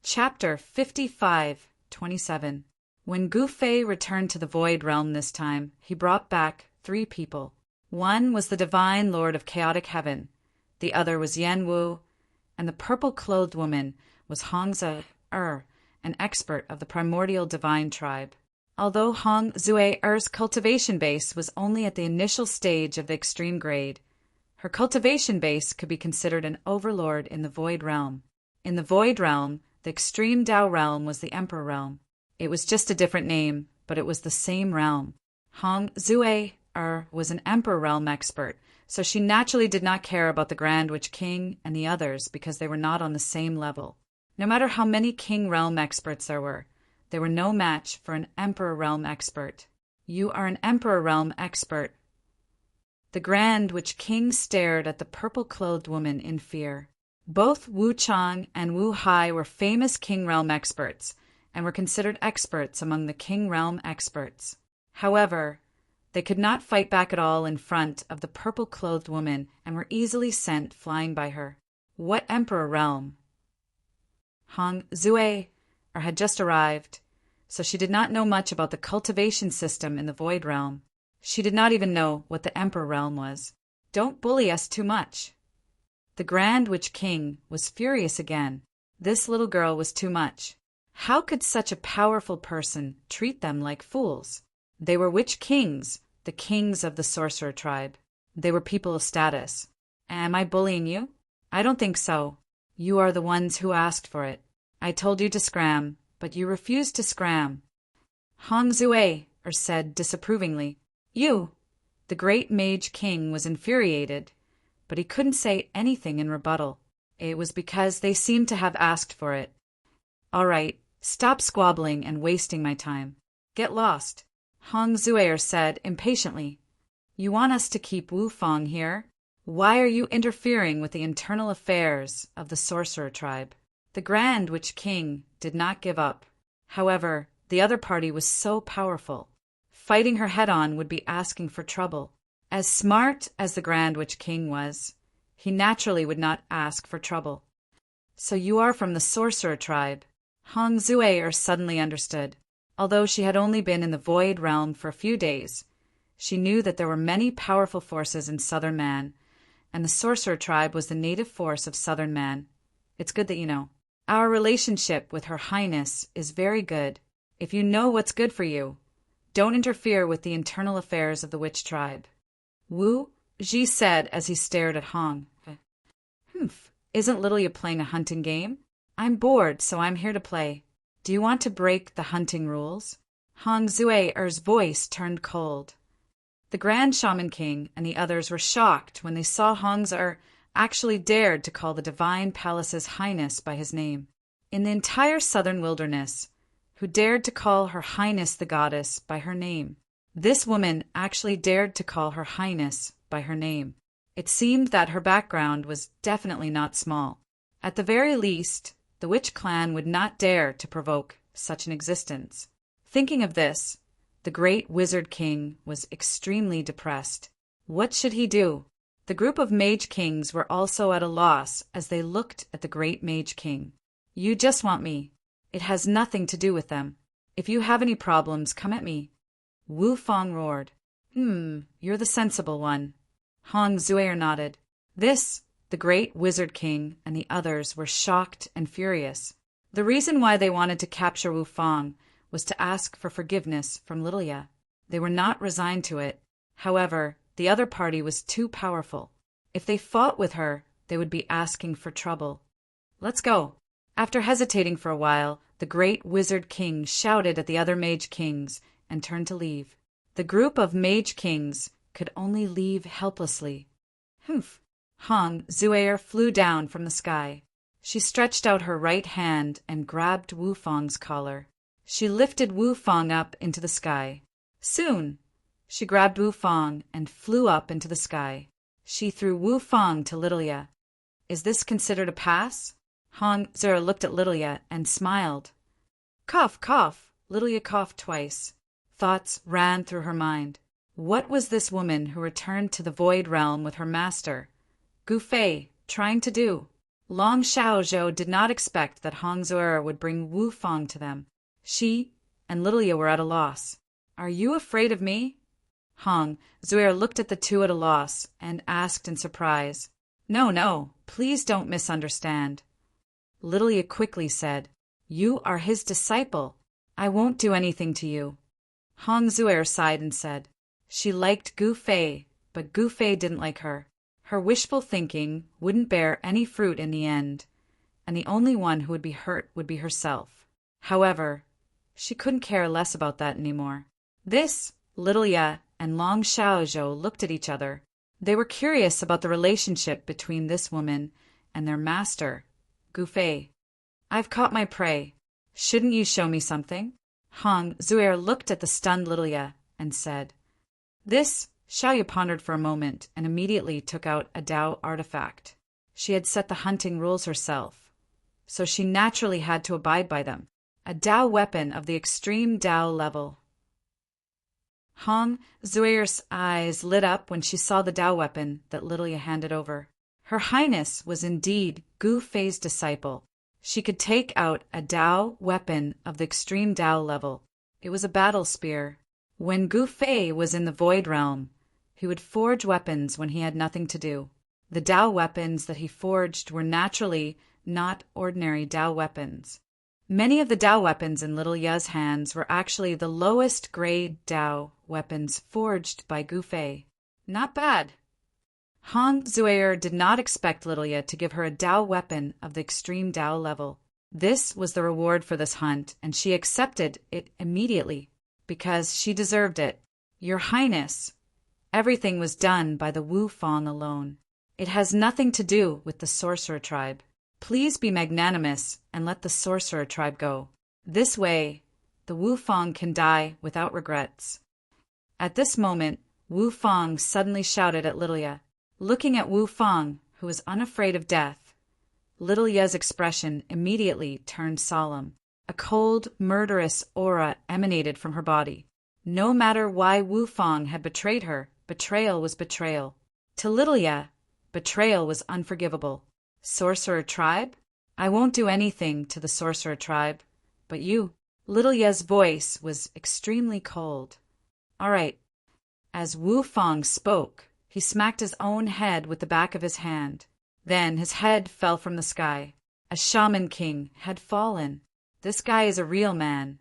Chapter 55:27. When Gu Fei returned to the Void Realm this time, he brought back 3 people. One was the Divine Lord of Chaotic Heaven, the other was Yan Wu, and the purple-clothed woman was Hong Zue-er, an expert of the primordial divine tribe. Although Hong Zue-er's cultivation base was only at the initial stage of the extreme grade, her cultivation base could be considered an overlord in the Void Realm. In the Void Realm, the extreme Dao realm was the Emperor Realm. It was just a different name, but it was the same realm. Hong Zue-er was an Emperor Realm expert, so she naturally did not care about the Grand Witch King and the others because they were not on the same level. No matter how many King Realm experts there were, they were no match for an Emperor Realm expert. You are an Emperor Realm expert. The Grand Witch King stared at the purple-clothed woman in fear. Both Wu Chang and Wu Hai were famous King Realm experts and were considered experts among the King Realm experts. However, they could not fight back at all in front of the purple-clothed woman and were easily sent flying by her. What Emperor Realm? Hong Zue-er had just arrived, so she did not know much about the cultivation system in the Void Realm. She did not even know what the Emperor Realm was. Don't bully us too much. The Grand Witch King was furious again. This little girl was too much. How could such a powerful person treat them like fools? They were Witch Kings, the kings of the sorcerer tribe. They were people of status. Am I bullying you? I don't think so. You are the ones who asked for it. I told you to scram, but you refused to scram. Hong Zue-er said disapprovingly. You! The great Mage King was infuriated, but he couldn't say anything in rebuttal. It was because they seemed to have asked for it. All right, stop squabbling and wasting my time. Get lost, Hong Zue-er said impatiently. You want us to keep Wu Fang here? Why are you interfering with the internal affairs of the sorcerer tribe? The Grand Witch King did not give up. However, the other party was so powerful. Fighting her head-on would be asking for trouble. As smart as the Grand Witch King was, he naturally would not ask for trouble. So you are from the sorcerer tribe. Hong Zue-er suddenly understood. Although she had only been in the Void Realm for a few days, she knew that there were many powerful forces in Southern Man, and the sorcerer tribe was the native force of Southern Man. It's good that you know. Our relationship with Her Highness is very good. If you know what's good for you, don't interfere with the internal affairs of the witch tribe. Wu Ji said as he stared at Hong. Isn't Lilia playing a hunting game? I'm bored, so I'm here to play. Do you want to break the hunting rules? Hong Zue-er's voice turned cold. The Grand Shaman King and the others were shocked when they saw Hong Zue-er actually dared to call the Divine Palace's Highness by his name. In the entire southern wilderness, who dared to call Her Highness the Goddess by her name? This woman actually dared to call Her Highness by her name. It seemed that her background was definitely not small. At the very least, the witch clan would not dare to provoke such an existence. Thinking of this, the great Wizard King was extremely depressed. What should he do? The group of Mage Kings were also at a loss as they looked at the great Mage King. You just want me. It has nothing to do with them. If you have any problems, come at me. Wu Fang roared. You're the sensible one. Hong Zue-er nodded. This, the great Wizard King and the others were shocked and furious. The reason why they wanted to capture Wu Fang was to ask for forgiveness from Lilia. They were not resigned to it. However, the other party was too powerful. If they fought with her, they would be asking for trouble. Let's go. After hesitating for a while, the great Wizard King shouted at the other Mage Kings and turned to leave. The group of Mage Kings could only leave helplessly. Hong Zue-er flew down from the sky. She stretched out her right hand and grabbed Wu Fang's collar. She lifted Wu Fang up into the sky. Soon, she grabbed Wu Fang and flew up into the sky. She threw Wu Fang to Lilia. Is this considered a pass? Hong Zue-er looked at Lilia and smiled. Cough, cough. Lilia coughed twice. Thoughts ran through her mind. What was this woman who returned to the Void Realm with her master, Gu Fei, trying to do? Long Xiaozhou did not expect that Hong Zuer would bring Wu Fang to them. She and Lilia were at a loss. "Are you afraid of me?" Hong Zuer looked at the two at a loss and asked in surprise. "No, no, please don't misunderstand." Lilia quickly said, "You are his disciple. I won't do anything to you." Hong Zuer sighed and said, she liked Gu Fei, but Gu Fei didn't like her. Her wishful thinking wouldn't bear any fruit in the end, and the only one who would be hurt would be herself. However, she couldn't care less about that anymore. This, Lilia and Long Xiaozhou looked at each other. They were curious about the relationship between this woman and their master, Gu Fei. "I've caught my prey. Shouldn't you show me something?" Hong Zuer looked at the stunned Lilia and said. This, Xiaoyu pondered for a moment and immediately took out a Dao artifact. She had set the hunting rules herself, so she naturally had to abide by them. A Dao weapon of the extreme Dao level. Hong Zuer's eyes lit up when she saw the Dao weapon that Lilia handed over. Her Highness was indeed Gu Fei's disciple. She could take out a Dao weapon of the extreme Dao level. It was a battle spear. When Gu Fei was in the Void Realm, he would forge weapons when he had nothing to do. The Dao weapons that he forged were naturally not ordinary Dao weapons. Many of the Dao weapons in Little Ya's hands were actually the lowest grade Dao weapons forged by Gu Fei. Not bad. Hong Zuer did not expect Little Ya to give her a Dao weapon of the extreme Dao level. This was the reward for this hunt, and she accepted it immediately, because she deserved it. "Your Highness, everything was done by the Wu Fang alone. It has nothing to do with the sorcerer tribe. Please be magnanimous and let the sorcerer tribe go. This way, the Wu Fang can die without regrets." At this moment, Wu Fang suddenly shouted at Little Ya. Looking at Wu Fang, who was unafraid of death, Little Ya's expression immediately turned solemn. A cold, murderous aura emanated from her body. No matter why Wu Fang had betrayed her, betrayal was betrayal. To Little Ya, betrayal was unforgivable. "Sorcerer tribe? I won't do anything to the sorcerer tribe. But you." Little Ya's voice was extremely cold. "All right." As Wu Fang spoke, he smacked his own head with the back of his hand. Then his head fell from the sky. A shaman king had fallen. This guy is a real man.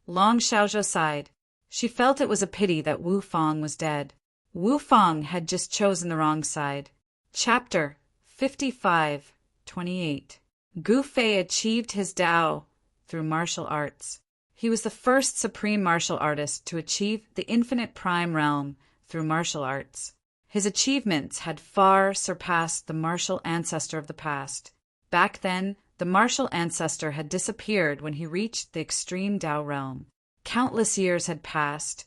Long Xiaozhou sighed. She felt it was a pity that Wu Fang was dead. Wu Fang had just chosen the wrong side. Chapter 55:28. Gu Fei achieved his Dao through martial arts. He was the first supreme martial artist to achieve the infinite prime realm through martial arts. His achievements had far surpassed the martial ancestor of the past. Back then, the martial ancestor had disappeared when he reached the extreme Dao realm. Countless years had passed,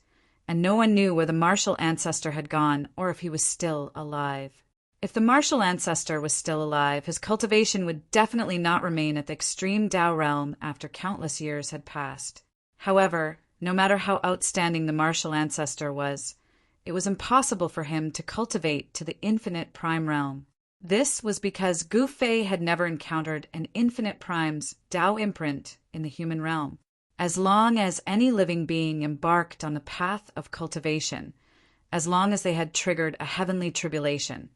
and no one knew where the martial ancestor had gone or if he was still alive. If the martial ancestor was still alive, his cultivation would definitely not remain at the extreme Dao realm after countless years had passed. However, no matter how outstanding the martial ancestor was, it was impossible for him to cultivate to the infinite prime realm. This was because Gu Fei had never encountered an infinite prime's Dao imprint in the human realm. As long as any living being embarked on the path of cultivation, as long as they had triggered a heavenly tribulation,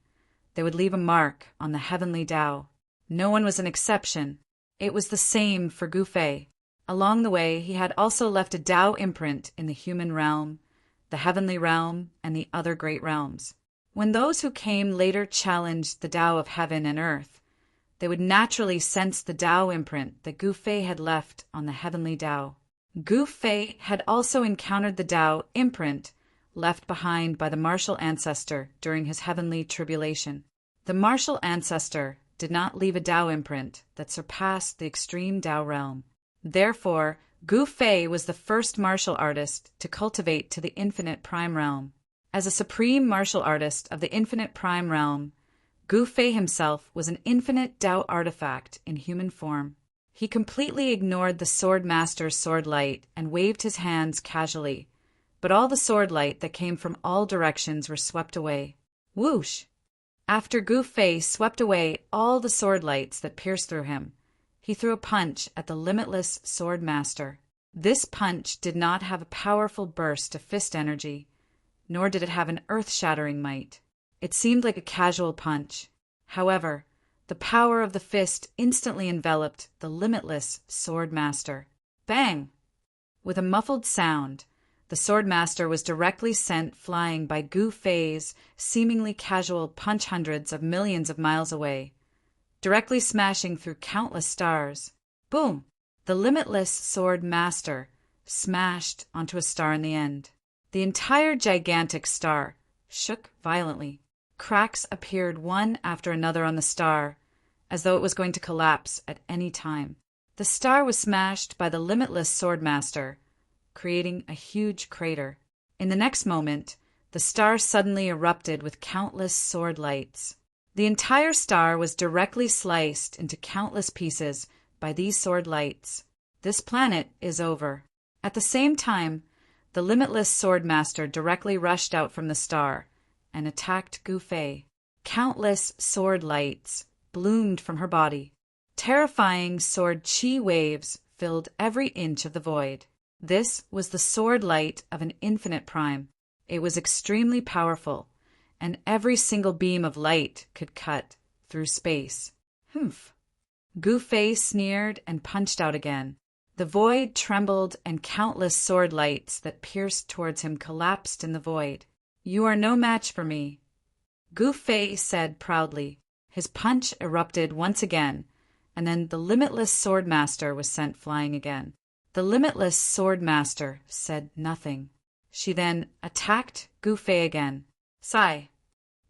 they would leave a mark on the heavenly Dao. No one was an exception. It was the same for Gu Fei. Along the way, he had also left a Dao imprint in the human realm, the heavenly realm, and the other great realms. When those who came later challenged the Dao of heaven and earth, they would naturally sense the Dao imprint that Gu Fei had left on the heavenly Dao. Gu Fei had also encountered the Dao imprint left behind by the martial ancestor during his heavenly tribulation. The martial ancestor did not leave a Dao imprint that surpassed the extreme Dao realm. Therefore, Gu Fei was the first martial artist to cultivate to the infinite prime realm. As a supreme martial artist of the infinite prime realm, Gu Fei himself was an infinite Dao artifact in human form. He completely ignored the sword master's sword light and waved his hands casually, but all the sword light that came from all directions were swept away. Whoosh! After Gu Fei swept away all the sword lights that pierced through him, he threw a punch at the limitless sword master. This punch did not have a powerful burst of fist energy, nor did it have an earth-shattering might. It seemed like a casual punch. However, the power of the fist instantly enveloped the limitless sword master. Bang! With a muffled sound, the sword master was directly sent flying by Gu Fei's seemingly casual punch hundreds of millions of miles away, directly smashing through countless stars. Boom! The limitless sword master smashed onto a star in the end. The entire gigantic star shook violently. Cracks appeared one after another on the star, as though it was going to collapse at any time. The star was smashed by the limitless sword master, creating a huge crater. In the next moment, the star suddenly erupted with countless sword lights. The entire star was directly sliced into countless pieces by these sword lights. This planet is over. At the same time, the limitless sword master directly rushed out from the star and attacked Gu Fei. Countless sword lights bloomed from her body. Terrifying sword chi waves filled every inch of the void. This was the sword light of an infinite prime. It was extremely powerful, and every single beam of light could cut through space. Humph! Gu Fei sneered and punched out again. The void trembled, and countless sword lights that pierced towards him collapsed in the void. "You are no match for me," Gu Fei said proudly. His punch erupted once again, and then the limitless sword master was sent flying again. The limitless sword master said nothing. She then attacked Gu Fei again. Sigh.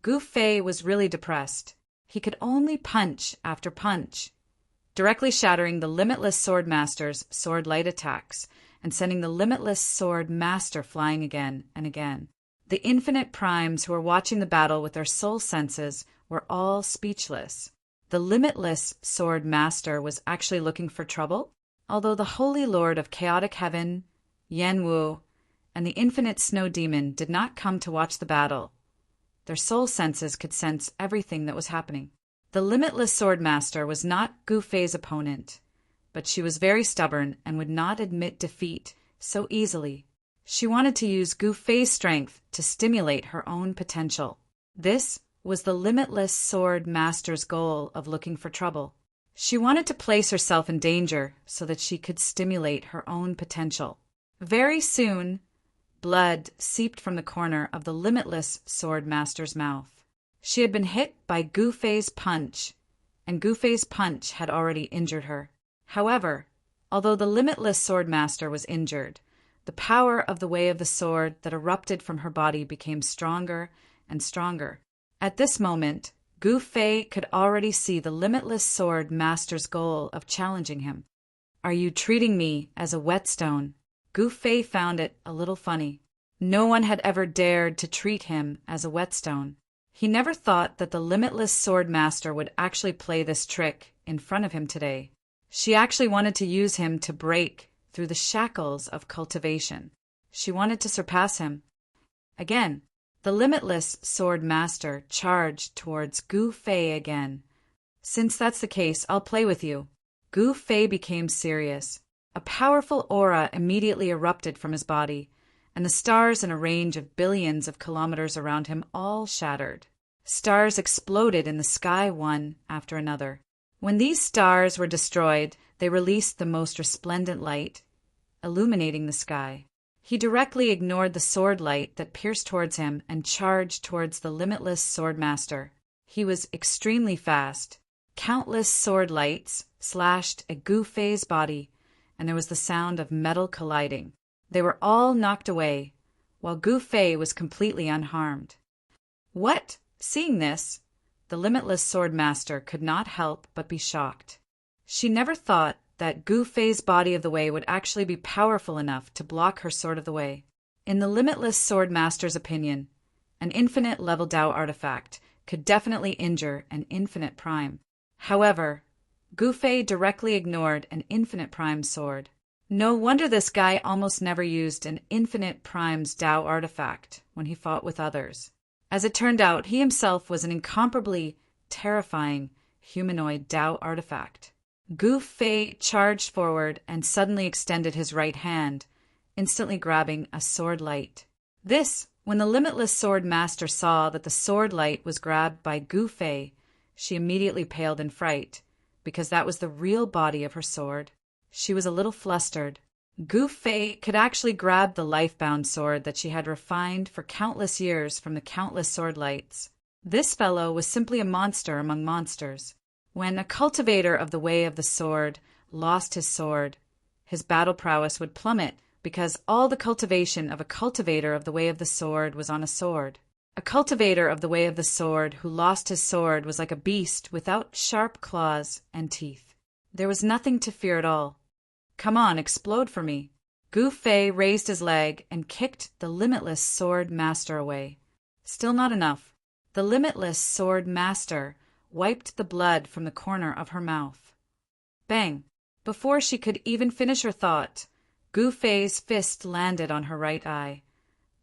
Gu Fei was really depressed. He could only punch after punch, directly shattering the limitless sword master's sword light attacks and sending the limitless sword master flying again and again. The infinite primes who were watching the battle with their soul senses were all speechless. The limitless sword master was actually looking for trouble, although the Holy Lord of Chaotic Heaven, Yan Wu, and the infinite snow demon did not come to watch the battle. Their soul senses could sense everything that was happening. The limitless sword master was not Gu Fei's opponent, but she was very stubborn and would not admit defeat so easily. She wanted to use Gu Fei's strength to stimulate her own potential. This was the limitless sword master's goal of looking for trouble. She wanted to place herself in danger so that she could stimulate her own potential. Very soon, blood seeped from the corner of the limitless sword master's mouth. She had been hit by Gu Fei's punch, and Gu Fei's punch had already injured her. However, although the limitless sword master was injured, the power of the way of the sword that erupted from her body became stronger and stronger. At this moment, Gu Fei could already see the limitless sword master's goal of challenging him. "Are you treating me as a whetstone?" Gu Fei found it a little funny. No one had ever dared to treat him as a whetstone. He never thought that the limitless sword master would actually play this trick in front of him today. She actually wanted to use him to break through the shackles of cultivation. She wanted to surpass him. Again, the limitless sword master charged towards Gu Fei again. "Since that's the case, I'll play with you." Gu Fei became serious. A powerful aura immediately erupted from his body, and the stars in a range of billions of kilometers around him all shattered. Stars exploded in the sky one after another. When these stars were destroyed, they released the most resplendent light, illuminating the sky. He directly ignored the sword light that pierced towards him and charged towards the limitless sword master. He was extremely fast. Countless sword lights slashed at Gu Fei's body, and there was the sound of metal colliding. They were all knocked away, while Gu Fei was completely unharmed. What? Seeing this, the limitless sword master could not help but be shocked. She never thought that Gu Fei's body of the way would actually be powerful enough to block her sword of the way. In the limitless sword master's opinion, an infinite level Dao artifact could definitely injure an infinite prime. However, Gu Fei directly ignored an infinite prime sword. No wonder this guy almost never used an infinite prime's Dao artifact when he fought with others. As it turned out, he himself was an incomparably terrifying humanoid Tao artifact. Gu Fei charged forward and suddenly extended his right hand, instantly grabbing a sword light. When the limitless sword master saw that the sword light was grabbed by Gu Fei, she immediately paled in fright, because that was the real body of her sword. She was a little flustered. Gu Fei could actually grab the life-bound sword that she had refined for countless years from the countless sword lights. This fellow was simply a monster among monsters. When a cultivator of the way of the sword lost his sword, his battle prowess would plummet because all the cultivation of a cultivator of the way of the sword was on a sword. A cultivator of the way of the sword who lost his sword was like a beast without sharp claws and teeth. There was nothing to fear at all. Come on, explode for me. Gu Fei raised his leg and kicked the limitless sword master away. Still not enough. The limitless sword master wiped the blood from the corner of her mouth. Bang! Before she could even finish her thought, Gu Fei's fist landed on her right eye,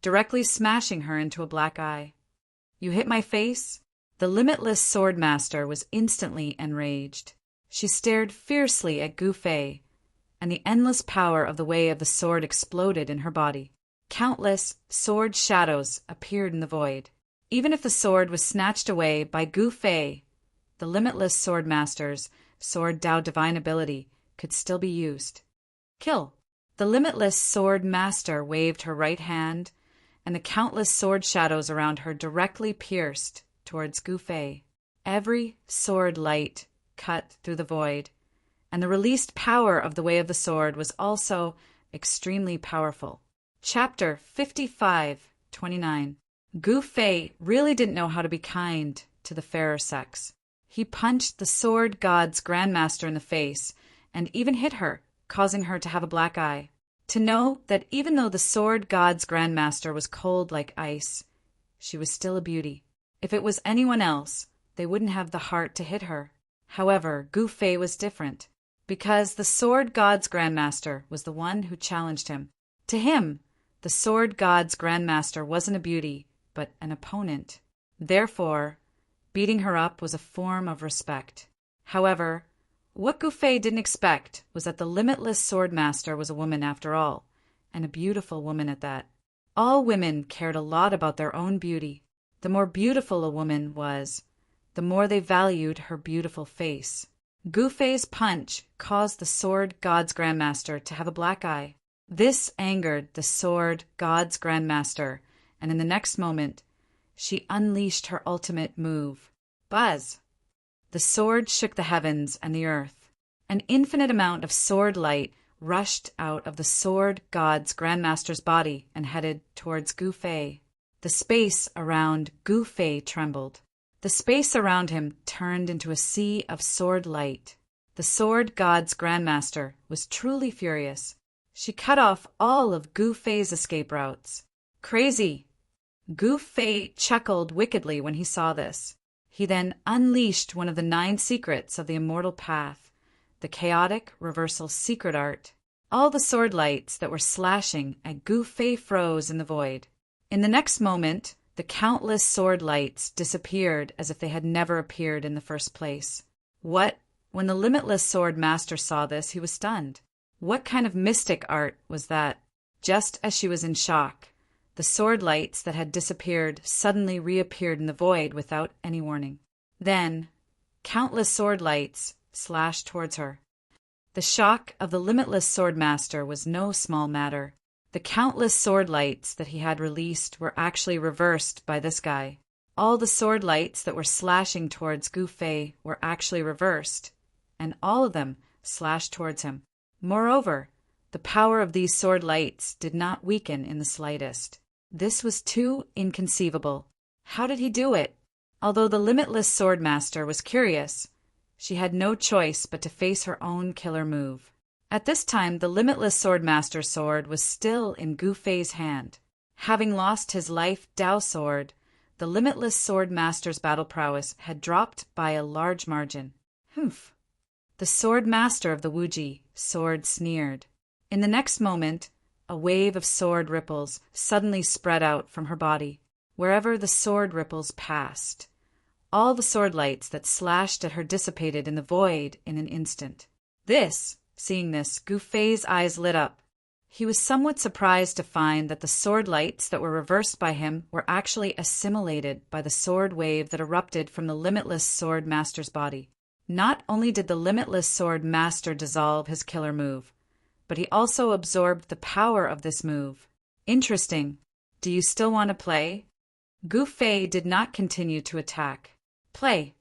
directly smashing her into a black eye. You hit my face? The limitless sword master was instantly enraged. She stared fiercely at Gu Fei, and the endless power of the way of the sword exploded in her body. Countless sword shadows appeared in the void. Even if the sword was snatched away by Gu Fei, the limitless sword master's sword Tao divine ability could still be used. Kill! The limitless sword master waved her right hand, and the countless sword shadows around her directly pierced towards Gu Fei. Every sword light cut through the void, and the released power of the way of the sword was also extremely powerful. Chapter 55:29. Gu Fei really didn't know how to be kind to the fairer sex. He punched the sword god's grandmaster in the face and even hit her, causing her to have a black eye. To know that even though the sword god's grandmaster was cold like ice, she was still a beauty. If it was anyone else, they wouldn't have the heart to hit her. However, Gu Fei was different, because the sword god's grandmaster was the one who challenged him. To him, the sword god's grandmaster wasn't a beauty, but an opponent. Therefore, beating her up was a form of respect. However, what Gu Fei didn't expect was that the limitless sword master was a woman after all, and a beautiful woman at that. All women cared a lot about their own beauty. The more beautiful a woman was, the more they valued her beautiful face. Gu Fei's punch caused the sword god's grandmaster to have a black eye. This angered the sword god's grandmaster, and in the next moment, she unleashed her ultimate move. Buzz! The sword shook the heavens and the earth. An infinite amount of sword light rushed out of the sword god's grandmaster's body and headed towards Gu Fei. The space around Gu Fei trembled. The space around him turned into a sea of sword light. The sword god's grandmaster was truly furious. She cut off all of Gu Fei's escape routes. Crazy! Gu Fei chuckled wickedly when he saw this. He then unleashed one of the 9 secrets of the immortal path, the chaotic reversal secret art. All the sword lights that were slashing at Gu Fei froze in the void. In the next moment, the countless sword lights disappeared as if they had never appeared in the first place. When the limitless sword master saw this, he was stunned. What kind of mystic art was that? Just as she was in shock, the sword lights that had disappeared suddenly reappeared in the void without any warning. Then, countless sword lights slashed towards her. The shock of the limitless sword master was no small matter. The countless sword lights that he had released were actually reversed by this guy. All the sword lights that were slashing towards Gu Fei were actually reversed, and all of them slashed towards him. Moreover, the power of these sword lights did not weaken in the slightest. This was too inconceivable. How did he do it? Although the limitless sword master was curious, she had no choice but to face her own killer move. At this time, the limitless sword master's sword was still in Gu Fei's hand. Having lost his life Tao sword, the limitless sword master's battle prowess had dropped by a large margin. Humph! The sword master of the Wuji sword sneered. In the next moment, a wave of sword ripples suddenly spread out from her body. wherever the sword ripples passed. All the sword lights that slashed at her dissipated in the void in an instant. Seeing this, Gu Fei's eyes lit up. He was somewhat surprised to find that the sword lights that were reversed by him were actually assimilated by the sword wave that erupted from the Limitless Sword Master's body. Not only did the Limitless Sword Master dissolve his killer move, but he also absorbed the power of this move. Interesting. Do you still want to play? Gu Fei did not continue to attack. Play.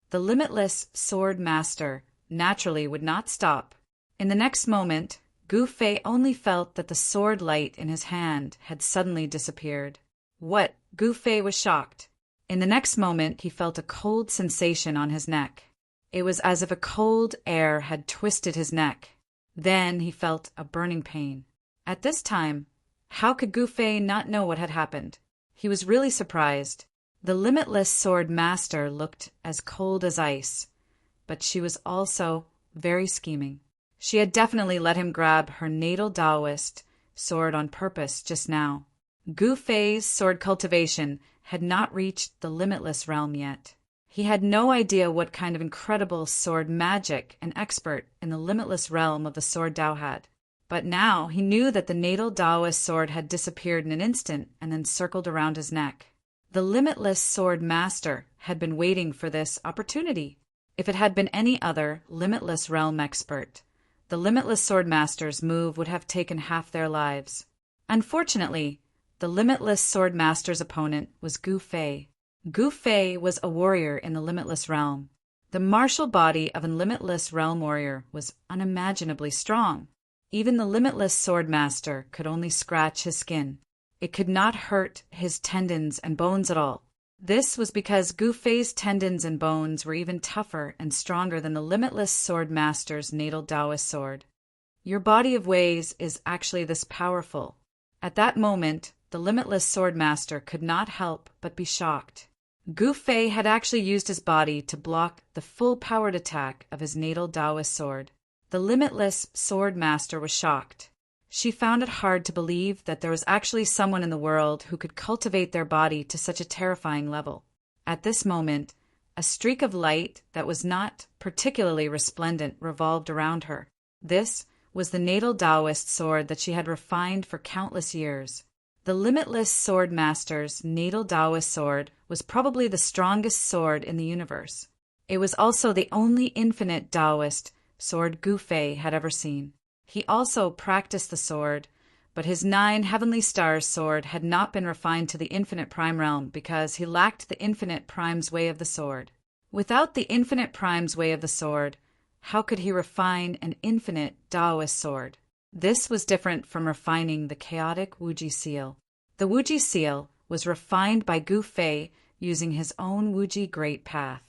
The Limitless Sword Master naturally would not stop. In the next moment, Gu Fei only felt that the sword light in his hand had suddenly disappeared. What? Gu Fei was shocked. In the next moment, he felt a cold sensation on his neck. It was as if a cold air had twisted his neck. Then he felt a burning pain. At this time, how could Gu Fei not know what had happened? He was really surprised. The Limitless Sword Master looked as cold as ice, but she was also very scheming. She had definitely let him grab her natal Taoist sword on purpose just now. Gu Fei's sword cultivation had not reached the limitless realm yet. He had no idea what kind of incredible sword magic an expert in the limitless realm of the sword Tao had. But now he knew that the natal Taoist sword had disappeared in an instant and then circled around his neck. The Limitless Sword Master had been waiting for this opportunity. If it had been any other limitless realm expert, the Limitless Sword Master's move would have taken half their lives. Unfortunately, the Limitless Sword Master's opponent was Gu Fei. Gu Fei was a warrior in the limitless realm. The martial body of a limitless realm warrior was unimaginably strong. Even the Limitless Sword Master could only scratch his skin. It could not hurt his tendons and bones at all. This was because Gu Fei's tendons and bones were even tougher and stronger than the Limitless Sword Master's natal Taoist sword. Your body of ways is actually this powerful. At that moment, the Limitless Sword Master could not help but be shocked. Gu Fei had actually used his body to block the full-powered attack of his natal Taoist sword. The Limitless Sword Master was shocked. She found it hard to believe that there was actually someone in the world who could cultivate their body to such a terrifying level. At this moment, a streak of light that was not particularly resplendent revolved around her. This was the natal Taoist sword that she had refined for countless years. The Limitless Sword Master's natal Taoist sword was probably the strongest sword in the universe. It was also the only infinite Taoist sword Gu Fei had ever seen. He also practiced the sword, but his 9 heavenly stars sword had not been refined to the infinite prime realm because he lacked the infinite prime's way of the sword. Without the infinite prime's way of the sword, how could he refine an infinite Taoist sword? This was different from refining the chaotic Wuji seal. The Wuji seal was refined by Gu Fei using his own Wuji Great Path.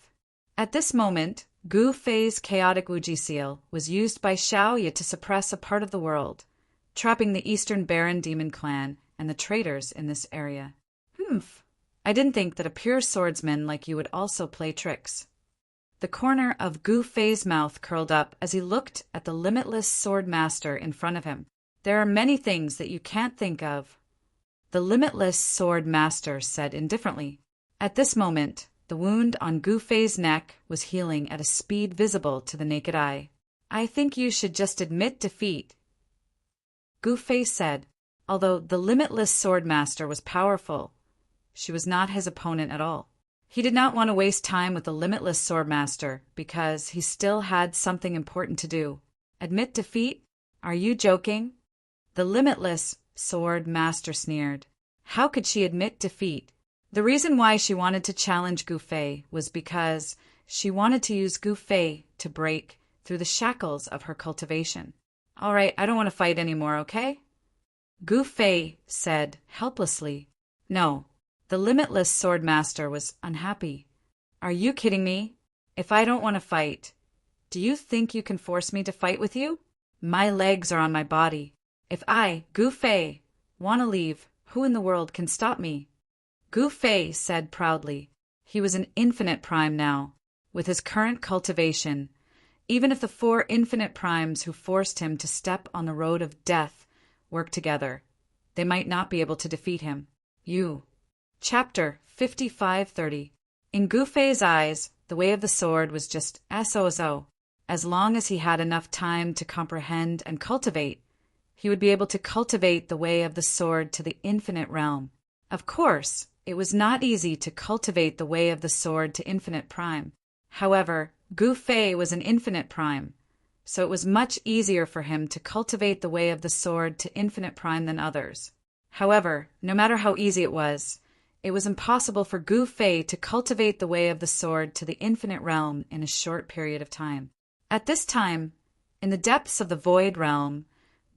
At this moment, Gu Fei's chaotic Wuji seal was used by Xiaoye to suppress a part of the world, trapping the Eastern Baron Demon Clan and the traitors in this area. I didn't think that a pure swordsman like you would also play tricks. The corner of Gu Fei's mouth curled up as he looked at the Limitless Sword Master in front of him. There are many things that you can't think of, the Limitless Sword Master said indifferently. At this moment, the wound on Gu Fei's neck was healing at a speed visible to the naked eye. I think you should just admit defeat, Gu Fei said. Although the Limitless Sword Master was powerful, she was not his opponent at all. He did not want to waste time with the Limitless Sword Master because he still had something important to do. Admit defeat? Are you joking? The Limitless Sword Master sneered. How could she admit defeat? The reason why she wanted to challenge Gu Fei was because she wanted to use Gu Fei to break through the shackles of her cultivation. All right, I don't want to fight anymore, okay? Gu Fei said helplessly. No, the Limitless Sword Master was unhappy. Are you kidding me? If I don't want to fight, do you think you can force me to fight with you? My legs are on my body. If I, Gu Fei, want to leave, who in the world can stop me? Gu Fei said proudly. He was an infinite prime now. With his current cultivation, even if the 4 infinite primes who forced him to step on the road of death worked together, they might not be able to defeat him. You Chapter 5530. In Gu Fei's eyes, the way of the sword was just so. As long as he had enough time to comprehend and cultivate, he would be able to cultivate the way of the sword to the infinite realm. Of course, it was not easy to cultivate the way of the sword to infinite prime. However, Gu Fei was an infinite prime, so it was much easier for him to cultivate the way of the sword to infinite prime than others. However, no matter how easy it was impossible for Gu Fei to cultivate the way of the sword to the infinite realm in a short period of time. At this time, in the depths of the void realm,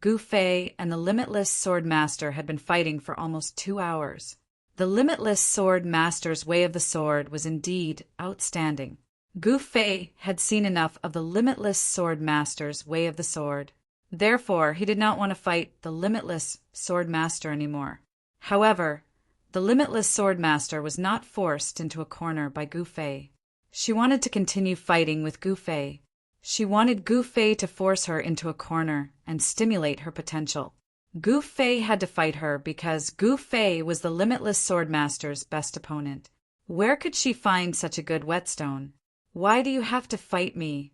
Gu Fei and the limitless sword master had been fighting for almost 2 hours. The limitless sword master's way of the sword was indeed outstanding. Gu Fei had seen enough of the limitless sword master's way of the sword. Therefore, he did not want to fight the limitless sword master anymore. However, the limitless sword master was not forced into a corner by Gu Fei. She wanted to continue fighting with Gu Fei. She wanted Gu Fei to force her into a corner and stimulate her potential. Gu Fei had to fight her because Gu Fei was the limitless sword master's best opponent. Where could she find such a good whetstone? Why do you have to fight me?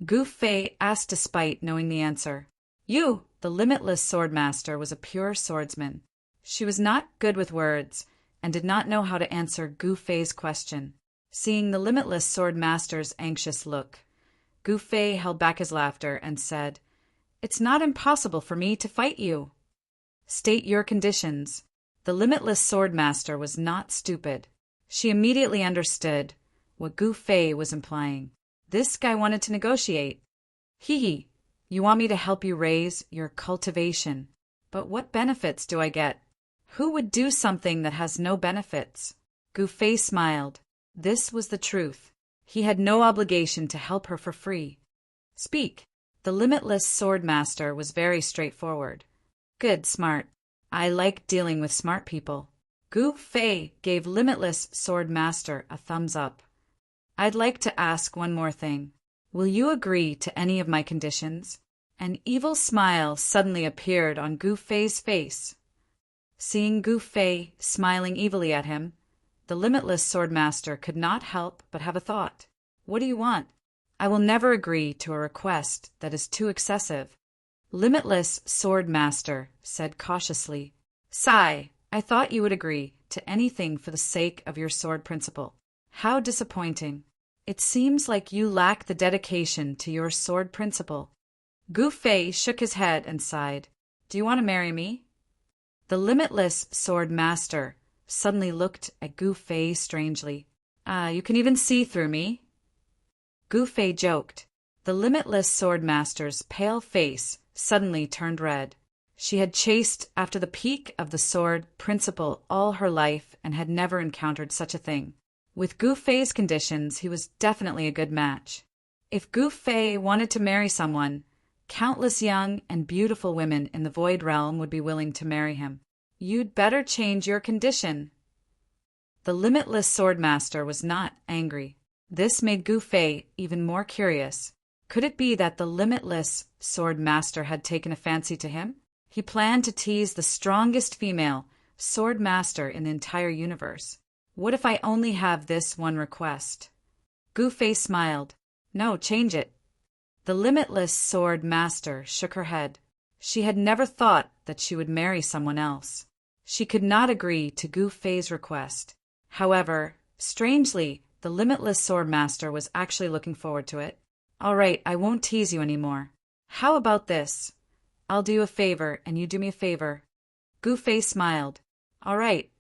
Gu Fei asked despite knowing the answer. You, the limitless sword master, was a pure swordsman. She was not good with words and did not know how to answer Gu Fei's question. Seeing the limitless sword master's anxious look, Gu Fei held back his laughter and said, "It's not impossible for me to fight you. State your conditions." The limitless sword master was not stupid. She immediately understood what Gu Fei was implying. This guy wanted to negotiate. Hee, you want me to help you raise your cultivation. But what benefits do I get? Who would do something that has no benefits? Gu Fei smiled. This was the truth. He had no obligation to help her for free. Speak. The limitless sword master was very straightforward. Good, smart. I like dealing with smart people. Gu Fei gave limitless sword master a thumbs up. I'd like to ask one more thing. Will you agree to any of my conditions? An evil smile suddenly appeared on Gu Fei's face. Seeing Gu Fei smiling evilly at him, the limitless sword master could not help but have a thought. What do you want? I will never agree to a request that is too excessive. Limitless sword master said cautiously. Sigh, I thought you would agree to anything for the sake of your sword principle. How disappointing. It seems like you lack the dedication to your sword principle. Gu Fei shook his head and sighed. Do you want to marry me? The limitless sword master suddenly looked at Gu Fei strangely. You can even see through me? Gu Fei joked. The limitless sword master's pale face suddenly turned red. She had chased after the peak of the sword principle all her life and had never encountered such a thing. With Gu Fei's conditions, he was definitely a good match. If Gu Fei wanted to marry someone, countless young and beautiful women in the void realm would be willing to marry him. You'd better change your condition. The limitless sword master was not angry. This made Gu Fei even more curious. Could it be that the limitless sword master had taken a fancy to him? He planned to tease the strongest female sword master in the entire universe. What if I only have this one request? Gu Fei smiled. No, change it. The limitless sword master shook her head. She had never thought that she would marry someone else. She could not agree to Gu Fei's request. However, strangely, the limitless sword master was actually looking forward to it. All right, I won't tease you anymore. How about this? I'll do you a favor and you do me a favor. Gu Fei smiled. All right.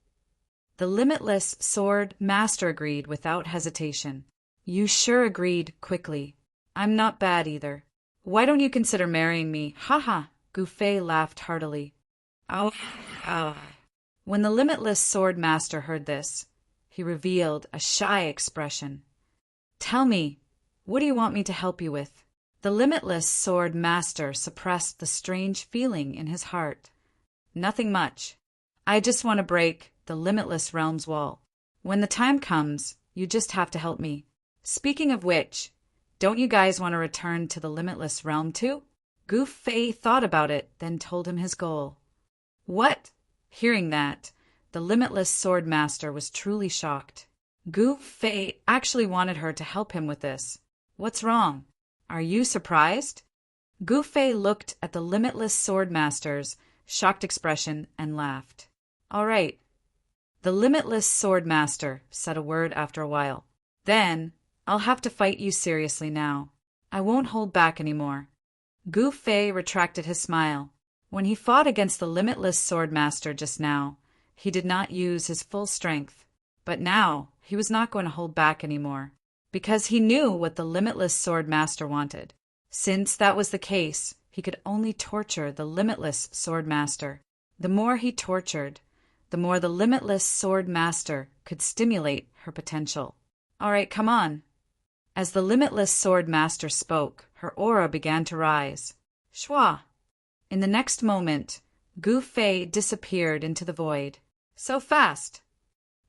The limitless sword master agreed without hesitation. You sure agreed quickly. I'm not bad either. Why don't you consider marrying me? Ha. Gu Fei laughed heartily. Ow. When the limitless sword master heard this, he revealed a shy expression. Tell me, what do you want me to help you with? The limitless sword master suppressed the strange feeling in his heart. Nothing much. I just want to break the limitless realm's wall. When the time comes, you just have to help me. Speaking of which, don't you guys want to return to the limitless realm too? Gu Fei thought about it, then told him his goal. What? Hearing that, The limitless sword master was truly shocked. Gu Fei actually wanted her to help him with this. What's wrong? Are you surprised? Gu Fei looked at the limitless sword master's shocked expression and laughed. All right. The limitless sword master said a word after a while. Then, I'll have to fight you seriously now. I won't hold back anymore. Gu Fei retracted his smile. When he fought against the limitless sword master just now, he did not use his full strength. But now, he was not going to hold back anymore, because he knew what the limitless sword master wanted. Since that was the case, he could only torture the limitless sword master. The more he tortured, the more the limitless sword master could stimulate her potential. All right, come on. As the limitless sword master spoke, her aura began to rise. Shwa! In the next moment, Gu Fei disappeared into the void. So fast!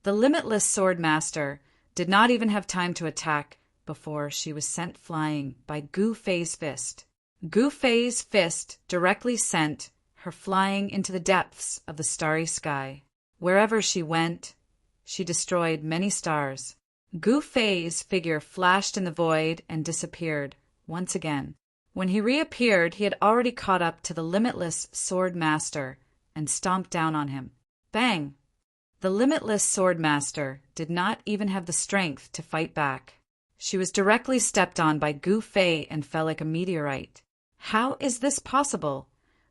The limitless sword master did not even have time to attack before she was sent flying by Gu Fei's fist. Gu Fei's fist directly sent her flying into the depths of the starry sky. Wherever she went, she destroyed many stars. Gu Fei's figure flashed in the void and disappeared once again. When he reappeared, he had already caught up to the limitless sword master and stomped down on him. Bang! The limitless sword master did not even have the strength to fight back. She was directly stepped on by Gu Fei and fell like a meteorite. How is this possible?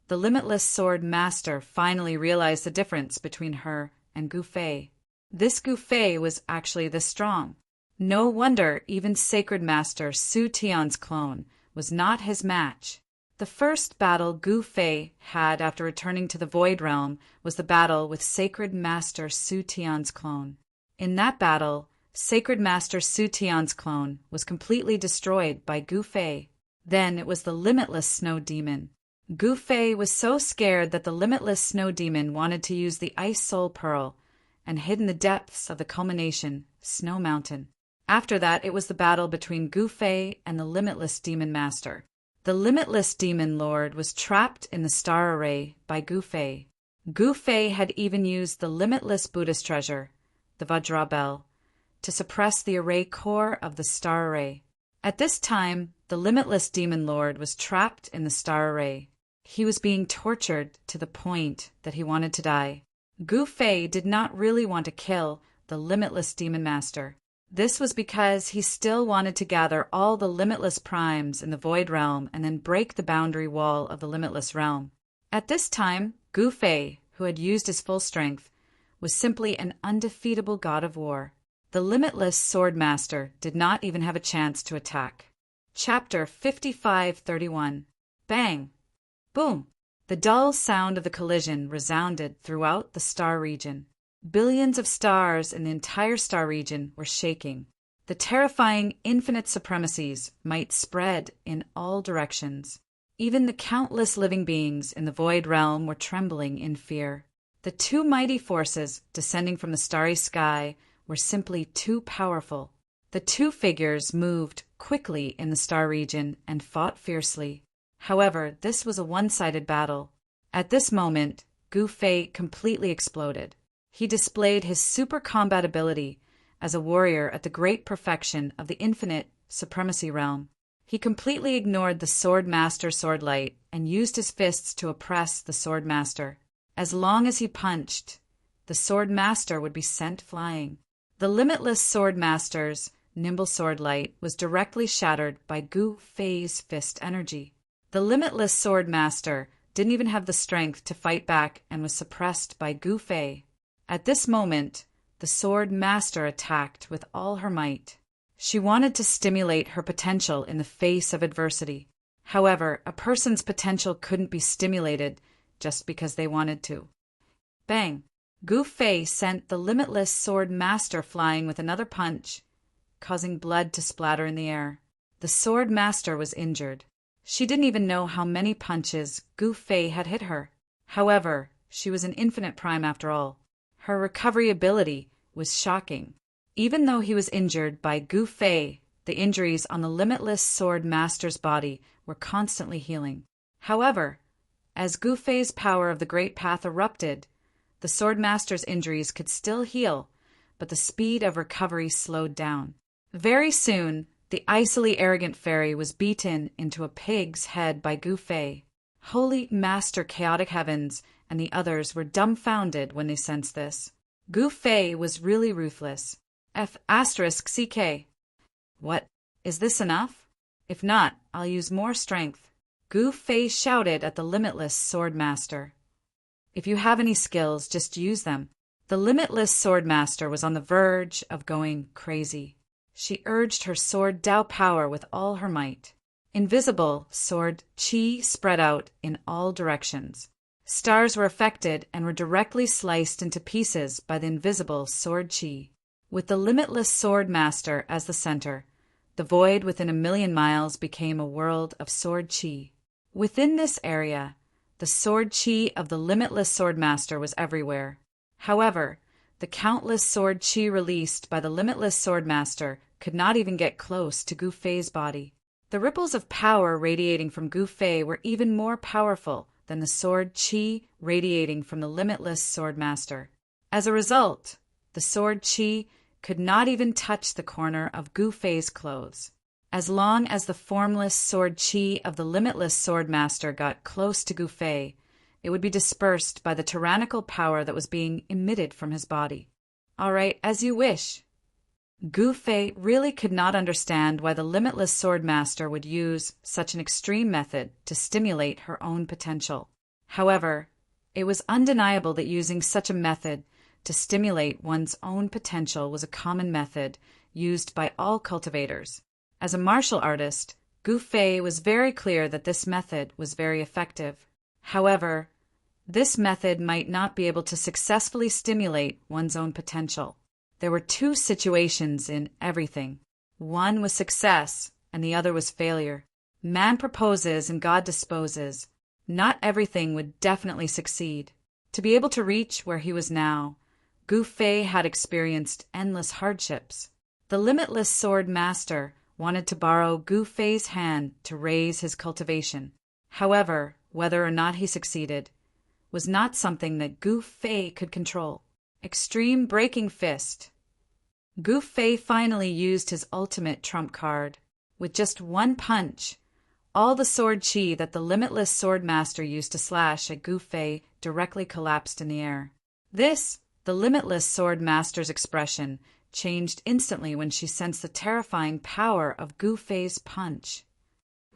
The limitless sword master finally realized the difference between her and Gu Fei. This Gu Fei was actually this strong. No wonder even Sacred Master Su Tian's clone was not his match. The first battle Gu Fei had after returning to the Void Realm was the battle with Sacred Master Su Tian's clone. In that battle, Sacred Master Su Tian's clone was completely destroyed by Gu Fei. Then it was the limitless snow demon. Gu Fei was so scared that the limitless snow demon wanted to use the Ice Soul Pearl and hid in the depths of the culmination, Snow Mountain. After that, it was the battle between Gu Fei and the limitless demon master. The limitless demon lord was trapped in the star array by Gu Fei. Gu Fei had even used the limitless Buddhist treasure, the Vajra Bell, to suppress the array core of the star array. At this time, the limitless demon lord was trapped in the star array. He was being tortured to the point that he wanted to die. Gu Fei did not really want to kill the limitless demon master. This was because he still wanted to gather all the limitless primes in the Void Realm and then break the boundary wall of the limitless realm. At this time, Gu Fei, who had used his full strength, was simply an undefeatable god of war. The limitless sword master did not even have a chance to attack. Chapter 55:31. Bang! Boom! The dull sound of the collision resounded throughout the star region. Billions of stars in the entire star region were shaking. The terrifying infinite supremacies might spread in all directions. Even the countless living beings in the Void Realm were trembling in fear. The two mighty forces descending from the starry sky were simply too powerful. The two figures moved quickly in the star region and fought fiercely. However, this was a one-sided battle. At this moment, Gu Fei completely exploded. He displayed his super combat ability as a warrior at the great perfection of the infinite supremacy realm. He completely ignored the Sword Master Swordlight and used his fists to oppress the Sword Master. As long as he punched, the Sword Master would be sent flying. The limitless Sword Master's nimble swordlight was directly shattered by Gu Fei's fist energy. The limitless Sword Master didn't even have the strength to fight back and was suppressed by Gu Fei. At this moment, the Sword Master attacked with all her might. She wanted to stimulate her potential in the face of adversity. However, a person's potential couldn't be stimulated just because they wanted to. Bang! Gu Fei sent the limitless Sword Master flying with another punch, causing blood to splatter in the air. The Sword Master was injured. She didn't even know how many punches Gu Fei had hit her. However, she was an infinite prime after all. Her recovery ability was shocking. Even though he was injured by Gu Fei, the injuries on the limitless Sword Master's body were constantly healing. However, as Gu Fei's power of the Great Path erupted, The Swordmaster's injuries could still heal, but the speed of recovery slowed down. Very soon, the icily arrogant fairy was beaten into a pig's head by Gu Fei. Holy Master Chaotic Heavens and the others were dumbfounded when they sensed this. Gu Fei was really ruthless. F***CK. What? Is this enough? If not, I'll use more strength. Gu Fei shouted at the limitless Swordmaster. If you have any skills, just use them. The limitless Swordmaster was on the verge of going crazy. She urged her sword Dao power with all her might. Invisible sword Qi spread out in all directions. Stars were affected and were directly sliced into pieces by the invisible sword Qi. With the limitless Swordmaster as the center, the void within 1,000,000 miles became a world of sword Qi. Within this area, the sword Qi of the limitless Swordmaster was everywhere. However, the countless sword Qi released by the limitless Swordmaster could not even get close to Gu Fei's body. The ripples of power radiating from Gu Fei were even more powerful than the sword Qi radiating from the limitless Swordmaster. As a result, the sword Qi could not even touch the corner of Gu Fei's clothes. As long as the formless sword Qi of the limitless Swordmaster got close to Gu Fei, it would be dispersed by the tyrannical power that was being emitted from his body. All right, as you wish. Gu Fei really could not understand why the limitless Swordmaster would use such an extreme method to stimulate her own potential. However, it was undeniable that using such a method to stimulate one's own potential was a common method used by all cultivators. As a martial artist, Gu Fei was very clear that this method was very effective. However, this method might not be able to successfully stimulate one's own potential. There were two situations in everything. One was success, and the other was failure. Man proposes and God disposes. Not everything would definitely succeed. To be able to reach where he was now, Gu Fei had experienced endless hardships. The limitless Swordmaster wanted to borrow Gu Fei's hand to raise his cultivation. However, whether or not he succeeded was not something that Gu Fei could control. Extreme Breaking Fist. Gu Fei finally used his ultimate trump card. With just one punch, all the sword Qi that the limitless Swordmaster used to slash at Gu Fei directly collapsed in the air. The limitless Swordmaster's expression changed instantly when she sensed the terrifying power of Gu Fei's punch.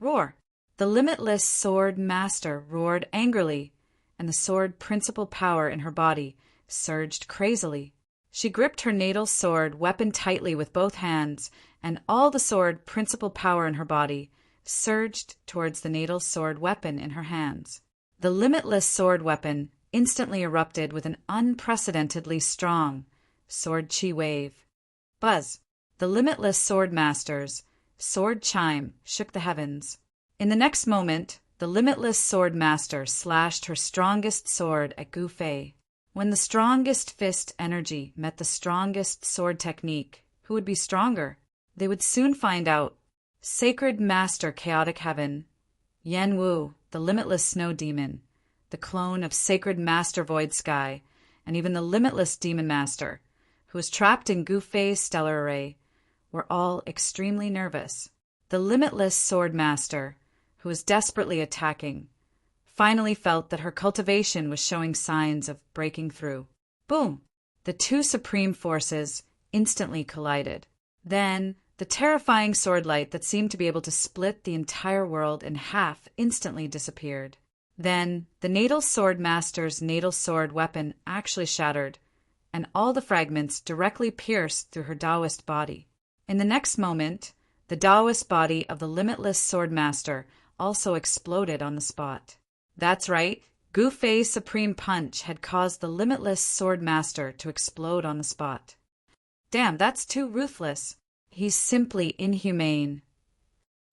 Roar! The limitless Swordmaster roared angrily, and the sword principal power in her body surged crazily. She gripped her natal sword weapon tightly with both hands, and all the sword principal power in her body surged towards the natal sword weapon in her hands. The limitless sword weapon instantly erupted with an unprecedentedly strong sword Qi wave. Buzz! The limitless Swordmaster's sword chime shook the heavens. In the next moment, the limitless Swordmaster slashed her strongest sword at Gu Fei. When the strongest fist energy met the strongest sword technique, who would be stronger? They would soon find out. Sacred Master Chaotic Heaven, Yan Wu, the limitless Snow Demon, the clone of Sacred Master Void Sky, and even the limitless Demon Master, who was trapped in Gu Fei's stellar array, were all extremely nervous. The limitless Swordmaster, who was desperately attacking, finally felt that her cultivation was showing signs of breaking through. Boom! The two supreme forces instantly collided. Then, the terrifying sword light that seemed to be able to split the entire world in half instantly disappeared. Then, the natal Swordmaster's natal sword weapon actually shattered, and all the fragments directly pierced through her Taoist body. In the next moment, the Taoist body of the limitless Swordmaster also exploded on the spot. That's right, Gu Fei's supreme punch had caused the limitless Swordmaster to explode on the spot. Damn, that's too ruthless. He's simply inhumane.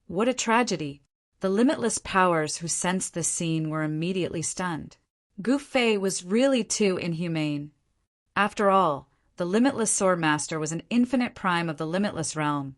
What a tragedy. The limitless powers who sensed this scene were immediately stunned. Gu Fei was really too inhumane. After all, the limitless Swordmaster was an infinite prime of the limitless realm,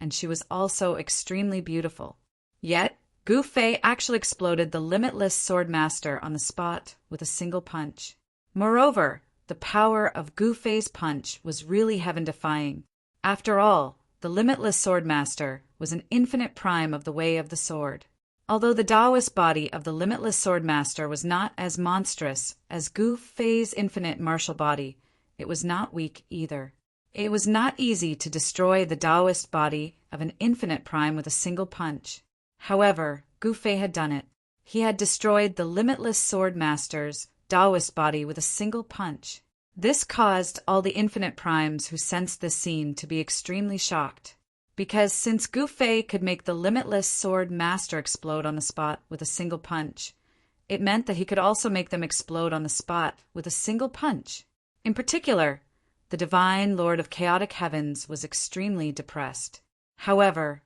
and she was also extremely beautiful. Yet, Gu Fei actually exploded the limitless Swordmaster on the spot with a single punch. Moreover, the power of Gu Fei's punch was really heaven-defying. After all, the limitless sword master was an infinite prime of the way of the sword. Although the Taoist body of the limitless sword master was not as monstrous as Gu Fei's infinite martial body, it was not weak either. It was not easy to destroy the Taoist body of an infinite prime with a single punch. However, Gu Fei had done it. He had destroyed the limitless sword master's Taoist body with a single punch. This caused all the infinite primes who sensed this scene to be extremely shocked. Because since Gu Fei could make the limitless sword master explode on the spot with a single punch, it meant that he could also make them explode on the spot with a single punch. In particular, the divine Lord of Chaotic Heavens was extremely depressed. However,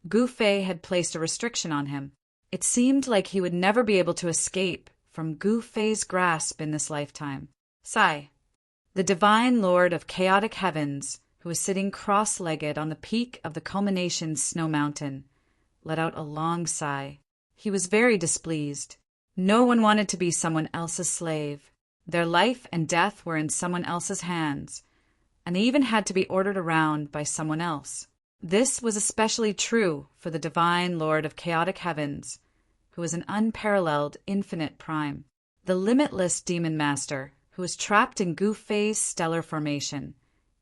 Gu Fei had placed a restriction on him. It seemed like he would never be able to escape from Gu Fei's grasp in this lifetime. Sigh. The divine Lord of Chaotic Heavens, who was sitting cross-legged on the peak of the culmination snow mountain, let out a long sigh. He was very displeased. No one wanted to be someone else's slave. Their life and death were in someone else's hands, and they even had to be ordered around by someone else. This was especially true for the divine Lord of Chaotic Heavens, who was an unparalleled infinite prime. The limitless demon master, who was trapped in Gu Fei's stellar formation,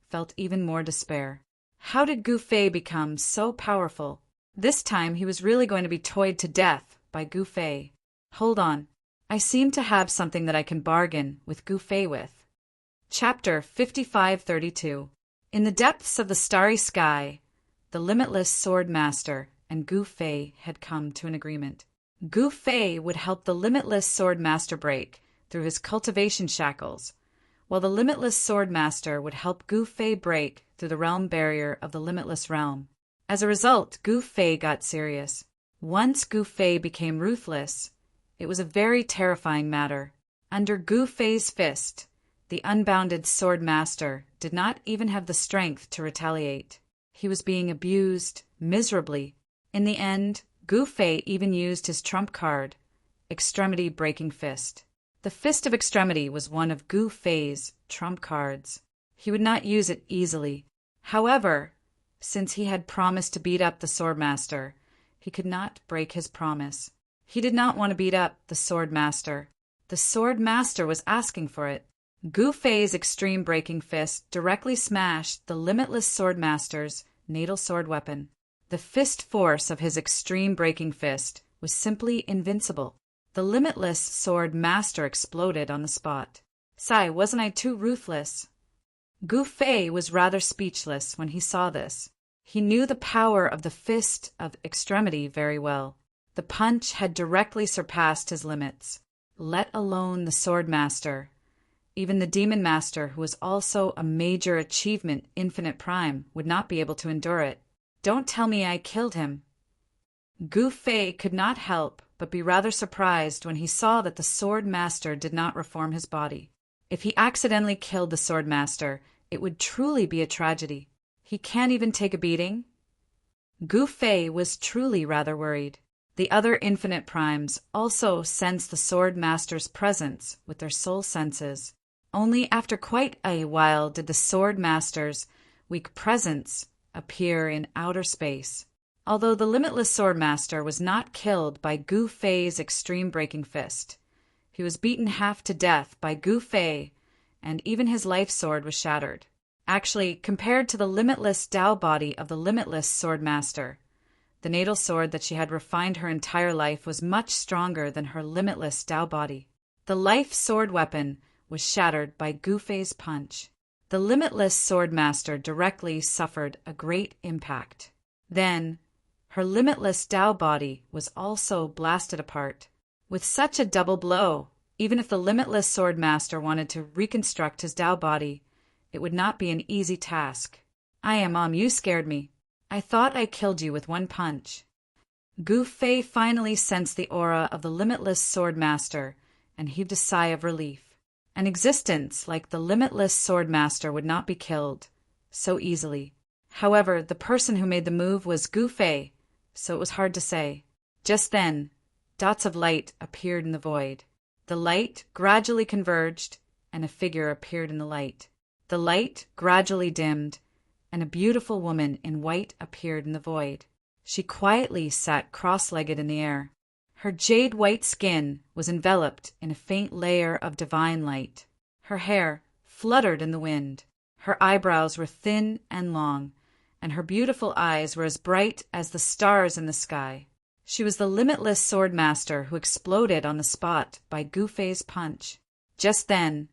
felt even more despair. How did Gu Fei become so powerful? This time he was really going to be toyed to death by Gu Fei. Hold on. I seem to have something that I can bargain with Gu Fei with. Chapter 5532. In the depths of the starry sky, the limitless sword master and Gu Fei had come to an agreement. Gu Fei would help the limitless sword master break through his cultivation shackles, while the limitless sword master would help Gu Fei break through the realm barrier of the limitless realm. As a result, Gu Fei got serious. Once Gu Fei became ruthless, it was a very terrifying matter. Under Gu Fei's fist, the unbounded sword master did not even have the strength to retaliate. He was being abused miserably. In the end, Gu Fei even used his trump card, Extremity Breaking Fist. The Fist of Extremity was one of Gu Fei's trump cards. He would not use it easily. However, since he had promised to beat up the sword master, he could not break his promise. He did not want to beat up the sword master. The sword master was asking for it. Gu Fei's Extreme Breaking Fist directly smashed the limitless sword master's natal sword weapon. The fist force of his Extreme Breaking Fist was simply invincible. The limitless sword master exploded on the spot. Sigh, wasn't I too ruthless? Gu Fei was rather speechless when he saw this. He knew the power of the Fist of Extremity very well. The punch had directly surpassed his limits, let alone the sword master. Even the demon master, who was also a major achievement infinite prime, would not be able to endure it. Don't tell me I killed him. Gu Fei could not help but be rather surprised when he saw that the sword master did not reform his body. If he accidentally killed the sword master, it would truly be a tragedy. He can't even take a beating? Gu Fei was truly rather worried. The other infinite primes also sensed the sword master's presence with their soul senses. Only after quite a while did the sword master's weak presence appear in outer space. Although the limitless sword master was not killed by Gu Fei's Extreme Breaking Fist, he was beaten half to death by Gu Fei, and even his life sword was shattered. Actually, compared to the limitless Tao body of the limitless sword master, the natal sword that she had refined her entire life was much stronger than her limitless Tao body. The life sword weapon was shattered by Gu Fei's punch. The limitless sword master directly suffered a great impact. Then, her limitless Tao body was also blasted apart. With such a double blow, even if the limitless sword master wanted to reconstruct his Tao body, it would not be an easy task. Mom, you scared me. I thought I killed you with one punch. Gu Fei finally sensed the aura of the limitless sword master and heaved a sigh of relief. An existence like the limitless sword master would not be killed so easily. However, the person who made the move was Gu Fei, so it was hard to say. Just then, dots of light appeared in the void. The light gradually converged and a figure appeared in the light. The light gradually dimmed, and a beautiful woman in white appeared in the void. She quietly sat cross-legged in the air. Her jade-white skin was enveloped in a faint layer of divine light. Her hair fluttered in the wind. Her eyebrows were thin and long, and her beautiful eyes were as bright as the stars in the sky. She was the limitless sword master who exploded on the spot by Gu Fei's punch. Just then,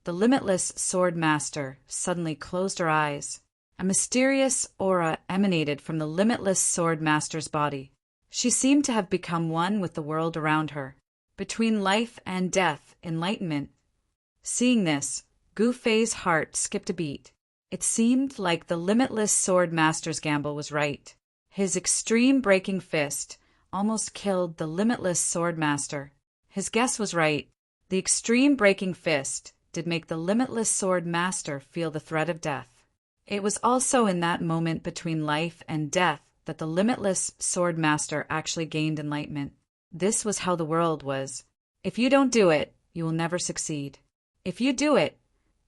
the limitless sword master suddenly closed her eyes. A mysterious aura emanated from the limitless sword master's body. She seemed to have become one with the world around her. Between life and death, enlightenment. Seeing this, Gu Fei's heart skipped a beat. It seemed like the limitless sword master's gamble was right. His extreme breaking fist almost killed the limitless sword master. His guess was right. The extreme breaking fist did make the limitless sword master feel the threat of death. It was also in that moment between life and death that the limitless sword master actually gained enlightenment. This was how the world was. If you don't do it, you will never succeed. If you do it,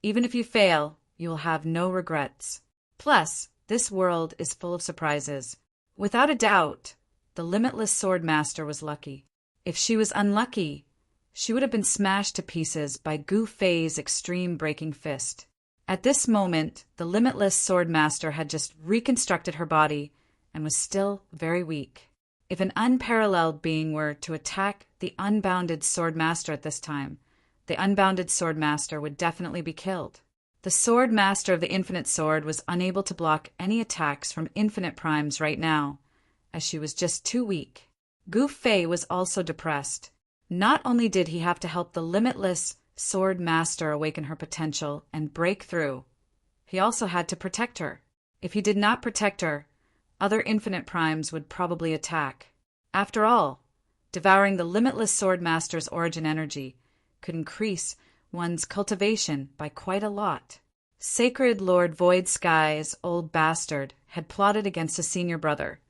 even if you fail, you will have no regrets. Plus, this world is full of surprises. Without a doubt, the limitless sword master was lucky. If she was unlucky, she would have been smashed to pieces by Gu Fei's extreme breaking fist. At this moment, the limitless sword master had just reconstructed her body and was still very weak. If an unparalleled being were to attack the unbounded sword master at this time, the unbounded sword master would definitely be killed. The sword master of the infinite sword was unable to block any attacks from infinite primes right now, as she was just too weak. Gu Fei was also depressed. Not only did he have to help the limitless sword master awaken her potential and break through, he also had to protect her. If he did not protect her, other infinite primes would probably attack. After all, devouring the limitless sword master's origin energy could increase one's cultivation by quite a lot. Sacred Lord Void Sky's old bastard had plotted against a senior brother,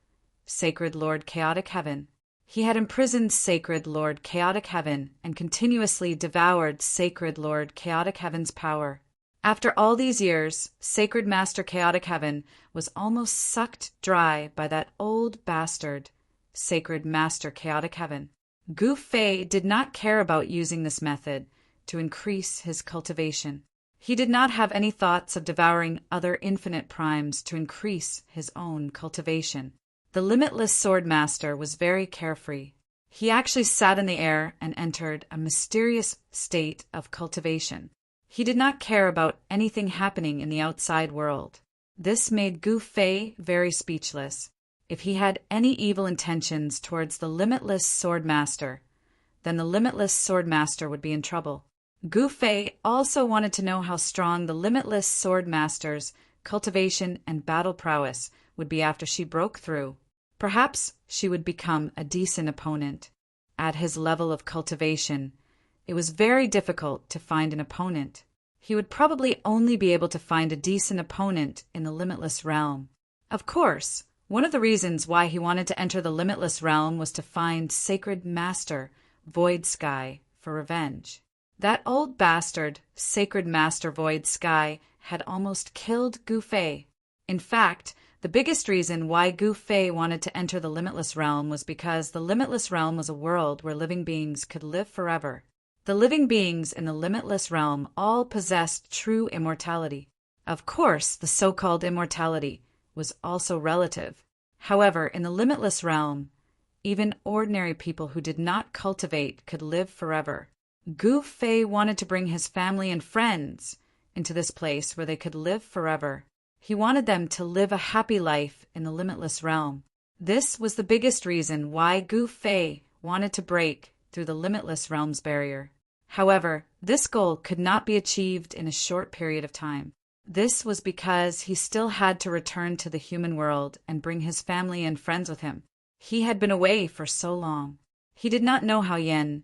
Sacred Lord Chaotic Heaven. He had imprisoned Sacred Lord Chaotic Heaven and continuously devoured Sacred Lord Chaotic Heaven's power. After all these years, Sacred Master Chaotic Heaven was almost sucked dry by that old bastard, Sacred Master Chaotic Heaven. Gu Fei did not care about using this method to increase his cultivation. He did not have any thoughts of devouring other infinite primes to increase his own cultivation. The limitless sword master was very carefree. He actually sat in the air and entered a mysterious state of cultivation. He did not care about anything happening in the outside world. This made Gu Fei very speechless. If he had any evil intentions towards the limitless sword master, then the limitless sword master would be in trouble. Gu Fei also wanted to know how strong the limitless sword master's cultivation and battle prowess would be after she broke through. Perhaps she would become a decent opponent. At his level of cultivation, it was very difficult to find an opponent. He would probably only be able to find a decent opponent in the limitless realm. Of course, one of the reasons why he wanted to enter the limitless realm was to find Sacred Master Void Sky for revenge. That old bastard, Sacred Master Void Sky, had almost killed Gu Fei. In fact, the biggest reason why Gu Fei wanted to enter the limitless realm was because the limitless realm was a world where living beings could live forever. The living beings in the limitless realm all possessed true immortality. Of course, the so-called immortality was also relative. However, in the limitless realm, even ordinary people who did not cultivate could live forever. Gu Fei wanted to bring his family and friends into this place where they could live forever. He wanted them to live a happy life in the limitless realm. This was the biggest reason why Gu Fei wanted to break through the limitless realm's barrier. However, this goal could not be achieved in a short period of time. This was because he still had to return to the human world and bring his family and friends with him. He had been away for so long. He did not know how Yen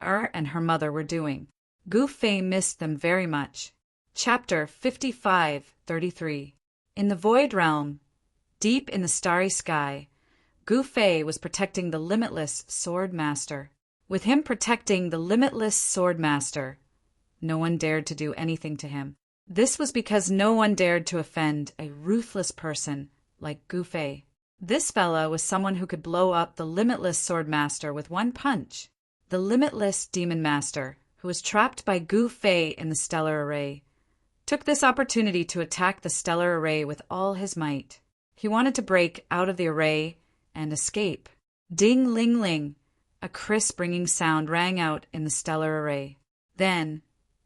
and her mother were doing. Gu Fei missed them very much. Chapter 55:33. In the Void Realm, deep in the starry sky, Gu Fei was protecting the limitless Sword Master. With him protecting the limitless Sword Master, no one dared to do anything to him. This was because no one dared to offend a ruthless person like Gu Fei. This fella was someone who could blow up the limitless sword master with one punch. The limitless demon master, who was trapped by Gu Fei in the stellar array, took this opportunity to attack the stellar array with all his might. He wanted to break out of the array and escape. Ding ling ling, a crisp ringing sound rang out in the stellar array. Then,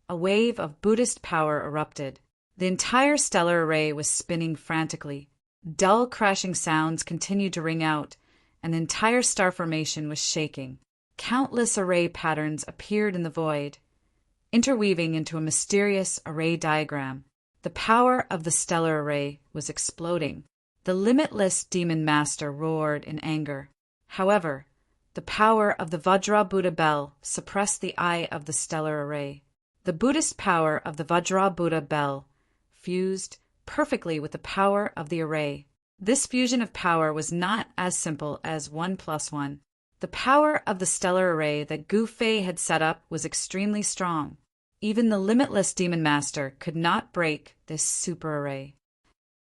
a wave of Buddhist power erupted. The entire stellar array was spinning frantically. Dull crashing sounds continued to ring out, and the entire star formation was shaking. Countless array patterns appeared in the void, interweaving into a mysterious array diagram. The power of the stellar array was exploding. The limitless demon master roared in anger. However, the power of the Vajra Buddha bell suppressed the eye of the stellar array. The Buddhist power of the Vajra Buddha bell fused perfectly with the power of the array. This fusion of power was not as simple as 1 + 1. The power of the stellar array that Gu Fei had set up was extremely strong. Even the limitless demon master could not break this super array.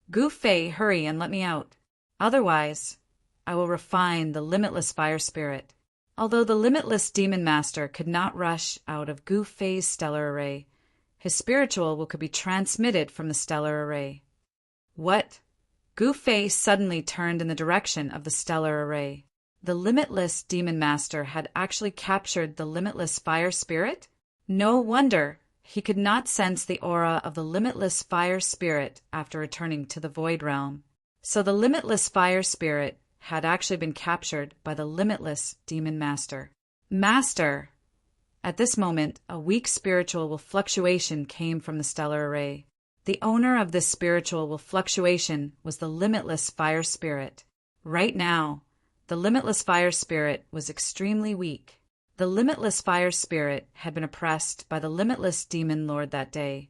Gu Fei, hurry and let me out. Otherwise, I will refine the limitless fire spirit. Although the limitless demon master could not rush out of Gu Fei's stellar array, his spiritual will could be transmitted from the stellar array. What? Gu Fei suddenly turned in the direction of the stellar array. The limitless demon master had actually captured the limitless fire spirit? No wonder he could not sense the aura of the limitless fire spirit after returning to the void realm. So the limitless fire spirit had actually been captured by the limitless demon master. Master! At this moment, a weak spiritual fluctuation came from the stellar array. The owner of this spiritual fluctuation was the limitless fire spirit. Right now, the limitless fire spirit was extremely weak. The limitless fire spirit had been oppressed by the limitless demon lord that day,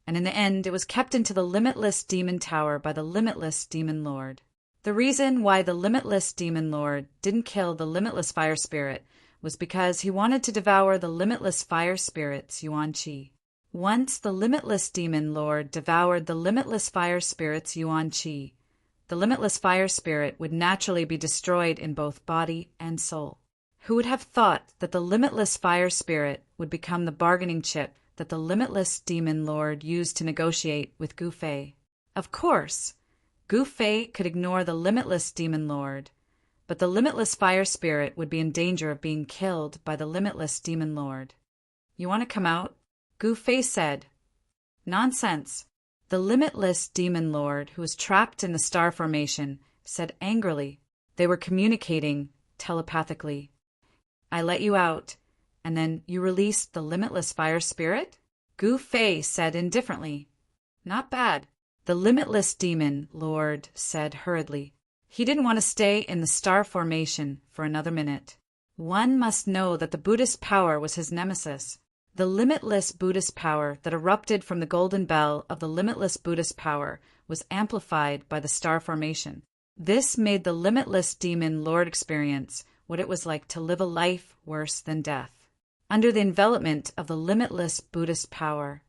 and in the end it was kept into the limitless demon tower by the limitless demon lord. The reason why the limitless demon lord didn't kill the limitless fire spirit was because he wanted to devour the limitless fire spirit's yuan qi. Once the limitless demon lord devoured the limitless fire spirit's yuan qi, the limitless fire spirit would naturally be destroyed in both body and soul. Who would have thought that the limitless fire spirit would become the bargaining chip that the limitless demon lord used to negotiate with Gu Fei? Of course, Gu Fei could ignore the limitless demon lord, but the limitless fire spirit would be in danger of being killed by the limitless demon lord. You want to come out? Gu Fei said. Nonsense. The limitless demon lord, who was trapped in the star formation, said angrily. They were communicating telepathically. I let you out, and then you released the limitless fire spirit? Gu Fei said indifferently. Not bad. The limitless demon lord said hurriedly. He didn't want to stay in the star formation for another minute. One must know that the Buddhist power was his nemesis. The limitless Buddhist power that erupted from the golden bell of the limitless Buddhist power was amplified by the star formation. This made the limitless demon lord experience what it was like to live a life worse than death. Under the envelopment of the limitless Buddhist power,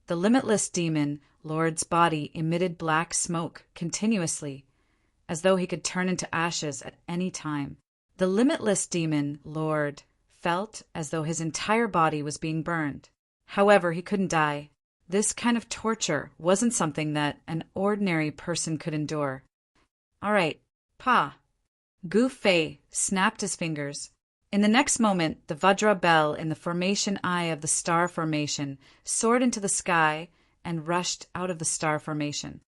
the limitless demon lord's body emitted black smoke continuously, as though he could turn into ashes at any time. The limitless demon lord felt as though his entire body was being burned. However, he couldn't die. This kind of torture wasn't something that an ordinary person could endure. All right, Pa. Gu Fei snapped his fingers. In the next moment, the Vajra bell in the formation eye of the star formation soared into the sky and rushed out of the star formation.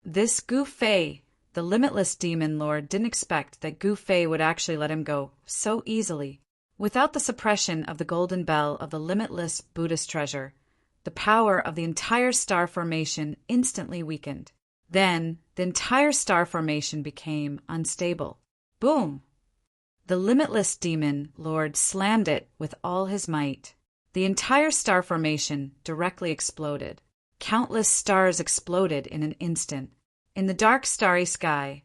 This Gu Fei, the limitless demon lord, didn't expect that Gu Fei would actually let him go so easily. Without the suppression of the golden bell of the limitless Buddhist treasure, the power of the entire star formation instantly weakened. Then, the entire star formation became unstable. Boom! The limitless demon lord slammed it with all his might. The entire star formation directly exploded. Countless stars exploded in an instant. In the dark starry sky,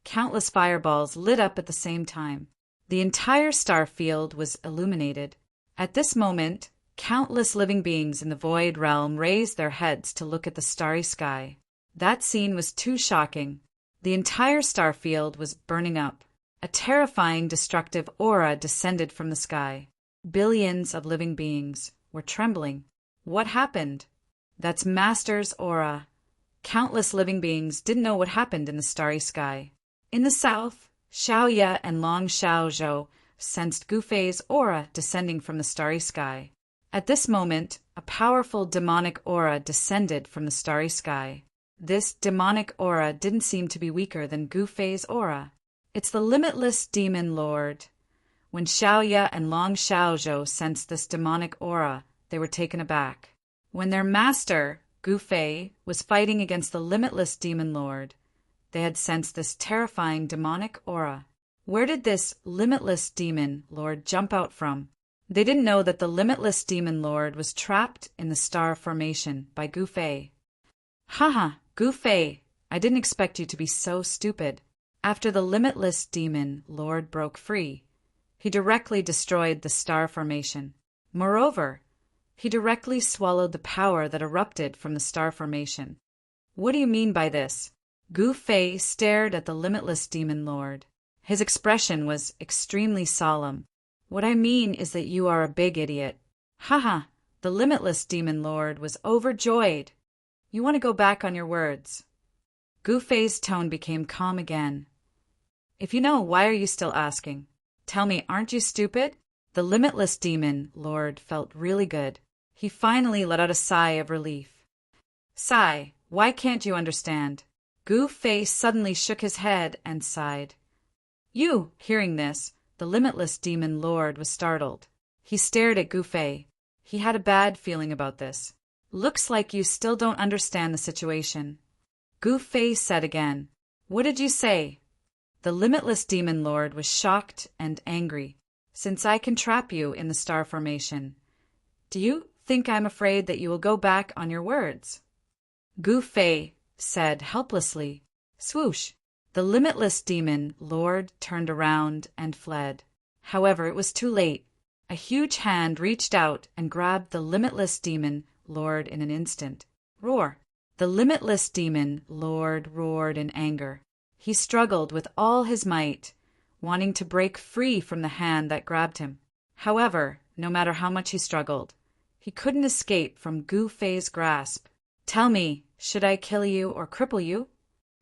countless fireballs lit up at the same time. The entire star field was illuminated. At this moment, Countless living beings in the void realm raised their heads to look at the starry sky. That scene was too shocking. The entire star field was burning up. A terrifying, destructive aura descended from the sky. Billions of living beings were trembling. What happened? That's Master's aura. Countless living beings didn't know what happened in the starry sky. In the south, Xiaoye and Long Xiaozhou sensed Gufei's aura descending from the starry sky. At this moment, a powerful demonic aura descended from the starry sky. This demonic aura didn't seem to be weaker than Gufei's aura. It's the limitless demon lord. When Xiaoye and Long Xiaozhou sensed this demonic aura, they were taken aback. When their master, Gufei, was fighting against the limitless demon lord, they had sensed this terrifying demonic aura. Where did this limitless demon lord jump out from? They didn't know that the limitless demon lord was trapped in the star formation by Gufei. Haha, Gufei, I didn't expect you to be so stupid. After the limitless demon lord broke free, he directly destroyed the star formation. Moreover, he directly swallowed the power that erupted from the star formation. What do you mean by this? Gufei stared at the limitless demon lord. His expression was extremely solemn. What I mean is that you are a big idiot. Haha, the limitless demon lord was overjoyed. You want to go back on your words. Gufei's tone became calm again. If you know, why are you still asking? Tell me, aren't you stupid? The limitless demon lord felt really good. He finally let out a sigh of relief. Sigh, why can't you understand? Gufei suddenly shook his head and sighed. Hearing this, the limitless demon lord was startled. He stared at Gufei. He had a bad feeling about this. Looks like you still don't understand the situation. Gufei said again. What did you say? The limitless demon lord was shocked and angry. Since I can trap you in the star formation, do you think I'm afraid that you will go back on your words? Gufei said helplessly. Swoosh! The limitless demon lord turned around and fled. However, it was too late. A huge hand reached out and grabbed the limitless demon lord in an instant. Roar! The limitless demon lord roared in anger. He struggled with all his might, wanting to break free from the hand that grabbed him. However, no matter how much he struggled, he couldn't escape from Gufei's grasp. Tell me, should I kill you or cripple you?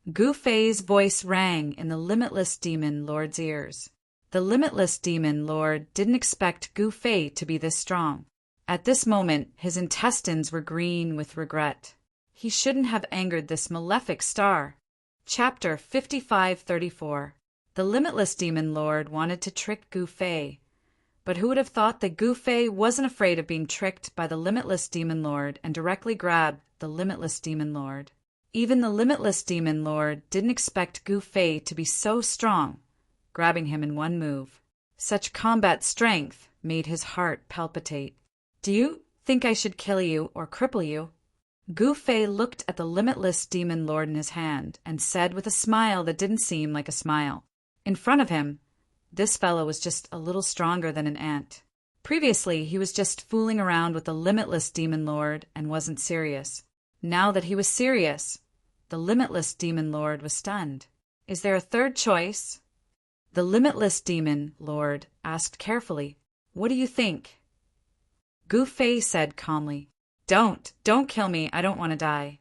Gufei's voice rang in the limitless demon lord's ears. The limitless demon lord didn't expect Gufei to be this strong. At this moment, his intestines were green with regret. He shouldn't have angered this malefic star. Chapter 5534. The limitless demon lord wanted to trick Gufei, but who would have thought that Gufei wasn't afraid of being tricked by the limitless demon lord and directly grabbed the limitless demon lord. Even the limitless demon lord didn't expect Gufei to be so strong, grabbing him in one move. Such combat strength made his heart palpitate. Do you think I should kill you or cripple you? Gufei looked at the limitless demon lord in his hand and said with a smile that didn't seem like a smile. In front of him, this fellow was just a little stronger than an ant. Previously, he was just fooling around with the limitless demon lord and wasn't serious. Now that he was serious, the limitless demon lord was stunned. Is there a third choice? The limitless demon lord asked carefully. What do you think? Gufei said calmly. Don't kill me, I don't want to die.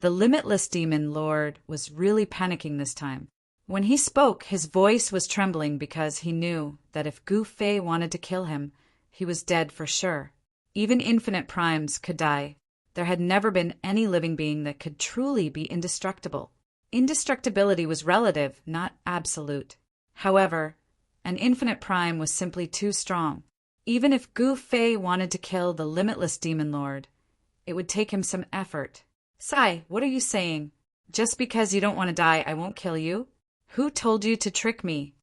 The limitless demon lord was really panicking this time. When he spoke, his voice was trembling because he knew that if Gufei wanted to kill him, he was dead for sure. Even infinite primes could die. There had never been any living being that could truly be indestructible. Indestructibility was relative, not absolute. However, an infinite prime was simply too strong. Even if Gufei wanted to kill the limitless demon lord, it would take him some effort. Sai, what are you saying? Just because you don't want to die, I won't kill you? Who told you to trick me?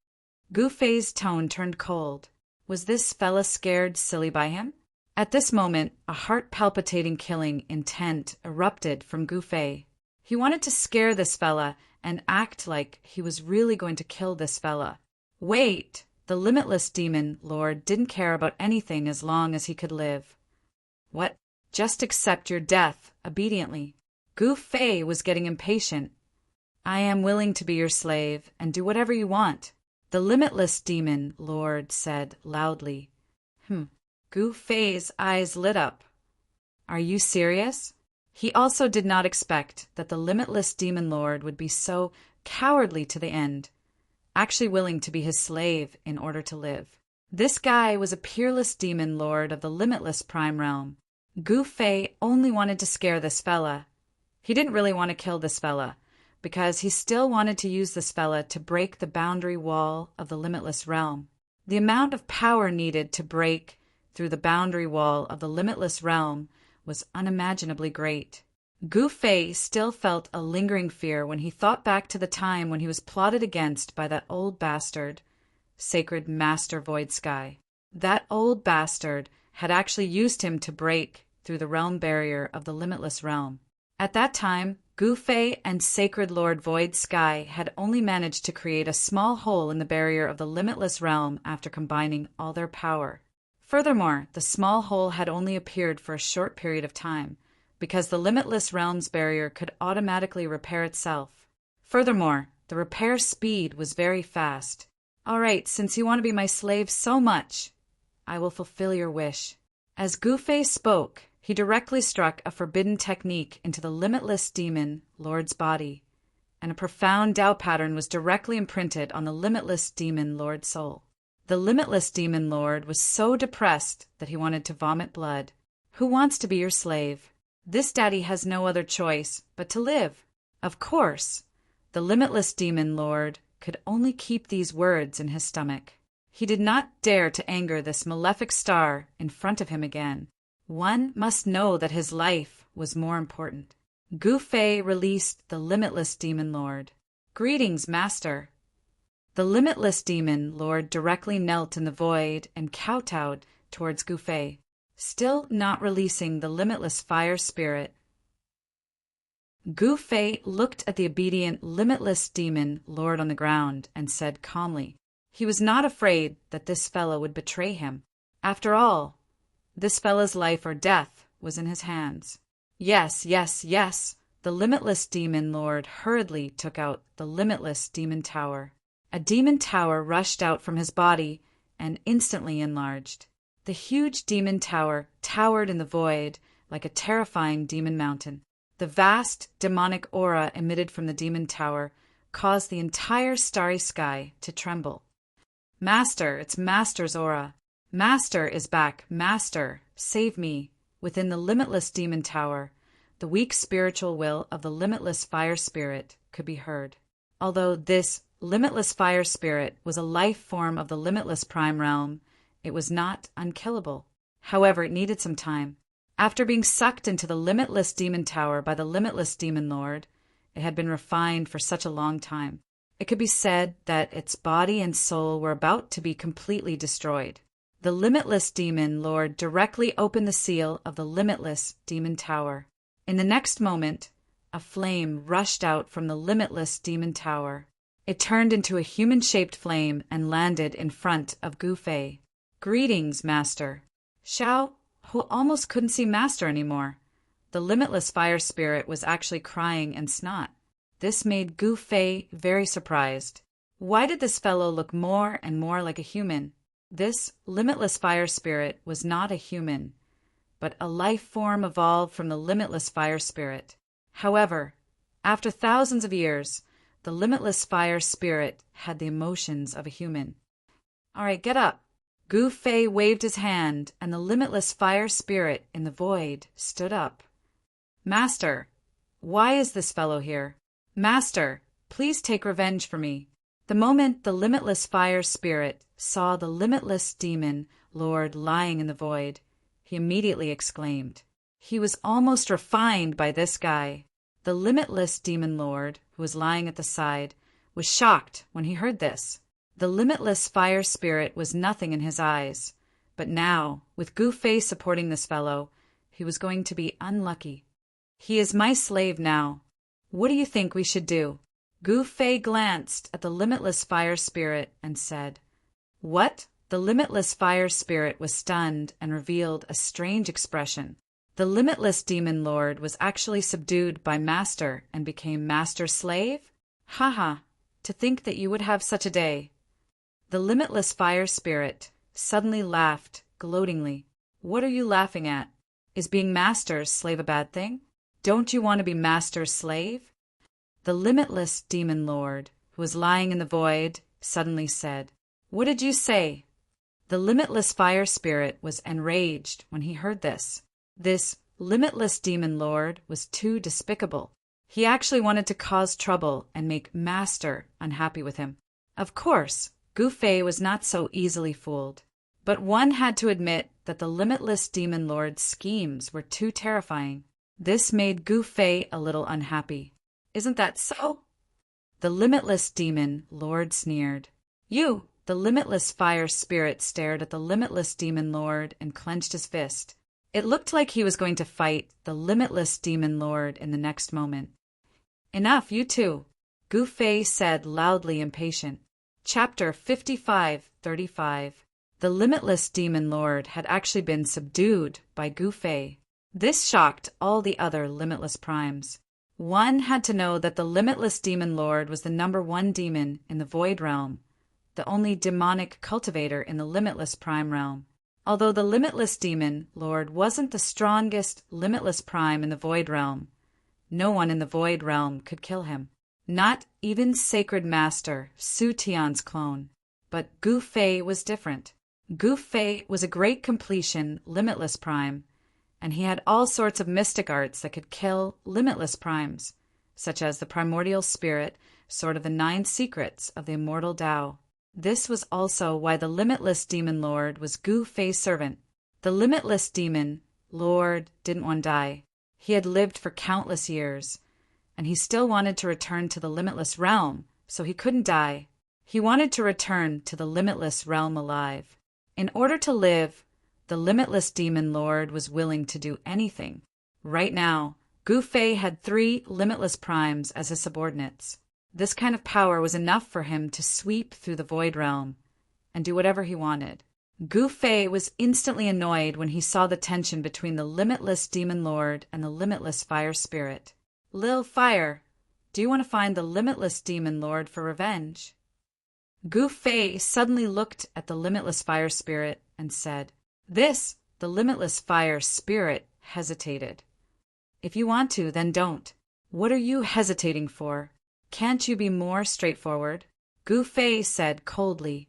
Gufei's tone turned cold. Was this fella scared silly by him? At this moment, a heart-palpitating killing intent erupted from Gufei. He wanted to scare this fella and act like he was really going to kill this fella. Wait! The limitless demon lord didn't care about anything as long as he could live. What? Just accept your death obediently. Gu Fei was getting impatient. I am willing to be your slave and do whatever you want, the limitless demon lord said loudly. Gu Fei's eyes lit up. Are you serious? He also did not expect that the limitless demon lord would be so cowardly to the end, actually willing to be his slave in order to live. This guy was a peerless demon lord of the limitless prime realm. Gu Fei only wanted to scare this fella. He didn't really want to kill this fella, because he still wanted to use this fella to break the boundary wall of the limitless realm. The amount of power needed to break through the boundary wall of the limitless realm was unimaginably great. Gu Fei still felt a lingering fear when he thought back to the time when he was plotted against by that old bastard, Sacred Master Void Sky. That old bastard had actually used him to break through the realm barrier of the limitless realm. At that time, Gu Fei and Sacred Lord Void Sky had only managed to create a small hole in the barrier of the limitless realm after combining all their power. Furthermore, the small hole had only appeared for a short period of time, because the limitless realm's barrier could automatically repair itself. Furthermore, the repair speed was very fast. All right, since you want to be my slave so much, I will fulfill your wish. As Gu Fei spoke, he directly struck a forbidden technique into the limitless demon lord's body, and a profound Tao pattern was directly imprinted on the limitless demon lord's soul. The limitless demon lord was so depressed that he wanted to vomit blood. Who wants to be your slave? This daddy has no other choice but to live. Of course, the limitless demon lord could only keep these words in his stomach. He did not dare to anger this malefic star in front of him again. One must know that his life was more important. Gu Fei released the limitless demon lord. Greetings, master. The limitless demon lord directly knelt in the void and kowtowed towards Gu Fei, still not releasing the limitless fire spirit. Gu Fei looked at the obedient limitless demon lord on the ground and said calmly, he was not afraid that this fellow would betray him. After all, this fella's life or death was in his hands. Yes, yes, yes. The limitless demon lord hurriedly took out the limitless demon tower. A demon tower rushed out from his body and instantly enlarged. The huge demon tower towered in the void like a terrifying demon mountain. The vast demonic aura emitted from the demon tower caused the entire starry sky to tremble. Master, it's Master's aura. Master is back. Master, save me. Within the limitless demon tower, the weak spiritual will of the limitless fire spirit could be heard. Although this limitless fire spirit was a life form of the limitless prime realm, it was not unkillable. However, it needed some time. After being sucked into the limitless demon tower by the limitless demon lord, it had been refined for such a long time. It could be said that its body and soul were about to be completely destroyed. The limitless demon lord directly opened the seal of the limitless demon tower. In the next moment, a flame rushed out from the limitless demon tower. It turned into a human-shaped flame and landed in front of Gu Fei. Greetings, Master. Xiao, who almost couldn't see Master anymore. The limitless fire spirit was actually crying and snot. This made Gu Fei very surprised. Why did this fellow look more and more like a human? This limitless fire spirit was not a human, but a life form evolved from the limitless fire spirit. However, after thousands of years, the limitless fire spirit had the emotions of a human. All right, get up. Gu Fei waved his hand, and the limitless fire spirit in the void stood up. Master, why is this fellow here? Master, please take revenge for me. The moment the limitless fire spirit saw the limitless demon lord lying in the void, he immediately exclaimed. He was almost refined by this guy. The limitless demon lord, who was lying at the side, was shocked when he heard this. The limitless fire spirit was nothing in his eyes, but now, with Gu Fei supporting this fellow, he was going to be unlucky. He is my slave now. What do you think we should do? Gu Fei glanced at the limitless fire spirit and said, What? The limitless fire spirit was stunned and revealed a strange expression. The limitless demon lord was actually subdued by Master and became Master's slave? Haha, to think that you would have such a day. The limitless fire spirit suddenly laughed gloatingly. What are you laughing at? Is being Master's slave a bad thing? Don't you want to be Master's slave? The limitless demon lord, who was lying in the void, suddenly said, What did you say? The limitless fire spirit was enraged when he heard this. This limitless demon lord was too despicable. He actually wanted to cause trouble and make Master unhappy with him. Of course, Gu Fei was not so easily fooled. But one had to admit that the limitless demon lord's schemes were too terrifying. This made Gu Fei a little unhappy. Isn't that so? The limitless demon lord sneered. You! The limitless fire spirit stared at the limitless demon lord and clenched his fist. It looked like he was going to fight the limitless demon lord in the next moment. Enough, you two, Gu Fei said, loudly impatient. Chapter 55:35. The limitless demon lord had actually been subdued by Gu Fei. This shocked all the other limitless primes. One had to know that the limitless demon lord was the #1 demon in the void realm, the only demonic cultivator in the limitless prime realm. Although the limitless demon lord wasn't the strongest limitless prime in the void realm, no one in the void realm could kill him. Not even Sacred Master Su Tian's clone. But Gu Fei was different. Gu Fei was a great completion limitless prime, and he had all sorts of mystic arts that could kill limitless primes, such as the primordial spirit, sort of the 9 secrets of the immortal Tao. This was also why the limitless demon lord was Gu Fei's servant. The limitless demon lord didn't want to die. He had lived for countless years, and he still wanted to return to the limitless realm, so he couldn't die. He wanted to return to the limitless realm alive. In order to live, the limitless demon lord was willing to do anything. Right now, Gu Fei had 3 limitless primes as his subordinates. This kind of power was enough for him to sweep through the void realm and do whatever he wanted. Gu Fei was instantly annoyed when he saw the tension between the limitless demon lord and the limitless fire spirit. Lil Fire, do you want to find the limitless demon lord for revenge? Gu Fei suddenly looked at the limitless fire spirit and said, This, the limitless fire spirit hesitated. If you want to, then don't. What are you hesitating for? Can't you be more straightforward? Gu Fei said coldly.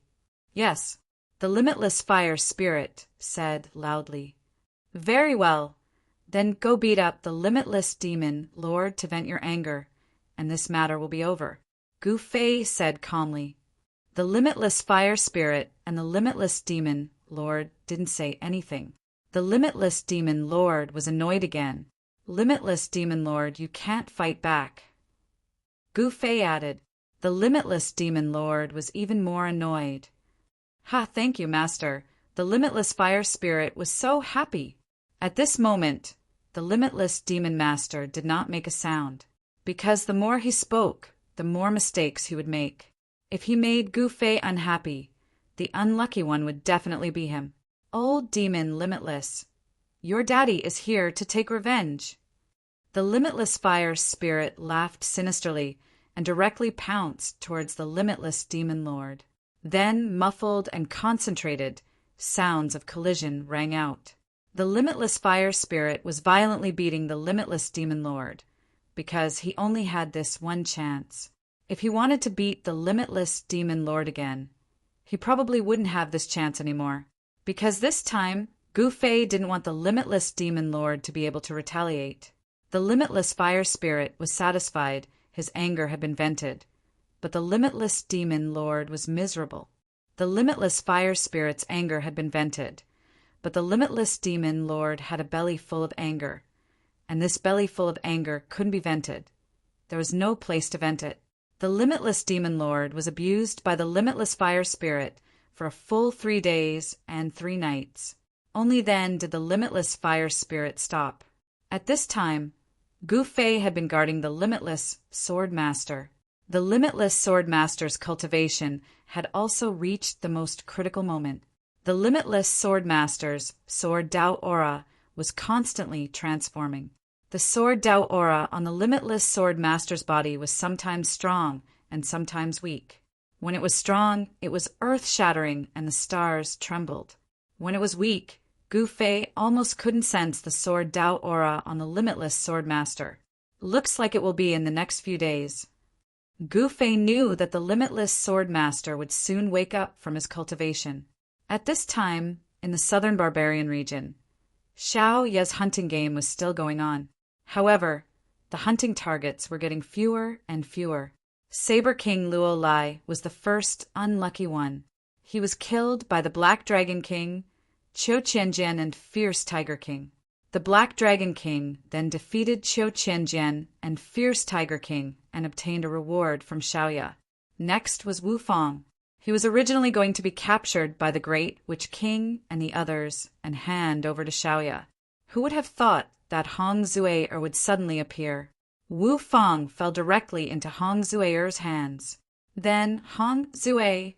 Yes, the limitless fire spirit said loudly. Very well. Then go beat up the limitless demon lord to vent your anger, and this matter will be over. Gu Fei said calmly. The limitless fire spirit and the limitless demon lord didn't say anything. The limitless demon lord was annoyed again. Limitless demon lord, you can't fight back. Gu Fei added. The limitless demon lord was even more annoyed. Ha, thank you, Master. The limitless fire spirit was so happy. At this moment, the limitless demon master did not make a sound, because the more he spoke, the more mistakes he would make. If he made Gu Fei unhappy, the unlucky one would definitely be him. Old demon limitless, your daddy is here to take revenge. The limitless fire spirit laughed sinisterly and directly pounced towards the limitless demon lord. Then, muffled and concentrated, sounds of collision rang out. The limitless fire spirit was violently beating the limitless demon lord, because he only had this one chance. If he wanted to beat the limitless demon lord again, he probably wouldn't have this chance anymore, because this time, Gu Fei didn't want the limitless demon lord to be able to retaliate. The limitless fire spirit was satisfied his anger had been vented, but the limitless demon lord was miserable. The limitless fire spirit's anger had been vented, but the limitless demon lord had a belly full of anger, and this belly full of anger couldn't be vented. There was no place to vent it. The limitless demon lord was abused by the limitless fire spirit for a full 3 days and 3 nights. Only then did the limitless fire spirit stop. At this time, Gu Fei had been guarding the limitless sword master. The limitless sword master's cultivation had also reached the most critical moment. The limitless sword master's sword Dao aura was constantly transforming. The sword Dao aura on the limitless sword master's body was sometimes strong and sometimes weak. When it was strong, it was earth-shattering and the stars trembled. When it was weak, Gu Fei almost couldn't sense the sword Dao aura on the limitless sword master. Looks like it will be in the next few days. Gu Fei knew that the limitless sword master would soon wake up from his cultivation. At this time, in the southern barbarian region, Xiao Ye's hunting game was still going on. However, the hunting targets were getting fewer and fewer. Saber King Luo Lai was the first unlucky one. He was killed by the Black Dragon King, Qiu Qianjian, and Fierce Tiger King. The Black Dragon King then defeated Qiu Qianjian and Fierce Tiger King and obtained a reward from Xiaoya. Next was Wu Fang. He was originally going to be captured by the Great Witch King and the others and hand over to Xiaoya. Who would have thought that Hong Zui would suddenly appear? Wu Fang fell directly into Hong Zui's hands. Then Hong Zui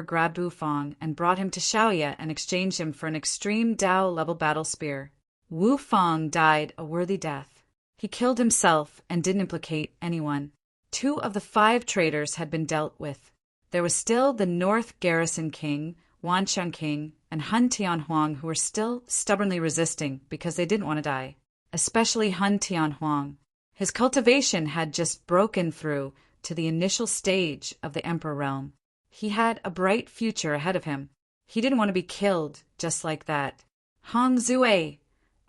grabbed Wu Fang and brought him to Xiaoya and exchanged him for an extreme Dao-level battle spear. Wu Fang died a worthy death. He killed himself and didn't implicate anyone. 2 of the 5 traitors had been dealt with. There was still the North Garrison King, Wanxiang King, and Hun Tianhuang, who were still stubbornly resisting because they didn't want to die, especially Hun Tianhuang. His cultivation had just broken through to the initial stage of the Emperor realm. He had a bright future ahead of him. He didn't want to be killed just like that. Hong Zui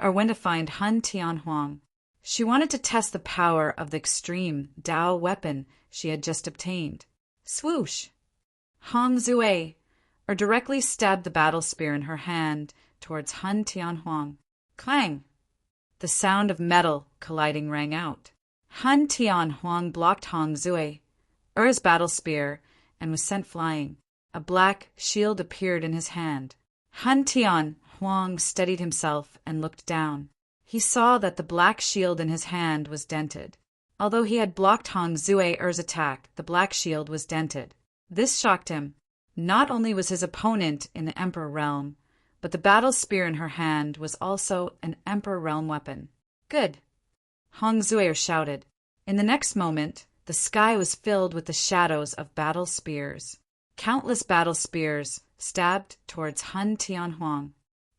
went to find Hun Tianhuang. She wanted to test the power of the extreme Dao weapon she had just obtained. Swoosh! Hong Zui directly stabbed the battle spear in her hand towards Hun Tianhuang. Clang! The sound of metal colliding rang out. Hun Tianhuang blocked Hong Zui's battle spear and was sent flying. A black shield appeared in his hand. Hun Tianhuang steadied himself and looked down. He saw that the black shield in his hand was dented. Although he had blocked Hong Zui's attack, the black shield was dented. This shocked him. Not only was his opponent in the Emperor realm, but the battle spear in her hand was also an Emperor realm weapon. Good! Hong Zui shouted. In the next moment, the sky was filled with the shadows of battle spears. Countless battle spears stabbed towards Hun Tianhuang.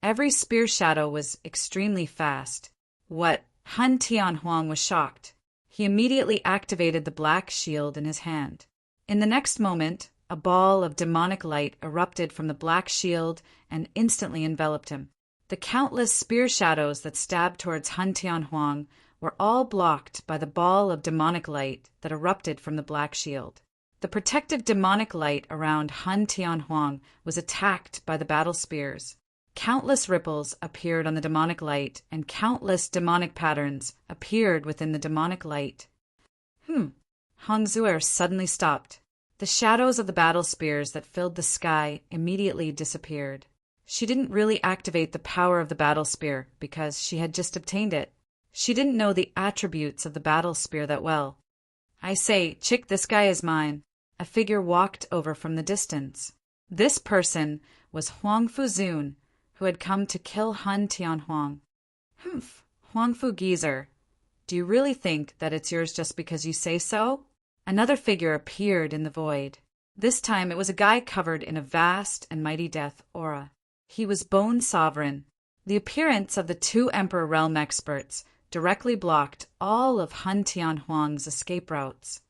Every spear shadow was extremely fast. Hun Tianhuang was shocked. He immediately activated the black shield in his hand. In the next moment, a ball of demonic light erupted from the black shield and instantly enveloped him. The countless spear shadows that stabbed towards Hun Tianhuang were all blocked by the ball of demonic light that erupted from the black shield. The protective demonic light around Hun Tianhuang was attacked by the battle spears. Countless ripples appeared on the demonic light, and countless demonic patterns appeared within the demonic light. Hong Zui suddenly stopped. The shadows of the battle spears that filled the sky immediately disappeared. She didn't really activate the power of the battle spear because she had just obtained it. She didn't know the attributes of the battle spear that well. I say, chick, this guy is mine. A figure walked over from the distance. This person was Huang Fuzun, who had come to kill Hun Tianhuang. Huang Fu Geezer, do you really think that it's yours just because you say so? Another figure appeared in the void. This time it was a guy covered in a vast and mighty death aura. He was Bone Sovereign. The appearance of the 2 Emperor Realm experts directly blocked all of Hun Tianhuang's escape routes.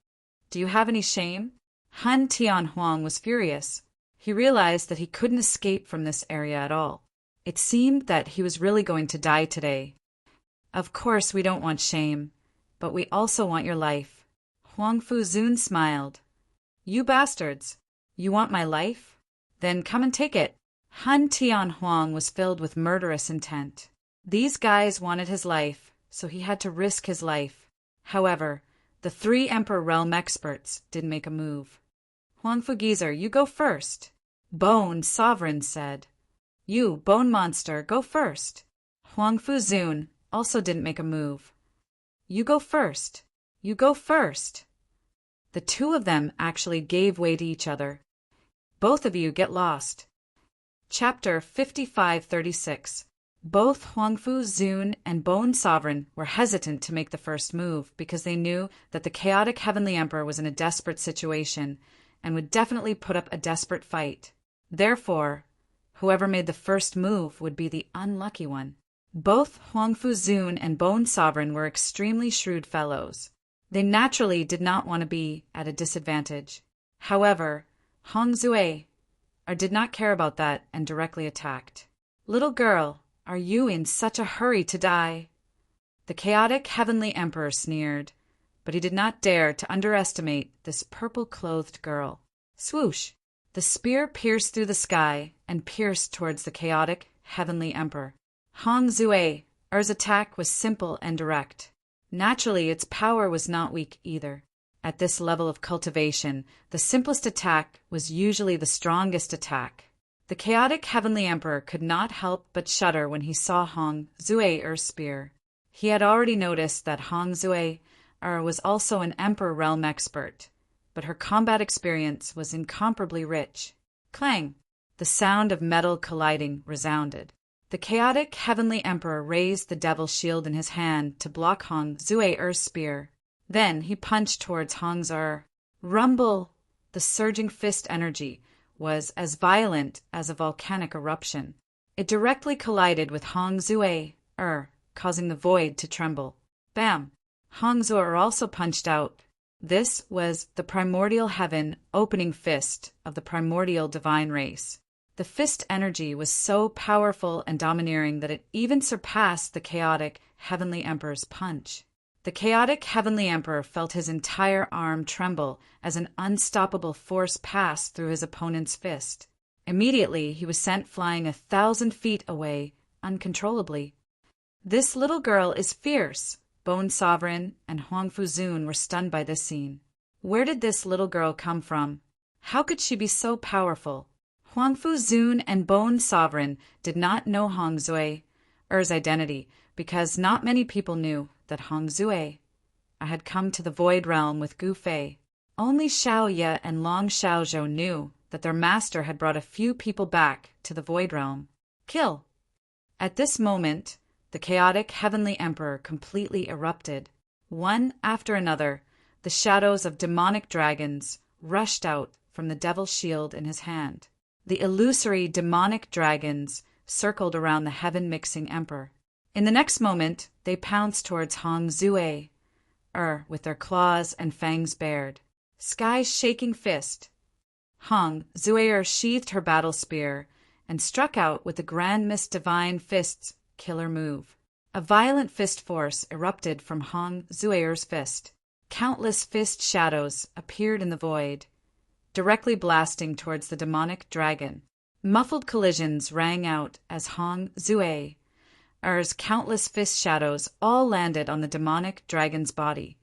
Do you have any shame? Hun Tianhuang was furious. He realized that he couldn't escape from this area at all. It seemed that he was really going to die today. Of course we don't want shame, but we also want your life. Huang Fuzun smiled. You bastards, you want my life? Then come and take it. Hun Tianhuang was filled with murderous intent. These guys wanted his life, so he had to risk his life. However, the 3 Emperor Realm experts didn't make a move. Huang Fu Geezer, you go first. Bone Sovereign said. You, Bone Monster, go first. Huang Fuzun also didn't make a move. You go first. You go first. The two of them actually gave way to each other. Both of you get lost. Chapter 5536. Both Huangfu Zun and Bone Sovereign were hesitant to make the first move because they knew that the chaotic Heavenly Emperor was in a desperate situation and would definitely put up a desperate fight. Therefore, whoever made the first move would be the unlucky one. Both Huangfu Zun and Bone Sovereign were extremely shrewd fellows. They naturally did not want to be at a disadvantage. However, Hong Zue did not care about that and directly attacked. "Little girl, are you in such a hurry to die?" The chaotic Heavenly Emperor sneered, but he did not dare to underestimate this purple-clothed girl. Swoosh! The spear pierced through the sky and pierced towards the chaotic Heavenly Emperor. Hong Zue's attack was simple and direct. Naturally, its power was not weak either. At this level of cultivation, the simplest attack was usually the strongest attack. The chaotic Heavenly Emperor could not help but shudder when he saw Hong Zue's spear. He had already noticed that Hong Zue was also an Emperor realm expert, but her combat experience was incomparably rich. Clang! The sound of metal colliding resounded. The chaotic Heavenly Emperor raised the devil's shield in his hand to block Hong Zue's spear. Then he punched towards Hong Zue. Rumble! The surging fist energy was as violent as a volcanic eruption. It directly collided with Hong Zue, causing the void to tremble. Bam! Hong Zue also punched out. This was the primordial heaven opening fist of the primordial divine race. The fist energy was so powerful and domineering that it even surpassed the chaotic Heavenly Emperor's punch. The chaotic Heavenly Emperor felt his entire arm tremble as an unstoppable force passed through his opponent's fist. Immediately, he was sent flying 1,000 feet away, uncontrollably. "This little girl is fierce." Bone Sovereign and Huangfu Zun were stunned by this scene. Where did this little girl come from? How could she be so powerful? Huangfu Zun and Bone Sovereign did not know Hong Zue's identity because not many people knew that Hong Zue had come to the Void Realm with Gu Fei. Only Xiao Ye and Long Xiaozhou knew that their master had brought a few people back to the Void Realm. Kill! At this moment, the chaotic Heavenly Emperor completely erupted. One after another, the shadows of demonic dragons rushed out from the devil's shield in his hand. The illusory demonic dragons circled around the heaven-mixing emperor. In the next moment, they pounced towards Hong Zue, with their claws and fangs bared. Sky's shaking fist. Hong Zue sheathed her battle spear and struck out with the Grand Mist Divine Fist's killer move. A violent fist force erupted from Hong Zue's fist. Countless fist shadows appeared in the void, directly blasting towards the demonic dragon. Muffled collisions rang out as Hong Zue's countless fist shadows all landed on the demonic dragon's body,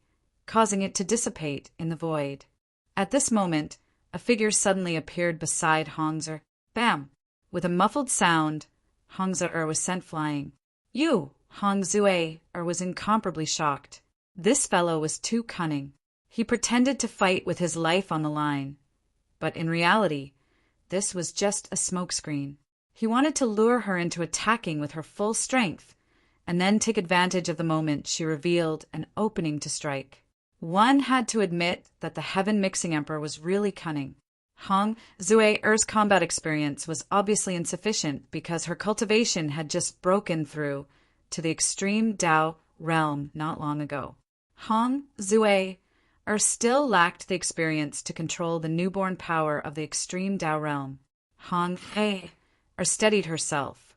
causing it to dissipate in the void. At this moment, a figure suddenly appeared beside Hong Zue. Bam! With a muffled sound, Hong Zue was sent flying. "You!" Hong Zue was incomparably shocked. This fellow was too cunning. He pretended to fight with his life on the line, but in reality, this was just a smokescreen. He wanted to lure her into attacking with her full strength, and then take advantage of the moment she revealed an opening to strike. One had to admit that the heaven-mixing emperor was really cunning. Hong Zue's combat experience was obviously insufficient because her cultivation had just broken through to the extreme Dao realm not long ago. Hong Zue still lacked the experience to control the newborn power of the extreme Dao realm. Hong He steadied herself,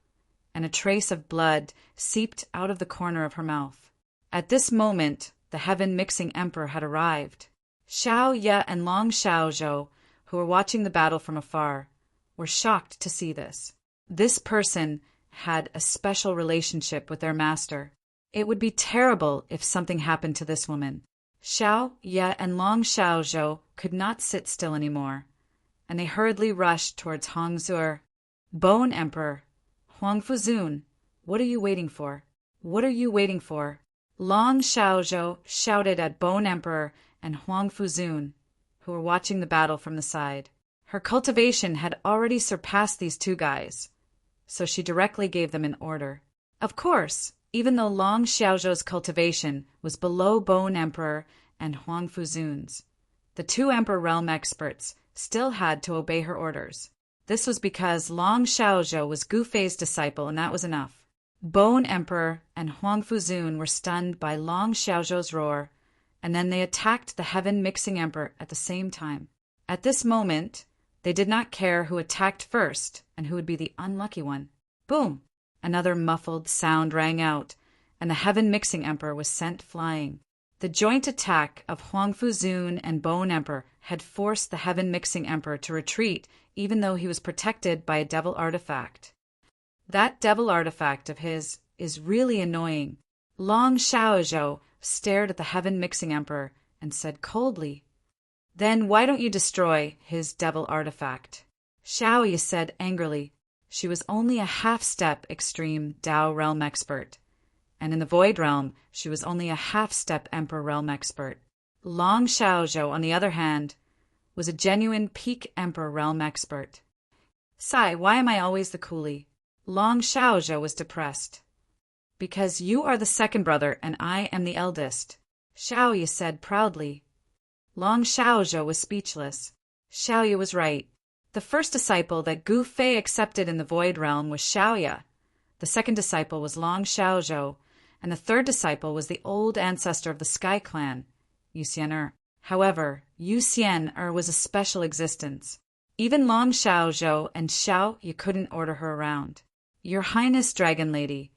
and a trace of blood seeped out of the corner of her mouth. At this moment, the heaven-mixing emperor had arrived. Xiao Ye and Long Xiaozhou, who were watching the battle from afar, were shocked to see this. This person had a special relationship with their master. It would be terrible if something happened to this woman. Xiao Ye and Long Xiaozhou could not sit still anymore, and they hurriedly rushed towards Hong Zue. "Bone Emperor, Huangfu Zun, what are you waiting for? What are you waiting for?" Long Xiaozhou shouted at Bone Emperor and Huangfu Zun. who were watching the battle from the side. Her cultivation had already surpassed these two guys, so she directly gave them an order. Of course, even though Long Xiaozhou's cultivation was below Bone Emperor and Huang Fuzun's, the two Emperor Realm experts still had to obey her orders. This was because Long Xiaozhou was Gu Fei's disciple, and that was enough. Bone Emperor and Huang Fuzun were stunned by Long Xiaozhou's roar, and then they attacked the Heaven Mixing Emperor at the same time. At this moment, they did not care who attacked first and who would be the unlucky one. Boom! Another muffled sound rang out, and the Heaven Mixing Emperor was sent flying. The joint attack of Huang Fuzun and Bone Emperor had forced the Heaven Mixing Emperor to retreat, even though he was protected by a devil artifact. That devil artifact of his is really annoying. Long Xiaozhou stared at the Heaven Mixing Emperor and said coldly, "Then why don't you destroy his devil artifact?" Xiaoya said angrily. She was only a half-step extreme Dao realm expert, and in the Void realm, she was only a half-step Emperor realm expert. Long Xiaozhou, on the other hand, was a genuine peak Emperor realm expert. "Sai, why am I always the coolie?" Long Xiaozhou was depressed. "Because you are the second brother and I am the eldest," Xiaoya said proudly. Long Xiaozhou was speechless. Xiaoya was right. The first disciple that Gu Fei accepted in the Void realm was Xiaoya. The second disciple was Long Xiaozhou, and the third disciple was the old ancestor of the Sky Clan, Yu Xian'er. However, Yu Xian'er was a special existence. Even Long Xiaozhou and Xiaoya couldn't order her around. "Your Highness, Dragon Lady,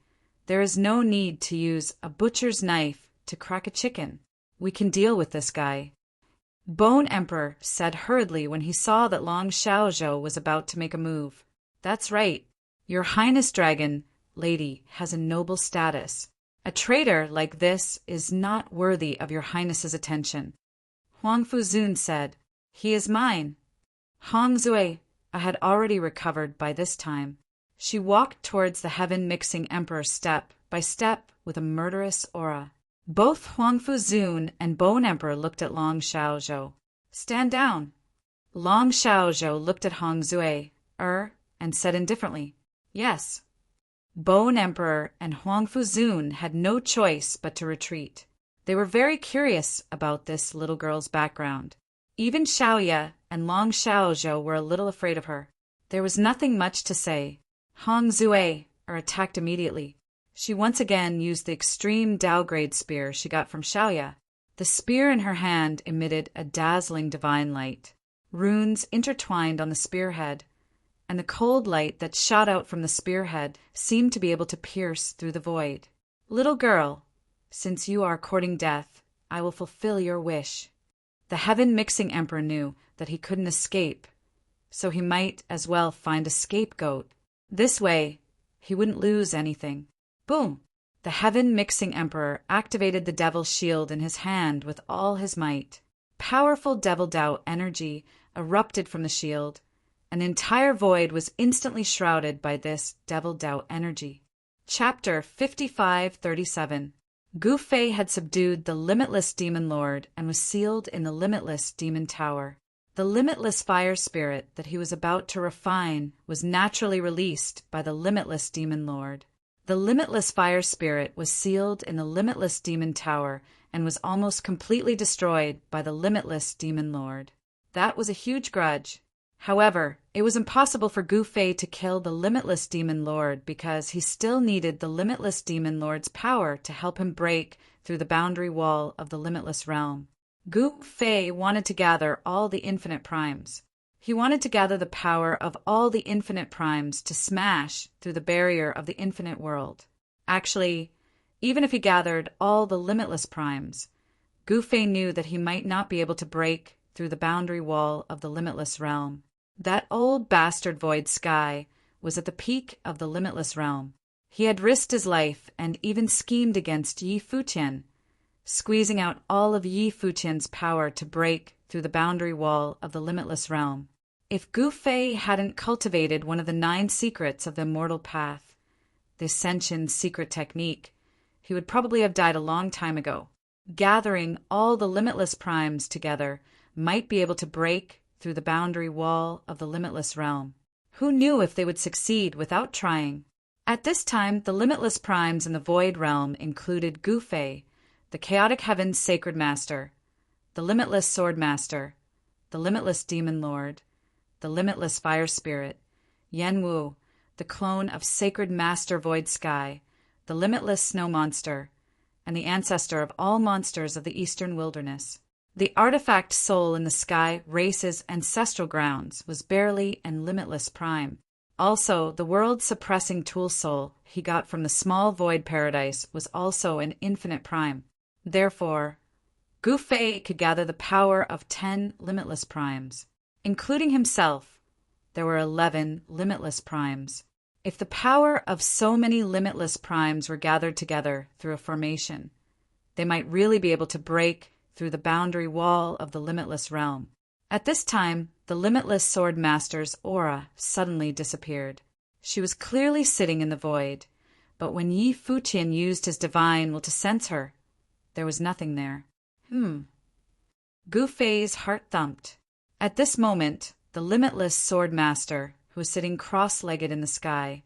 there is no need to use a butcher's knife to crack a chicken. We can deal with this guy," Bone Emperor said hurriedly when he saw that Long Xiaozhou was about to make a move. "That's right. Your Highness, Dragon Lady, has a noble status. A traitor like this is not worthy of your Highness's attention," Huang Fuzun said. "He is mine." Hong Zui had already recovered by this time. She walked towards the Heaven Mixing Emperor step by step with a murderous aura. Both Huang Fuzun and Bone Emperor looked at Long Xiaozhou. "Stand down." Long Xiaozhou looked at Hong Zui and said indifferently, "Yes." Bone Emperor and Huang Fuzun had no choice but to retreat. They were very curious about this little girl's background. Even Xiaoya and Long Xiaozhou were a little afraid of her. There was nothing much to say. Hong Zui attacked immediately. She once again used the extreme Dao grade spear she got from Xiaoya. The spear in her hand emitted a dazzling divine light. Runes intertwined on the spearhead, and the cold light that shot out from the spearhead seemed to be able to pierce through the void. "Little girl, since you are courting death, I will fulfill your wish." The Heaven Mixing Emperor knew that he couldn't escape, so he might as well find a scapegoat. This way, he wouldn't lose anything. Boom! The Heaven Mixing Emperor activated the Devil's Shield in his hand with all his might. Powerful Devil Dao energy erupted from the shield. An entire void was instantly shrouded by this Devil Dao energy. Chapter 5537. Gu Fei had subdued the Limitless Demon Lord and was sealed in the Limitless Demon Tower. The limitless fire spirit that he was about to refine was naturally released by the Limitless Demon Lord. The limitless fire spirit was sealed in the Limitless Demon Tower and was almost completely destroyed by the Limitless Demon Lord. That was a huge grudge. However, it was impossible for Gu Fei to kill the Limitless Demon Lord because he still needed the Limitless Demon Lord's power to help him break through the boundary wall of the Limitless Realm. Gu Fei wanted to gather all the infinite primes. He wanted to gather the power of all the infinite primes to smash through the barrier of the infinite world. Actually, even if he gathered all the limitless primes, Gu Fei knew that he might not be able to break through the boundary wall of the limitless realm. That old bastard Void Sky was at the peak of the limitless realm. He had risked his life and even schemed against Yi Fuqian, squeezing out all of Yi Fuqian's power to break through the boundary wall of the limitless realm. If Gu Fei hadn't cultivated one of the 9 secrets of the immortal path, the Ascension secret technique, he would probably have died a long time ago. Gathering all the limitless primes together might be able to break through the boundary wall of the limitless realm. Who knew if they would succeed without trying? At this time, the limitless primes in the void realm included Gu Fei, the chaotic heaven's sacred master, the limitless sword master, the limitless demon lord, the limitless fire spirit, Yen Wu, the clone of sacred master void sky, the limitless snow monster, and the ancestor of all monsters of the eastern wilderness. The artifact soul in the sky race's ancestral grounds was barely and limitless prime. Also, the world-suppressing tool soul he got from the small void paradise was also an infinite prime. Therefore, Gu Fei could gather the power of 10 limitless primes. Including himself, there were 11 limitless primes. If the power of so many limitless primes were gathered together through a formation, they might really be able to break through the boundary wall of the limitless realm. At this time, the limitless sword master's aura suddenly disappeared. She was clearly sitting in the void, but when Yi Fuqian used his divine will to sense her, there was nothing there. Gu Fei's heart thumped. At this moment, the limitless sword master, who was sitting cross-legged in the sky,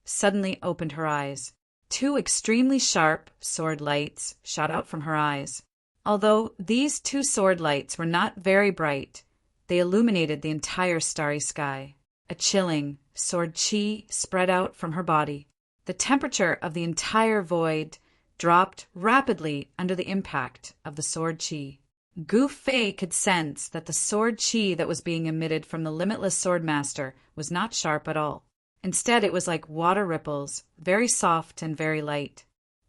suddenly opened her eyes. 2 extremely sharp sword lights shot out from her eyes. Although these 2 sword lights were not very bright, they illuminated the entire starry sky. A chilling sword chi spread out from her body. The temperature of the entire void dropped rapidly under the impact of the sword chi. Gu Fei could sense that the sword chi that was being emitted from the limitless sword master was not sharp at all. Instead, it was like water ripples, very soft and very light.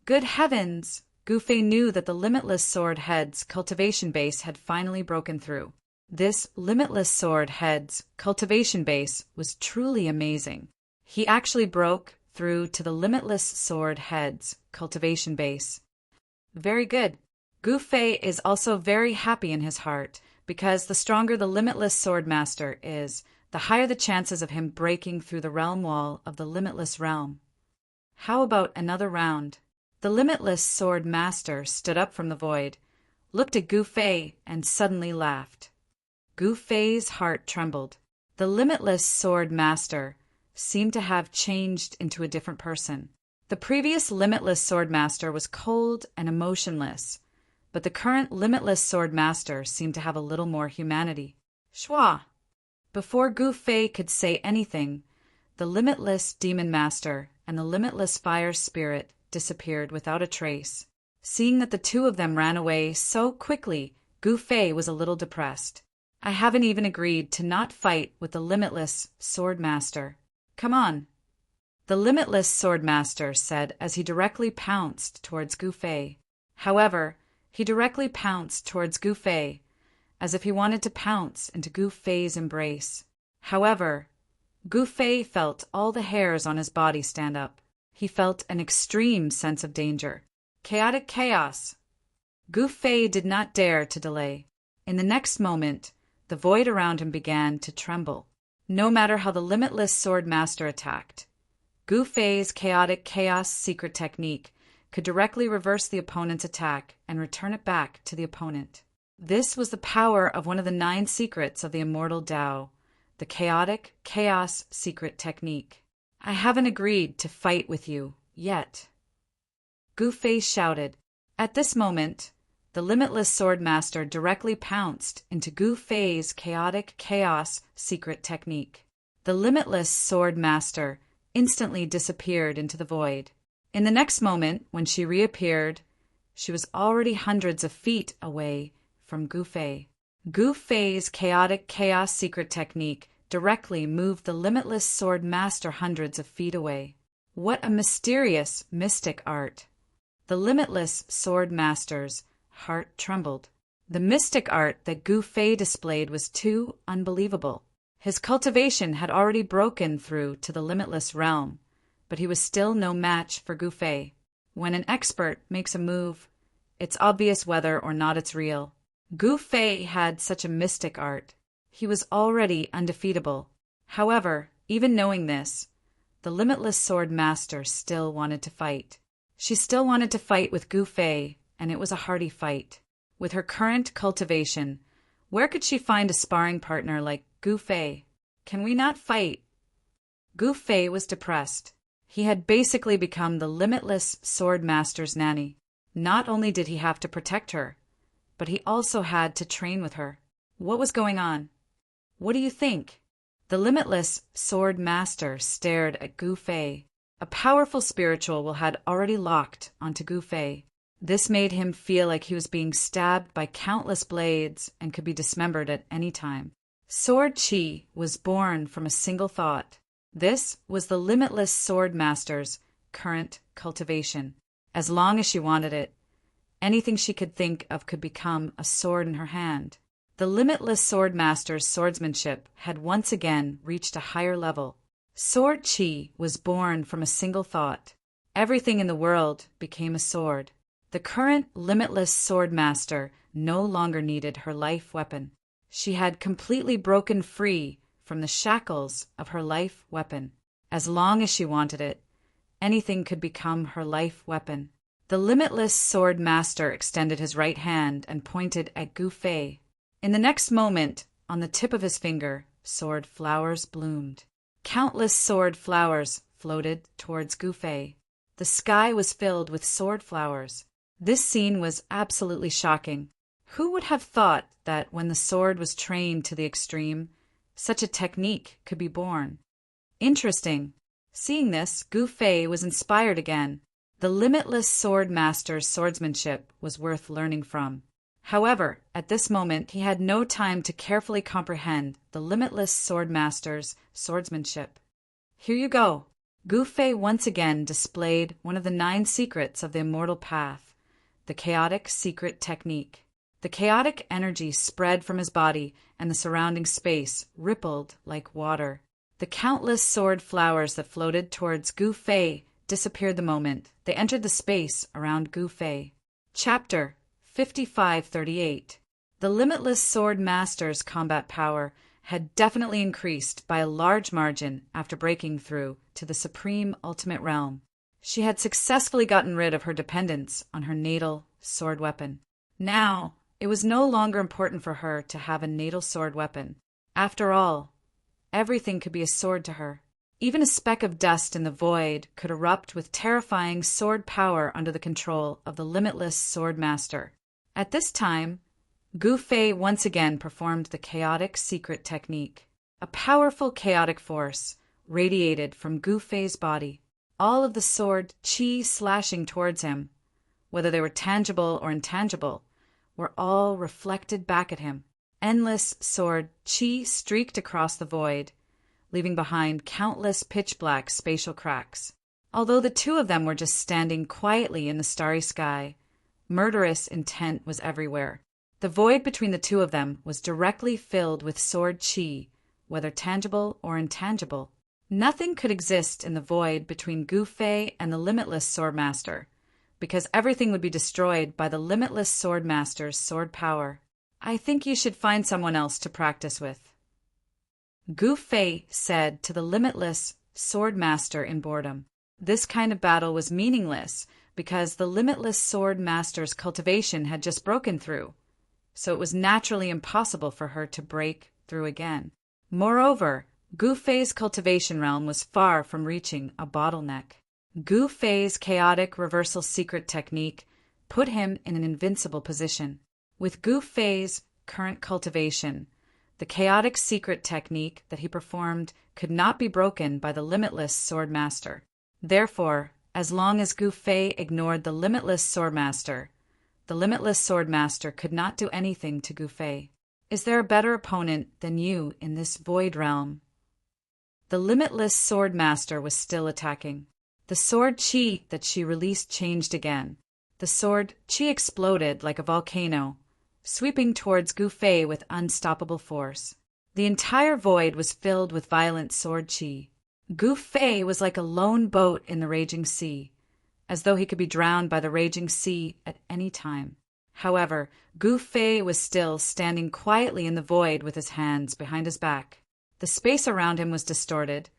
Good heavens! Gu Fei knew that the limitless sword head's cultivation base had finally broken through. This limitless sword head's cultivation base was truly amazing. He actually broke through to the limitless sword head's cultivation base. Very good. Gu Fei is also very happy in his heart, because the stronger the limitless sword master is, the higher the chances of him breaking through the realm wall of the limitless realm. How about another round? The limitless sword master stood up from the void, looked at Gu Fei, and suddenly laughed. Gu Fei's heart trembled. The limitless sword master seemed to have changed into a different person. The previous limitless sword master was cold and emotionless, but the current limitless sword master seemed to have a little more humanity. Shua! Before Gu Fei could say anything, the limitless demon master and the limitless fire spirit disappeared without a trace. Seeing that the 2 of them ran away so quickly, Gu Fei was a little depressed. I haven't even agreed to not fight with the limitless sword master. Come on. The limitless sword master said as he directly pounced towards Gu Fei. However, he directly pounced towards Gu Fei, as if he wanted to pounce into Gu Fei's embrace. However, Gu Fei felt all the hairs on his body stand up. He felt an extreme sense of danger. Chaotic chaos! Gu Fei did not dare to delay. In the next moment, the void around him began to tremble. No matter how the limitless sword master attacked, Gu Fei's chaotic chaos secret technique could directly reverse the opponent's attack and return it back to the opponent. This was the power of one of the 9 secrets of the immortal Tao, the chaotic chaos secret technique. I haven't agreed to fight with you yet. Gu Fei shouted. At this moment, the limitless sword master directly pounced into Gu Fei's chaotic chaos secret technique. The limitless sword master instantly disappeared into the void. In the next moment, when she reappeared, she was already hundreds of feet away from Gu Fei. Gu Fei's chaotic chaos secret technique directly moved the limitless sword master hundreds of feet away. What a mysterious, mystic art! The limitless sword master's heart trembled. The mystic art that Gu Fei displayed was too unbelievable. His cultivation had already broken through to the limitless realm, but he was still no match for Gu Fei. When an expert makes a move, it's obvious whether or not it's real. Gu Fei had such a mystic art. He was already undefeatable. However, even knowing this, the limitless sword master still wanted to fight. She still wanted to fight with Gu Fei, and it was a hearty fight. With her current cultivation, Where could she find a sparring partner like Gu Fei? Can we not fight? Gu Fei was depressed. He had basically become the limitless sword master's nanny. Not only did he have to protect her, but he also had to train with her. What was going on? What do you think? The limitless sword master stared at Gu Fei. A powerful spiritual had already locked onto Gu Fei. This made him feel like he was being stabbed by countless blades and could be dismembered at any time. Sword Chi was born from a single thought. This was the limitless sword master's current cultivation. As long as she wanted it, anything she could think of could become a sword in her hand. The limitless sword master's swordsmanship had once again reached a higher level. Sword Chi was born from a single thought. Everything in the world became a sword. The current limitless sword master no longer needed her life weapon. She had completely broken free from the shackles of her life weapon. As long as she wanted it, anything could become her life weapon. The limitless sword master extended his right hand and pointed at Gu Fei. In the next moment, on the tip of his finger, sword flowers bloomed. Countless sword flowers floated towards Gu Fei. The sky was filled with sword flowers. This scene was absolutely shocking. Who would have thought that when the sword was trained to the extreme, such a technique could be born? Interesting. Seeing this, Gu Fei was inspired again. The limitless sword master's swordsmanship was worth learning from. However, at this moment he had no time to carefully comprehend the limitless sword master's swordsmanship. Here you go. Gu Fei once again displayed one of the 9 secrets of the immortal path, the chaotic secret technique. The chaotic energy spread from his body, and the surrounding space rippled like water. The countless sword flowers that floated towards Gu Fei disappeared the moment they entered the space around Gu Fei. Chapter 5538. The limitless sword master's combat power had definitely increased by a large margin after breaking through to the supreme ultimate realm. She had successfully gotten rid of her dependence on her natal sword weapon. Now, it was no longer important for her to have a natal sword weapon. After all, everything could be a sword to her. Even a speck of dust in the void could erupt with terrifying sword power under the control of the limitless sword master. At this time, Gu Fei once again performed the chaotic secret technique. A powerful chaotic force radiated from Gu Fei's body. All of the sword chi slashing towards him, whether they were tangible or intangible, were all reflected back at him. Endless sword chi streaked across the void, leaving behind countless pitch-black spatial cracks. Although the two of them were just standing quietly in the starry sky, murderous intent was everywhere. The void between the two of them was directly filled with sword chi, whether tangible or intangible. Nothing could exist in the void between Gu Fei and the limitless sword master, because everything would be destroyed by the limitless sword master's sword power. I think you should find someone else to practice with, Gu Fei said to the limitless sword master in boredom. This kind of battle was meaningless because the limitless sword master's cultivation had just broken through, so it was naturally impossible for her to break through again. Moreover, Gu Fei's cultivation realm was far from reaching a bottleneck. Gu Fei's chaotic reversal secret technique put him in an invincible position. With Gu Fei's current cultivation, the chaotic secret technique that he performed could not be broken by the limitless sword master. Therefore, as long as Gu Fei ignored the limitless sword master, the limitless sword master could not do anything to Gu Fei. Is there a better opponent than you in this void realm? The limitless sword master was still attacking. The sword chi that she released changed again. The sword chi exploded like a volcano, sweeping towards Gu Fei with unstoppable force. The entire void was filled with violent sword chi. Gu Fei was like a lone boat in the raging sea, as though he could be drowned by the raging sea at any time. However, Gu Fei was still standing quietly in the void with his hands behind his back. The space around him was distorted,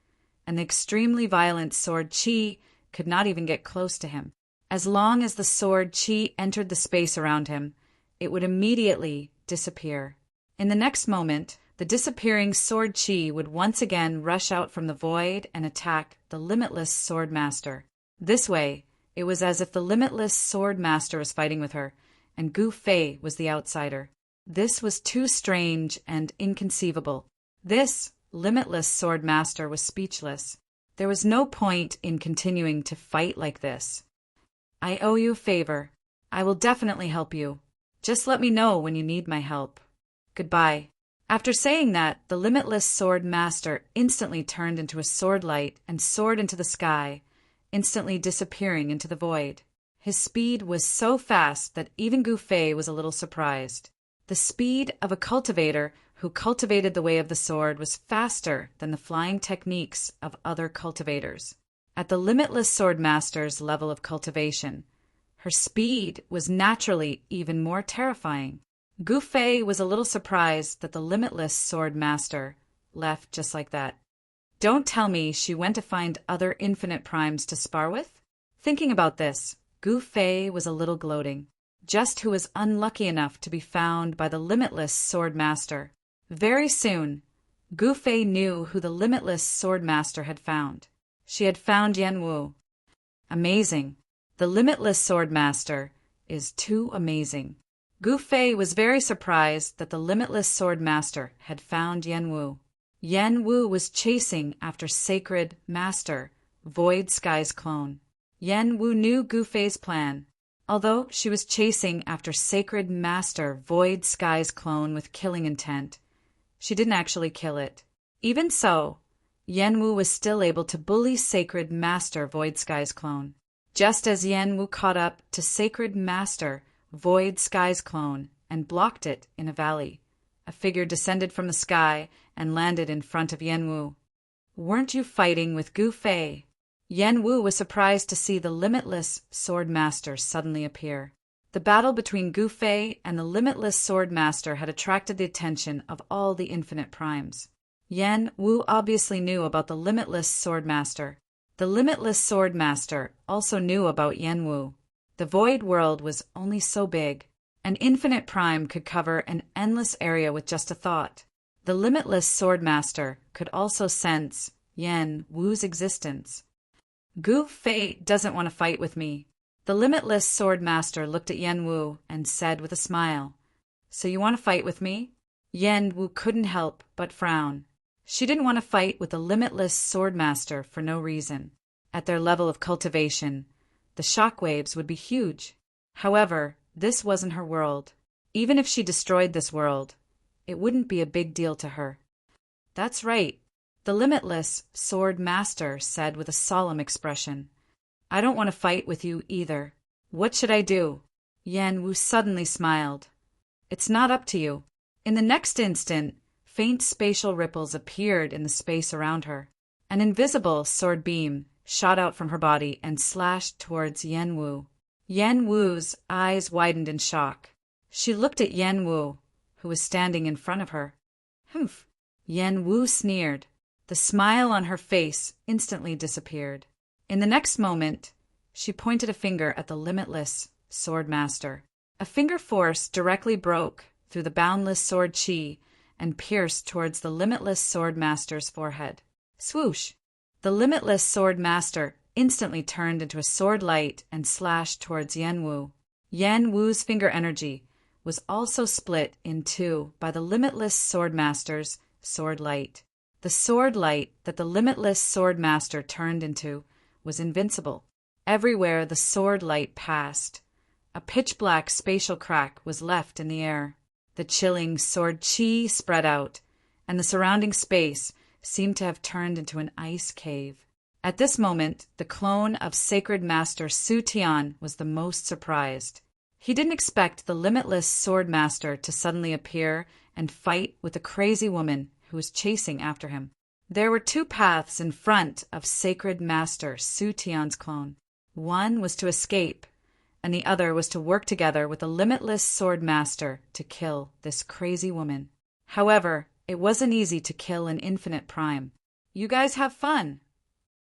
and the extremely violent sword chi could not even get close to him. As long as the sword chi entered the space around him, it would immediately disappear. In the next moment, the disappearing sword chi would once again rush out from the void and attack the limitless sword master. This way, it was as if the limitless sword master was fighting with her, and Gu Fei was the outsider. This was too strange and inconceivable. This limitless sword master was speechless. There was no point in continuing to fight like this. I owe you a favor. I will definitely help you. Just let me know when you need my help. Goodbye. After saying that, the limitless sword master instantly turned into a sword light and soared into the sky, instantly disappearing into the void. His speed was so fast that even Gu Fei was a little surprised. The speed of a cultivator who cultivated the way of the sword was faster than the flying techniques of other cultivators. At the limitless sword master's level of cultivation, her speed was naturally even more terrifying. Gu Fei was a little surprised that the limitless sword master left just like that. Don't tell me she went to find other infinite primes to spar with? Thinking about this, Gu Fei was a little gloating. Just who was unlucky enough to be found by the limitless sword master. Very soon, Gu Fei knew who the limitless sword master had found. She had found Yan Wu. Amazing. The limitless sword master is too amazing. Gu Fei was very surprised that the limitless sword master had found Yan Wu. Yan Wu was chasing after Sacred Master, Void Sky's clone. Yan Wu knew Gu Fei's plan. Although she was chasing after Sacred Master Void Sky's clone with killing intent, she didn't actually kill it. Even so, Yan Wu was still able to bully Sacred Master Void Sky's clone. Just as Yan Wu caught up to Sacred Master Void Sky's clone and blocked it in a valley, a figure descended from the sky and landed in front of Yan Wu. Weren't you fighting with Gu Fei? Yan Wu was surprised to see the limitless sword master suddenly appear. The battle between Gu Fei and the limitless sword master had attracted the attention of all the infinite primes. Yan Wu obviously knew about the limitless sword master. The limitless sword master also knew about Yan Wu. The void world was only so big. An infinite prime could cover an endless area with just a thought. The limitless sword master could also sense Yan Wu's existence. Gu Fei doesn't want to fight with me. The limitless sword master looked at Yan Wu and said with a smile, So you want to fight with me? Yan Wu couldn't help but frown. She didn't want to fight with the limitless sword master for no reason. At their level of cultivation, the shockwaves would be huge. However, this wasn't her world. Even if she destroyed this world, it wouldn't be a big deal to her. That's right. The limitless sword master said with a solemn expression, I don't want to fight with you either. What should I do? Yan Wu suddenly smiled. It's not up to you. In the next instant, faint spatial ripples appeared in the space around her. An invisible sword beam shot out from her body and slashed towards Yan Wu. Yan Wu's eyes widened in shock. She looked at Yan Wu, who was standing in front of her. Humph! Yan Wu sneered. The smile on her face instantly disappeared. In the next moment, she pointed a finger at the limitless sword master. A finger force directly broke through the boundless sword chi and pierced towards the limitless sword master's forehead. Swoosh! The limitless sword master instantly turned into a sword light and slashed towards Yan Wu. Yan Wu's finger energy was also split in two by the limitless sword master's sword light. The sword light that the limitless sword master turned into was invincible. Everywhere the sword light passed, a pitch-black spatial crack was left in the air. The chilling sword chi spread out, and the surrounding space seemed to have turned into an ice cave. At this moment, the clone of Sacred Master Su Tian was the most surprised. He didn't expect the limitless sword master to suddenly appear and fight with the crazy woman who was chasing after him. There were two paths in front of Sacred Master Su Tian's clone. One was to escape, and the other was to work together with the limitless sword master to kill this crazy woman. However, it wasn't easy to kill an infinite prime. You guys have fun.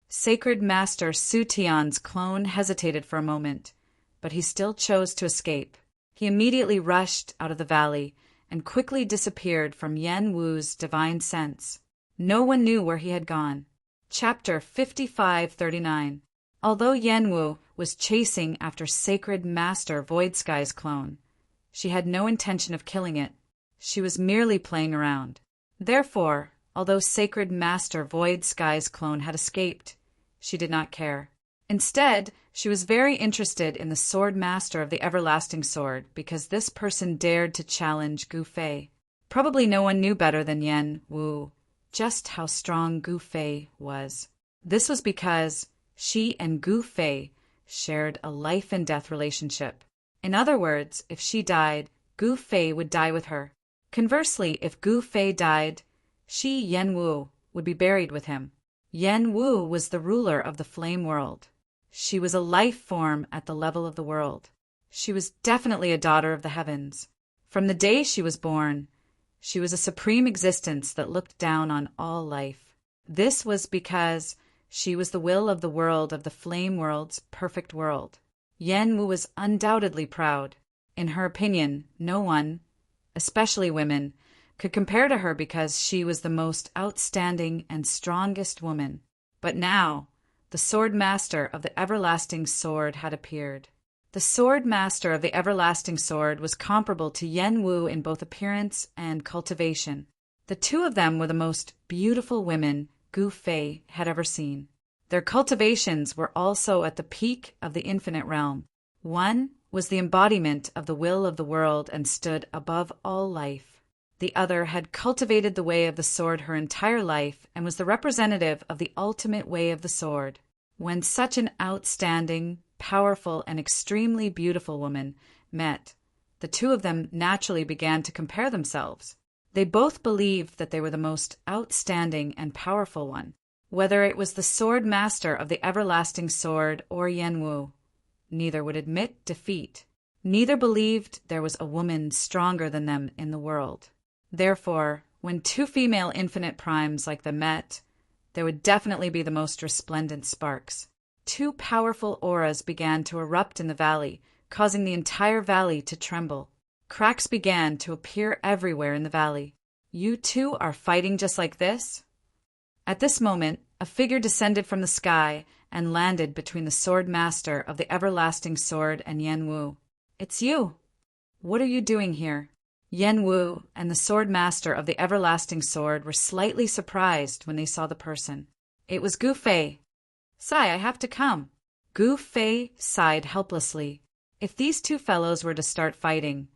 Sacred Master Su Tian's clone hesitated for a moment, but he still chose to escape. He immediately rushed out of the valley and quickly disappeared from Yen Wu's divine sense. No one knew where he had gone. Chapter 5539. Although Yen Wu was chasing after Sacred Master Void Sky's clone, she had no intention of killing it. She was merely playing around. Therefore, although Sacred Master Void Sky's clone had escaped, she did not care. Instead, she was very interested in the Sword Master of the Everlasting Sword because this person dared to challenge Gu Fei. Probably no one knew better than Yen Wu just how strong Gu Fei was. This was because she and Gu Fei shared a life-and-death relationship. In other words, if she died, Gu Fei would die with her. Conversely, if Gu Fei died, she, Yen Wu, would be buried with him. Yen Wu was the ruler of the flame world. She was a life form at the level of the world. She was definitely a daughter of the heavens. From the day she was born, she was a supreme existence that looked down on all life. This was because she was the will of the world of the flame world's perfect world. Yen Wu was undoubtedly proud. In her opinion, no one, especially women, could compare to her because she was the most outstanding and strongest woman. But now, the Sword Master of the Everlasting Sword had appeared. The Sword Master of the Everlasting Sword was comparable to Yen Wu in both appearance and cultivation. The two of them were the most beautiful women Gu Fei had ever seen. Their cultivations were also at the peak of the infinite realm. One was the embodiment of the will of the world and stood above all life. The other had cultivated the way of the sword her entire life and was the representative of the ultimate way of the sword. When such an outstanding, powerful, and extremely beautiful woman met, the two of them naturally began to compare themselves. They both believed that they were the most outstanding and powerful one. Whether it was the Sword Master of the Everlasting Sword or Yen Wu, neither would admit defeat. Neither believed there was a woman stronger than them in the world. Therefore, when two female infinite primes like them met, there would definitely be the most resplendent sparks. Two powerful auras began to erupt in the valley, causing the entire valley to tremble. Cracks began to appear everywhere in the valley. You two are fighting just like this? At this moment, a figure descended from the sky and landed between the Sword Master of the Everlasting Sword and Yen Wu. It's you. What are you doing here? Yen Wu and the Sword Master of the Everlasting Sword were slightly surprised when they saw the person. It was Gu Fei. Sai, I have to come. Gu Fei sighed helplessly. If these two fellows were to start fighting,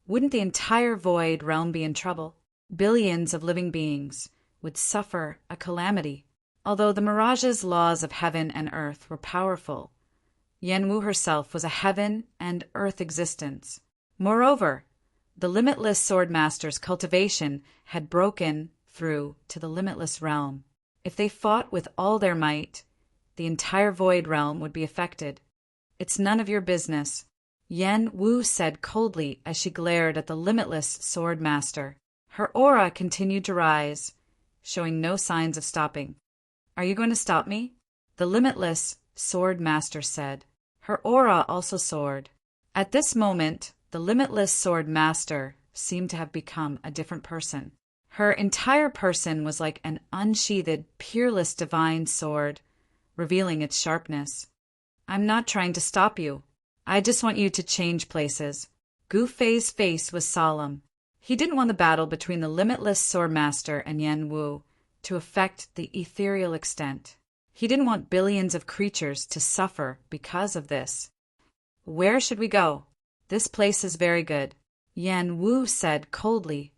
wouldn't the entire void realm be in trouble? Billions of living beings would suffer a calamity. Although the Mirage's laws of heaven and earth were powerful, Yen Wu herself was a heaven and earth existence. Moreover, the limitless Sword Master's cultivation had broken through to the limitless realm. If they fought with all their might, the entire void realm would be affected. It's none of your business, Yen Wu said coldly as she glared at the limitless Sword Master. Her aura continued to rise, showing no signs of stopping. Are you going to stop me? The limitless Sword Master said. Her aura also soared. At this moment, the limitless Sword Master seemed to have become a different person. Her entire person was like an unsheathed, peerless divine sword, revealing its sharpness. I'm not trying to stop you. I just want you to change places. Gu Fei's face was solemn. He didn't want the battle between the limitless Sword Master and Yen Wu to affect the ethereal extent. He didn't want billions of creatures to suffer because of this. Where should we go? This place is very good, Yen Wu said coldly.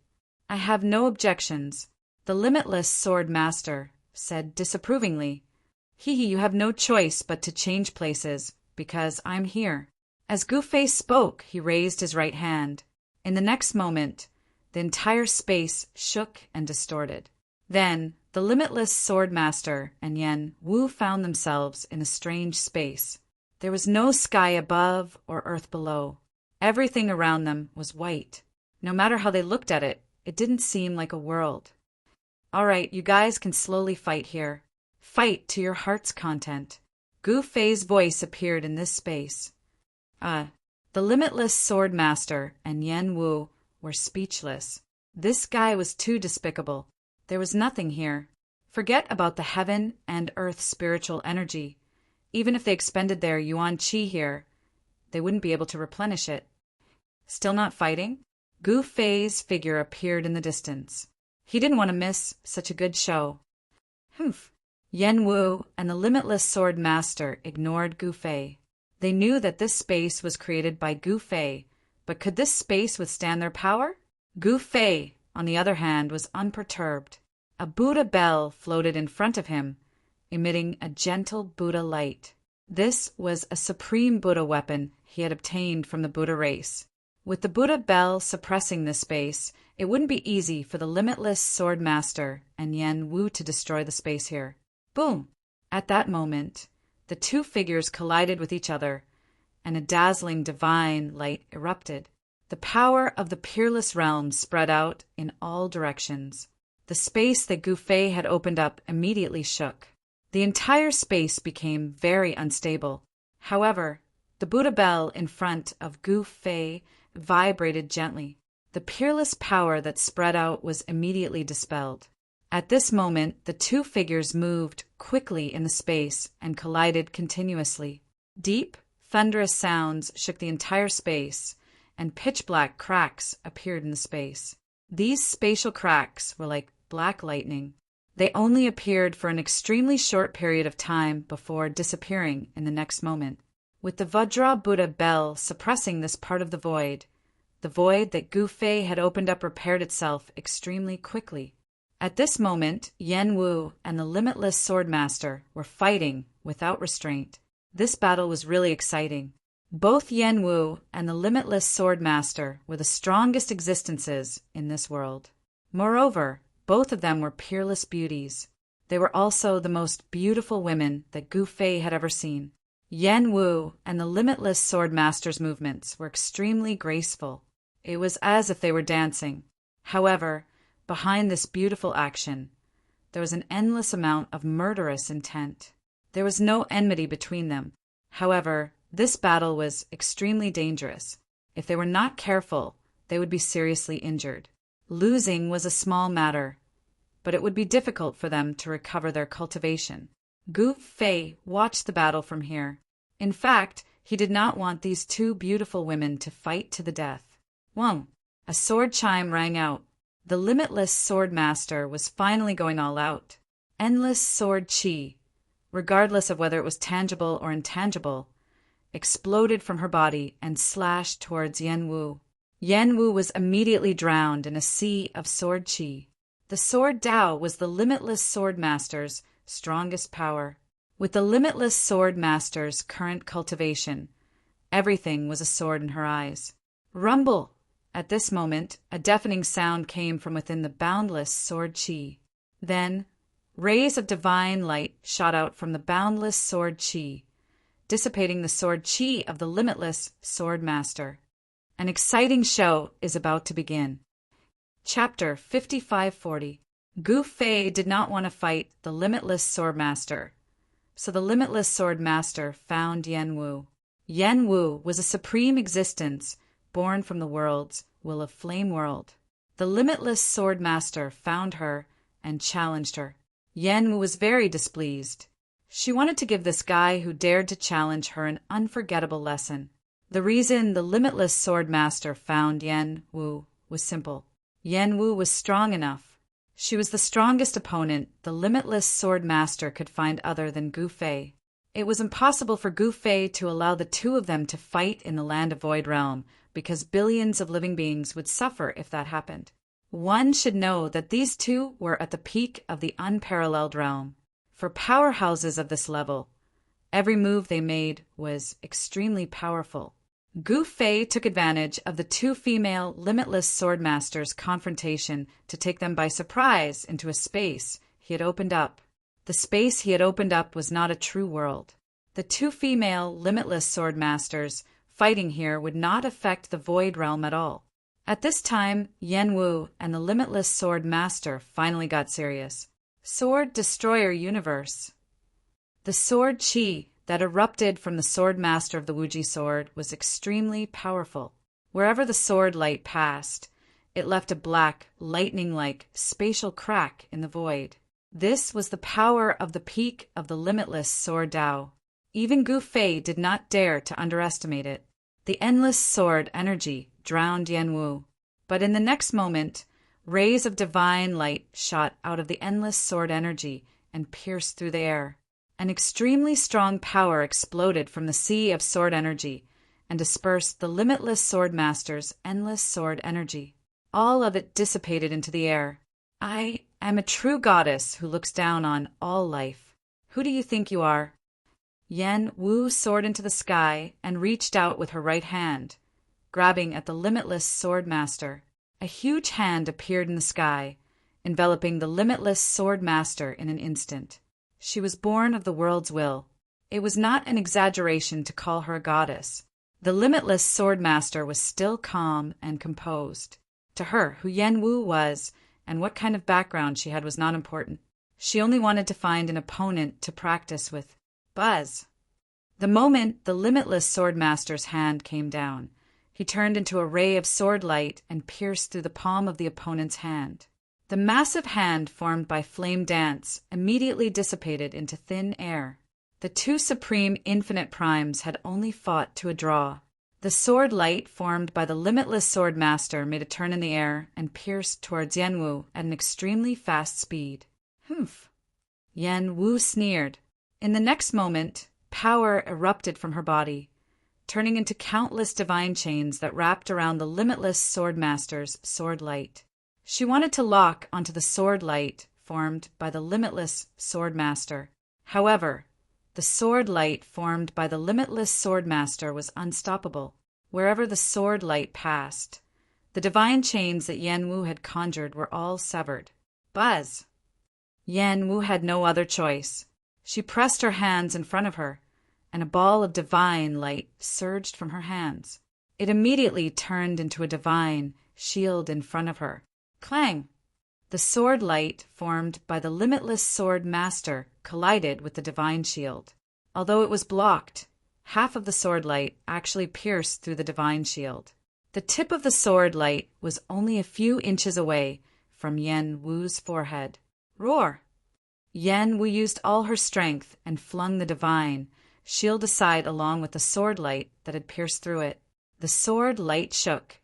I have no objections. The limitless Sword Master said disapprovingly. You have no choice but to change places, because I'm here. As Gu Fei spoke, he raised his right hand. In the next moment, the entire space shook and distorted. Then, the limitless Sword Master and Yen Wu found themselves in a strange space. There was no sky above or earth below. Everything around them was white. No matter how they looked at it, it didn't seem like a world. All right, you guys can slowly fight here. Fight to your heart's content. Gu Fei's voice appeared in this space. The limitless Sword Master and Yen Wu were speechless. This guy was too despicable. There was nothing here. Forget about the heaven and earth spiritual energy. Even if they expended their yuan qi here, they wouldn't be able to replenish it. Still not fighting? Gu Fei's figure appeared in the distance. He didn't want to miss such a good show. Humph. Yen Wu and the Limitless Sword Master ignored Gu Fei. They knew that this space was created by Gu Fei, but could this space withstand their power? Gu Fei, on the other hand, was unperturbed. A Buddha bell floated in front of him, emitting a gentle Buddha light. This was a supreme Buddha weapon he had obtained from the Buddha race. With the Buddha bell suppressing this space, it wouldn't be easy for the Limitless Sword Master and Yen Wu to destroy the space here. Boom! At that moment, the two figures collided with each other, and a dazzling divine light erupted. The power of the peerless realm spread out in all directions. The space that Gu Fei had opened up immediately shook. The entire space became very unstable. However, the Buddha bell in front of Gu Fei vibrated gently. The peerless power that spread out was immediately dispelled. At this moment, the two figures moved quickly in the space and collided continuously. Deep, thunderous sounds shook the entire space, and pitch-black cracks appeared in the space. These spatial cracks were like black lightning. They only appeared for an extremely short period of time before disappearing in the next moment. With the Vajra Buddha bell suppressing this part of the void that Gu Fei had opened up repaired itself extremely quickly. At this moment, Yen Wu and the Limitless Sword Master were fighting without restraint. This battle was really exciting. Both Yen Wu and the Limitless Sword Master were the strongest existences in this world. Moreover, both of them were peerless beauties. They were also the most beautiful women that Gu Fei had ever seen. Yen Wu and the Limitless Sword Master's movements were extremely graceful. It was as if they were dancing. However, behind this beautiful action, there was an endless amount of murderous intent. There was no enmity between them. However, this battle was extremely dangerous. If they were not careful, they would be seriously injured. Losing was a small matter, but it would be difficult for them to recover their cultivation. Gu Fei watched the battle from here. In fact, he did not want these two beautiful women to fight to the death. Whoa! A sword chime rang out. The Limitless Sword Master was finally going all out. Endless sword qi, regardless of whether it was tangible or intangible, exploded from her body and slashed towards Yen Wu. Yen Wu was immediately drowned in a sea of sword qi. The sword Dao was the Limitless Sword Master's strongest power. With the Limitless Sword Master's current cultivation, everything was a sword in her eyes. Rumble! At this moment, a deafening sound came from within the boundless sword qi. Then, rays of divine light shot out from the boundless sword qi, dissipating the sword qi of the Limitless Sword Master. An exciting show is about to begin. Chapter 5540. Gu Fei did not want to fight the Limitless Sword Master, so the Limitless Sword Master found Yen Wu. Yen Wu was a supreme existence born from the world's will of flame world. The Limitless Sword Master found her and challenged her. Yen Wu was very displeased. She wanted to give this guy who dared to challenge her an unforgettable lesson. The reason the Limitless Sword Master found Yen Wu was simple. Yen Wu was strong enough. She was the strongest opponent the Limitless Sword Master could find other than Gu Fei. It was impossible for Gu Fei to allow the two of them to fight in the Land of Void Realm, because billions of living beings would suffer if that happened. One should know that these two were at the peak of the unparalleled realm. For powerhouses of this level, every move they made was extremely powerful. Gu Fei took advantage of the two female Limitless Sword Masters' confrontation to take them by surprise into a space he had opened up. The space he had opened up was not a true world. The two female Limitless Sword Masters fighting here would not affect the Void Realm at all. At this time, Yen Wu and the Limitless Sword Master finally got serious. Sword Destroyer Universe. The sword qi that erupted from the Sword Master of the Wuji sword was extremely powerful. Wherever the sword light passed, It left a black, lightning-like, spatial crack in the void. This was the power of the peak of the limitless sword Tao. Even Gu Fei did not dare to underestimate it. The endless sword energy drowned Yan Wu. But in the next moment, rays of divine light shot out of the endless sword energy and pierced through the air. An extremely strong power exploded from the sea of sword energy and dispersed the limitless sword master's endless sword energy. All of it dissipated into the air. I am a true goddess who looks down on all life. Who do you think you are? Yan Wu soared into the sky and reached out with her right hand, grabbing at the limitless sword master. A huge hand appeared in the sky, enveloping the limitless sword master in an instant. She was born of the world's will. It was not an exaggeration to call her a goddess. The limitless sword master was still calm and composed. To her, who Yan Wu was and what kind of background she had was not important. She only wanted to find an opponent to practice with. Buzz! The moment the limitless sword master's hand came down, he turned into a ray of sword light and pierced through the palm of the opponent's hand. The massive hand formed by flame dance immediately dissipated into thin air. The two supreme infinite primes had only fought to a draw. The sword light formed by the limitless sword master made a turn in the air and pierced towards Yan Wu at an extremely fast speed. Humph! Yan Wu sneered. In the next moment, power erupted from her body, turning into countless divine chains that wrapped around the limitless sword master's sword light. She wanted to lock onto the sword light formed by the limitless sword master. However, the sword light formed by the limitless sword master was unstoppable. Wherever the sword light passed, the divine chains that Yan Wu had conjured were all severed. Buzz! Yan Wu had no other choice. She pressed her hands in front of her, and a ball of divine light surged from her hands. It immediately turned into a divine shield in front of her. Clang! The sword light formed by the limitless sword master collided with the divine shield. Although it was blocked, half of the sword light actually pierced through the divine shield. The tip of the sword light was only a few inches away from Yan Wu's forehead. Roar! Yan Wu used all her strength and flung the divine shield aside along with the sword light that had pierced through it. The sword light shook,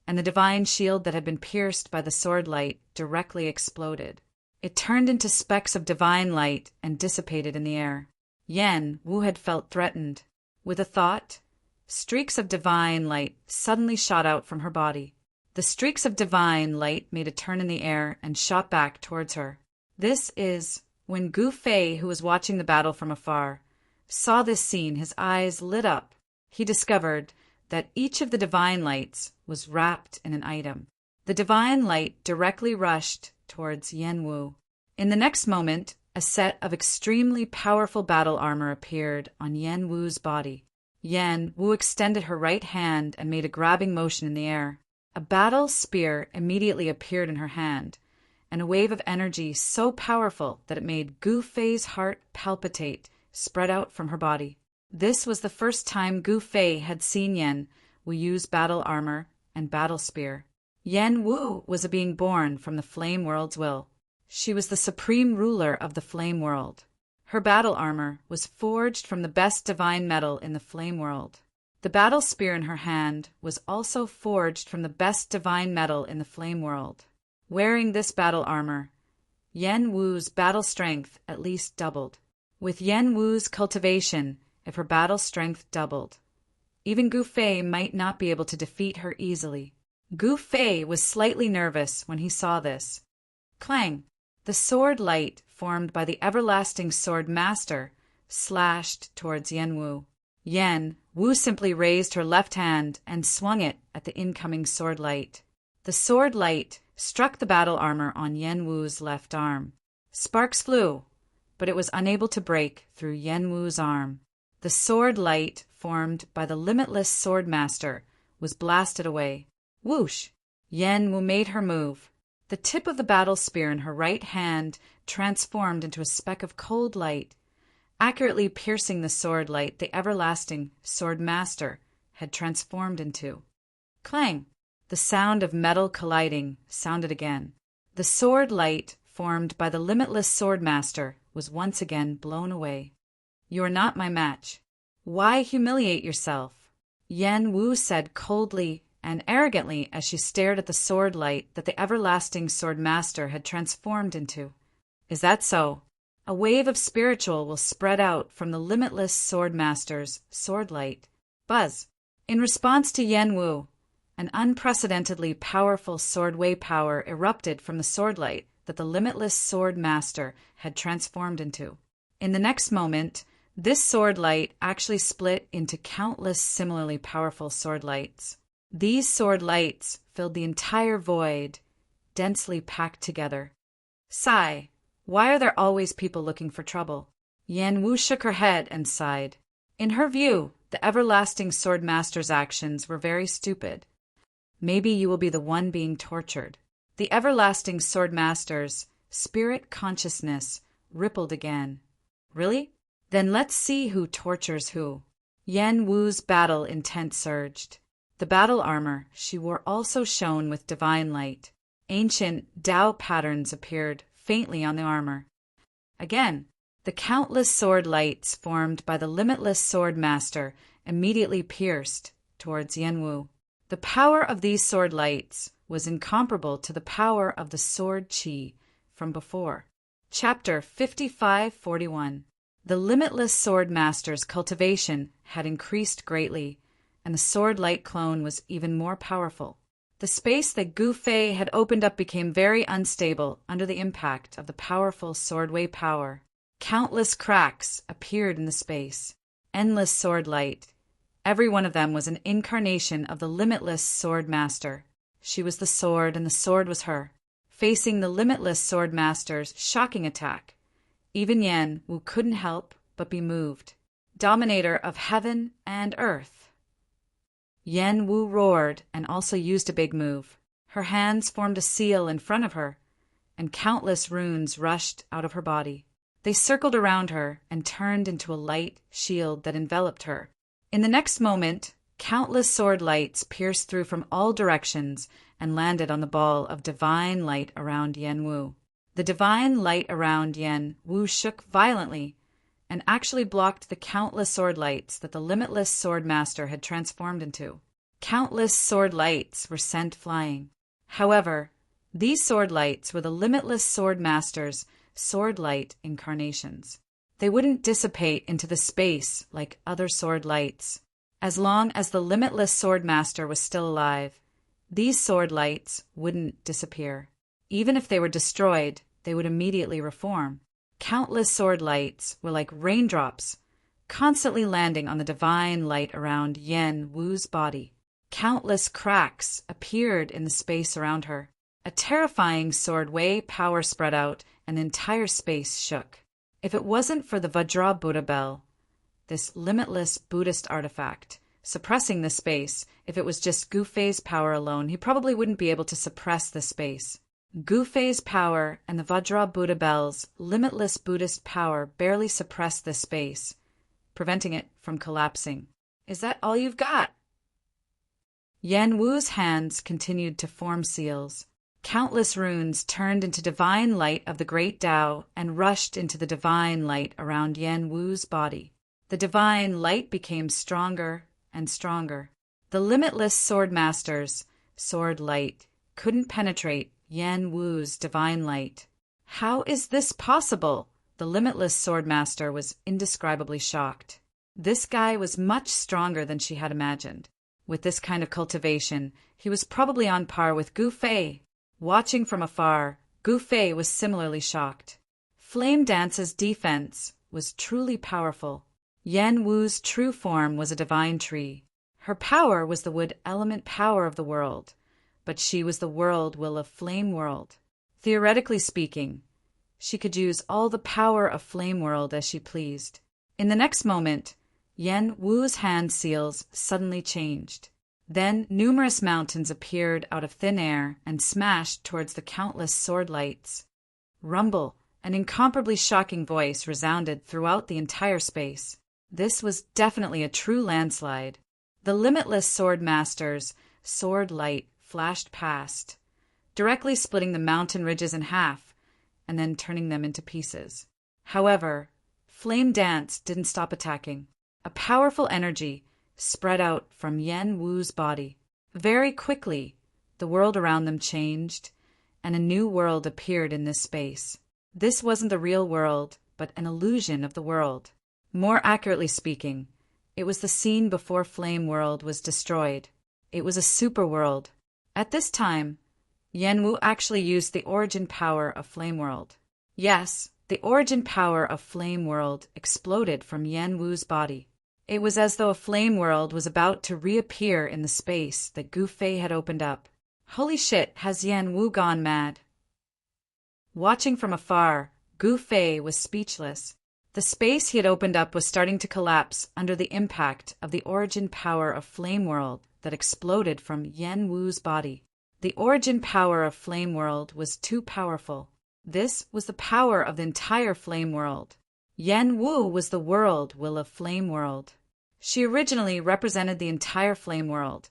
and the divine shield that had been pierced by the sword light directly exploded. It turned into specks of divine light and dissipated in the air. Yan Wu had felt threatened. With a thought, streaks of divine light suddenly shot out from her body. The streaks of divine light made a turn in the air and shot back towards her. This is when Gu Fei, who was watching the battle from afar, saw this scene. His eyes lit up. He discovered that each of the divine lights was wrapped in an item. The divine light directly rushed towards Yan Wu. In the next moment, a set of extremely powerful battle armor appeared on Yan Wu's body. Yan Wu extended her right hand and made a grabbing motion in the air. A battle spear immediately appeared in her hand, and a wave of energy so powerful that it made Gu Fei's heart palpitate spread out from her body. This was the first time Gu Fei had seen Yan Wu use battle armor and battle spear. Yan Wu was a being born from the flame world's will. She was the supreme ruler of the flame world. Her battle armor was forged from the best divine metal in the flame world. The battle spear in her hand was also forged from the best divine metal in the flame world. Wearing this battle armor, Yan Wu's battle strength at least doubled. With Yan Wu's cultivation, if her battle strength doubled, even Gu Fei might not be able to defeat her easily. Gu Fei was slightly nervous when he saw this. Clang! The sword light formed by the everlasting sword master slashed towards Yan Wu. Yan Wu simply raised her left hand and swung it at the incoming sword light. The sword light struck the battle armor on Yan Wu's left arm. Sparks flew, but it was unable to break through Yan Wu's arm. The sword light formed by the limitless sword master was blasted away. Whoosh! Yan Wu made her move. The tip of the battle spear in her right hand transformed into a speck of cold light, accurately piercing the sword light the everlasting sword master had transformed into. Clang! The sound of metal colliding sounded again. The sword light formed by the limitless sword master was once again blown away. "You are not my match. Why humiliate yourself?" Yen Wu said coldly and arrogantly as she stared at the sword light that the everlasting sword master had transformed into. "Is that so?" A wave of spiritual will spread out from the limitless sword master's sword light. Buzz. In response to Yen Wu, an unprecedentedly powerful sword way power erupted from the sword light that the limitless sword master had transformed into. In the next moment, this sword light actually split into countless similarly powerful sword lights. These sword lights filled the entire void, densely packed together. Sigh. Why are there always people looking for trouble? Yen Wu shook her head and sighed. In her view, the everlasting sword master's actions were very stupid. Maybe you will be the one being tortured. The everlasting sword master's spirit consciousness rippled again. Really? Then let's see who tortures who. Yen Wu's battle intent surged. The battle armor she wore also shone with divine light. Ancient Tao patterns appeared faintly on the armor. Again, the countless sword lights formed by the limitless sword master immediately pierced towards Yen Wu. The power of these sword lights was incomparable to the power of the sword chi from before. Chapter 5541. The limitless sword master's cultivation had increased greatly, and the sword light clone was even more powerful. The space that Gu Fei had opened up became very unstable under the impact of the powerful swordway power. Countless cracks appeared in the space. Endless sword light. Every one of them was an incarnation of the limitless sword master. She was the sword, and the sword was her. Facing the limitless sword master's shocking attack, even Yen Wu couldn't help but be moved. Dominator of heaven and earth. Yen Wu roared and also used a big move. Her hands formed a seal in front of her, and countless runes rushed out of her body. They circled around her and turned into a light shield that enveloped her. In the next moment, countless sword lights pierced through from all directions and landed on the ball of divine light around Yen Wu. The divine light around Yen Wu shook violently and actually blocked the countless sword lights that the limitless sword master had transformed into. Countless sword lights were sent flying. However, these sword lights were the limitless sword master's sword light incarnations. They wouldn't dissipate into the space like other sword lights. As long as the limitless sword master was still alive, these sword lights wouldn't disappear. Even if they were destroyed, they would immediately reform. Countless sword lights were like raindrops, constantly landing on the divine light around Yen Wu's body. Countless cracks appeared in the space around her. A terrifying sword way power spread out, and the entire space shook. If it wasn't for the Vajra Buddha bell, this limitless Buddhist artifact, suppressing the space, if it was just Gu Fei's power alone, he probably wouldn't be able to suppress the space. Gu Fei's power and the Vajra Buddha bell's limitless Buddhist power barely suppressed the space, preventing it from collapsing. Is that all you've got? Yen Wu's hands continued to form seals. Countless runes turned into divine light of the great Tao and rushed into the divine light around Yen Wu's body. The divine light became stronger and stronger. The limitless sword master's sword light couldn't penetrate Yen Wu's divine light. How is this possible? The limitless sword master was indescribably shocked. This guy was much stronger than she had imagined. With this kind of cultivation, he was probably on par with Gu Fei. Watching from afar, Gu Fei was similarly shocked. Flame Dance's defense was truly powerful. Yen Wu's true form was a divine tree. Her power was the wood element power of the world, but she was the world will of flame world. Theoretically speaking, she could use all the power of flame world as she pleased. In the next moment, Yen Wu's hand seals suddenly changed. Then numerous mountains appeared out of thin air and smashed towards the countless sword lights. Rumble, an incomparably shocking voice resounded throughout the entire space. This was definitely a true landslide. The limitless sword master's sword light flashed past, directly splitting the mountain ridges in half and then turning them into pieces. However, Flame Dance didn't stop attacking. A powerful energy spread out from Yen Wu's body. Very quickly, the world around them changed, and a new world appeared in this space. This wasn't the real world, but an illusion of the world. More accurately speaking, it was the scene before Flame World was destroyed. It was a super world. At this time, Yen Wu actually used the origin power of Flame World. Yes, the origin power of Flame World exploded from Yen Wu's body. It was as though a flame world was about to reappear in the space that Gu Fei had opened up. Holy shit, has Yen Wu gone mad? Watching from afar, Gu Fei was speechless. The space he had opened up was starting to collapse under the impact of the origin power of Flame World that exploded from Yen Wu's body. The origin power of Flame World was too powerful. This was the power of the entire Flame World. Yen Wu was the world will of Flame World. She originally represented the entire Flame World,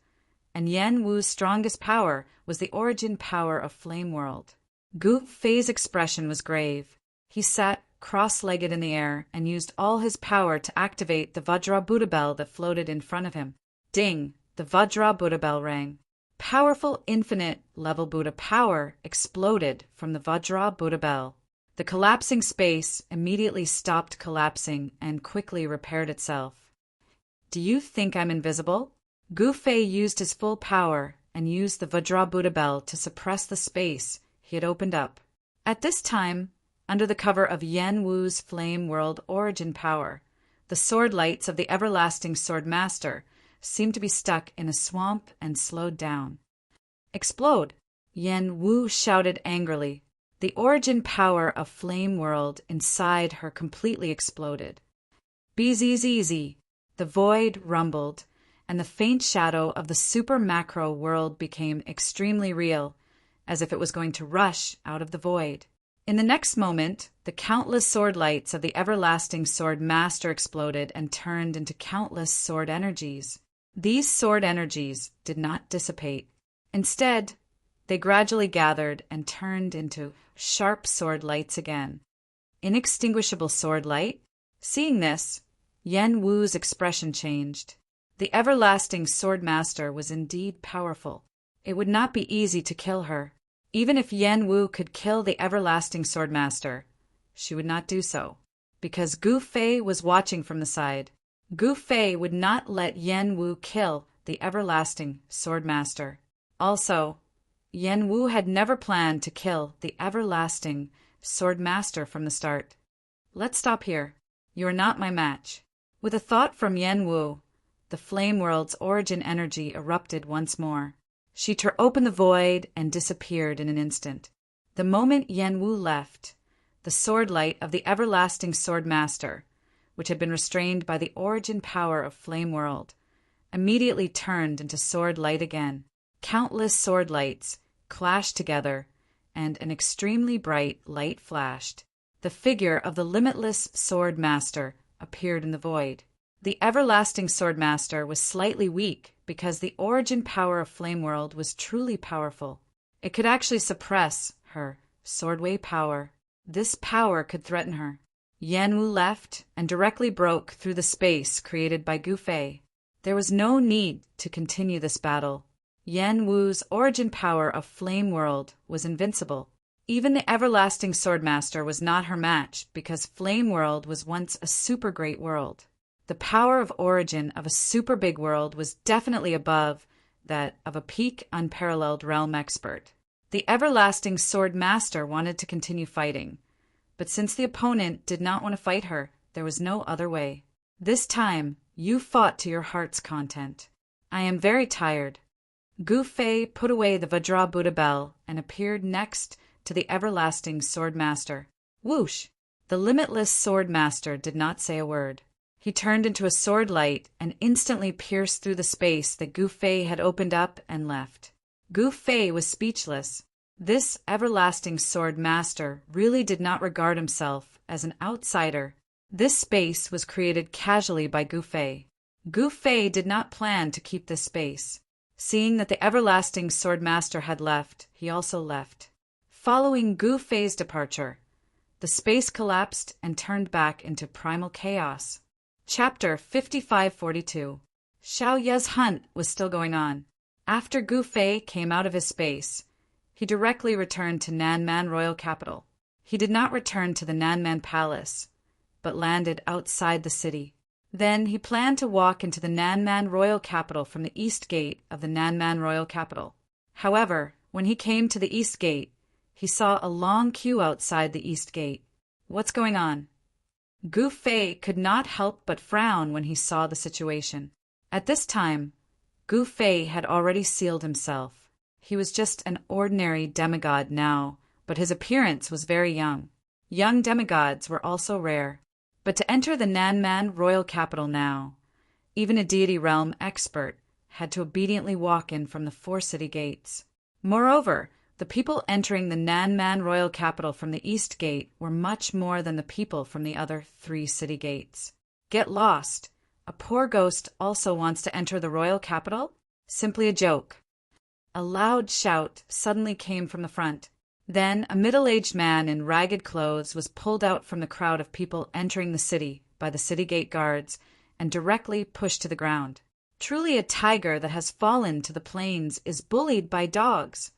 and Yen Wu's strongest power was the origin power of Flame World. Gu Fei's expression was grave. He sat cross-legged in the air and used all his power to activate the Vajra Buddha bell that floated in front of him. Ding! The Vajra Buddha bell rang. Powerful infinite-level Buddha power exploded from the Vajra Buddha bell. The collapsing space immediately stopped collapsing and quickly repaired itself. Do you think I'm invisible? Gu Fei used his full power and used the Vajra Buddha bell to suppress the space he had opened up. At this time, under the cover of Yen Wu's Flame World origin power, the sword lights of the everlasting sword master seemed to be stuck in a swamp and slowed down. Explode! Yen Wu shouted angrily. The origin power of Flame World inside her completely exploded. BZZZ! The void rumbled, and the faint shadow of the super macro world became extremely real, as if it was going to rush out of the void. In the next moment, the countless sword lights of the everlasting sword master exploded and turned into countless sword energies. These sword energies did not dissipate. Instead, they gradually gathered and turned into sharp sword lights again. Inextinguishable sword light? Seeing this, Yen Wu's expression changed. The everlasting sword master was indeed powerful. It would not be easy to kill her. Even if Yen Wu could kill the everlasting sword master, she would not do so, because Gu Fei was watching from the side. Gu Fei would not let Yen Wu kill the everlasting sword master. Also, Yen Wu had never planned to kill the everlasting sword master from the start. Let's stop here. You are not my match. With a thought from Yen Wu, the Flame World's origin energy erupted once more. She tore open the void and disappeared in an instant. The moment Yen Wu left, the sword light of the everlasting sword master, which had been restrained by the origin power of Flame World, immediately turned into sword light again. Countless sword lights clashed together, and an extremely bright light flashed. The figure of the limitless sword master appeared in the void. The everlasting sword master was slightly weak because the origin power of Flame World was truly powerful. It could actually suppress her swordway power. This power could threaten her. Yen Wu left and directly broke through the space created by Gu Fei. There was no need to continue this battle. Yen Wu's origin power of Flame World was invincible. Even the everlasting swordmaster was not her match because Flame World was once a super great world. The power of origin of a super big world was definitely above that of a peak unparalleled realm expert. The everlasting sword master wanted to continue fighting, but since the opponent did not want to fight her, there was no other way. This time, you fought to your heart's content. I am very tired. Gu Fei put away the Vajra Buddha bell and appeared next to the everlasting sword master. Whoosh! The limitless sword master did not say a word. He turned into a sword light and instantly pierced through the space that Gu Fei had opened up and left. Gu Fei was speechless. This everlasting sword master really did not regard himself as an outsider. This space was created casually by Gu Fei. Gu Fei did not plan to keep this space. Seeing that the everlasting sword master had left, he also left. Following Gu Fei's departure, the space collapsed and turned back into primal chaos. Chapter 5542. Xiao Ye's hunt was still going on. After Gu Fei came out of his space, he directly returned to Nanman royal capital. He did not return to the Nanman palace, but landed outside the city. Then he planned to walk into the Nanman royal capital from the east gate of the Nanman royal capital. However, when he came to the east gate, he saw a long queue outside the east gate. What's going on? Gu Fei could not help but frown when he saw the situation. At this time, Gu Fei had already sealed himself. He was just an ordinary demigod now, but his appearance was very young. Young demigods were also rare. But to enter the Nanman royal capital now, even a deity realm expert had to obediently walk in from the 4 city gates. Moreover, the people entering the Nanman royal capital from the east gate were much more than the people from the other 3 city gates. Get lost. A poor ghost also wants to enter the royal capital? Simply a joke. A loud shout suddenly came from the front. Then a middle-aged man in ragged clothes was pulled out from the crowd of people entering the city by the city gate guards and directly pushed to the ground. Truly a tiger that has fallen to the plains is bullied by dogs.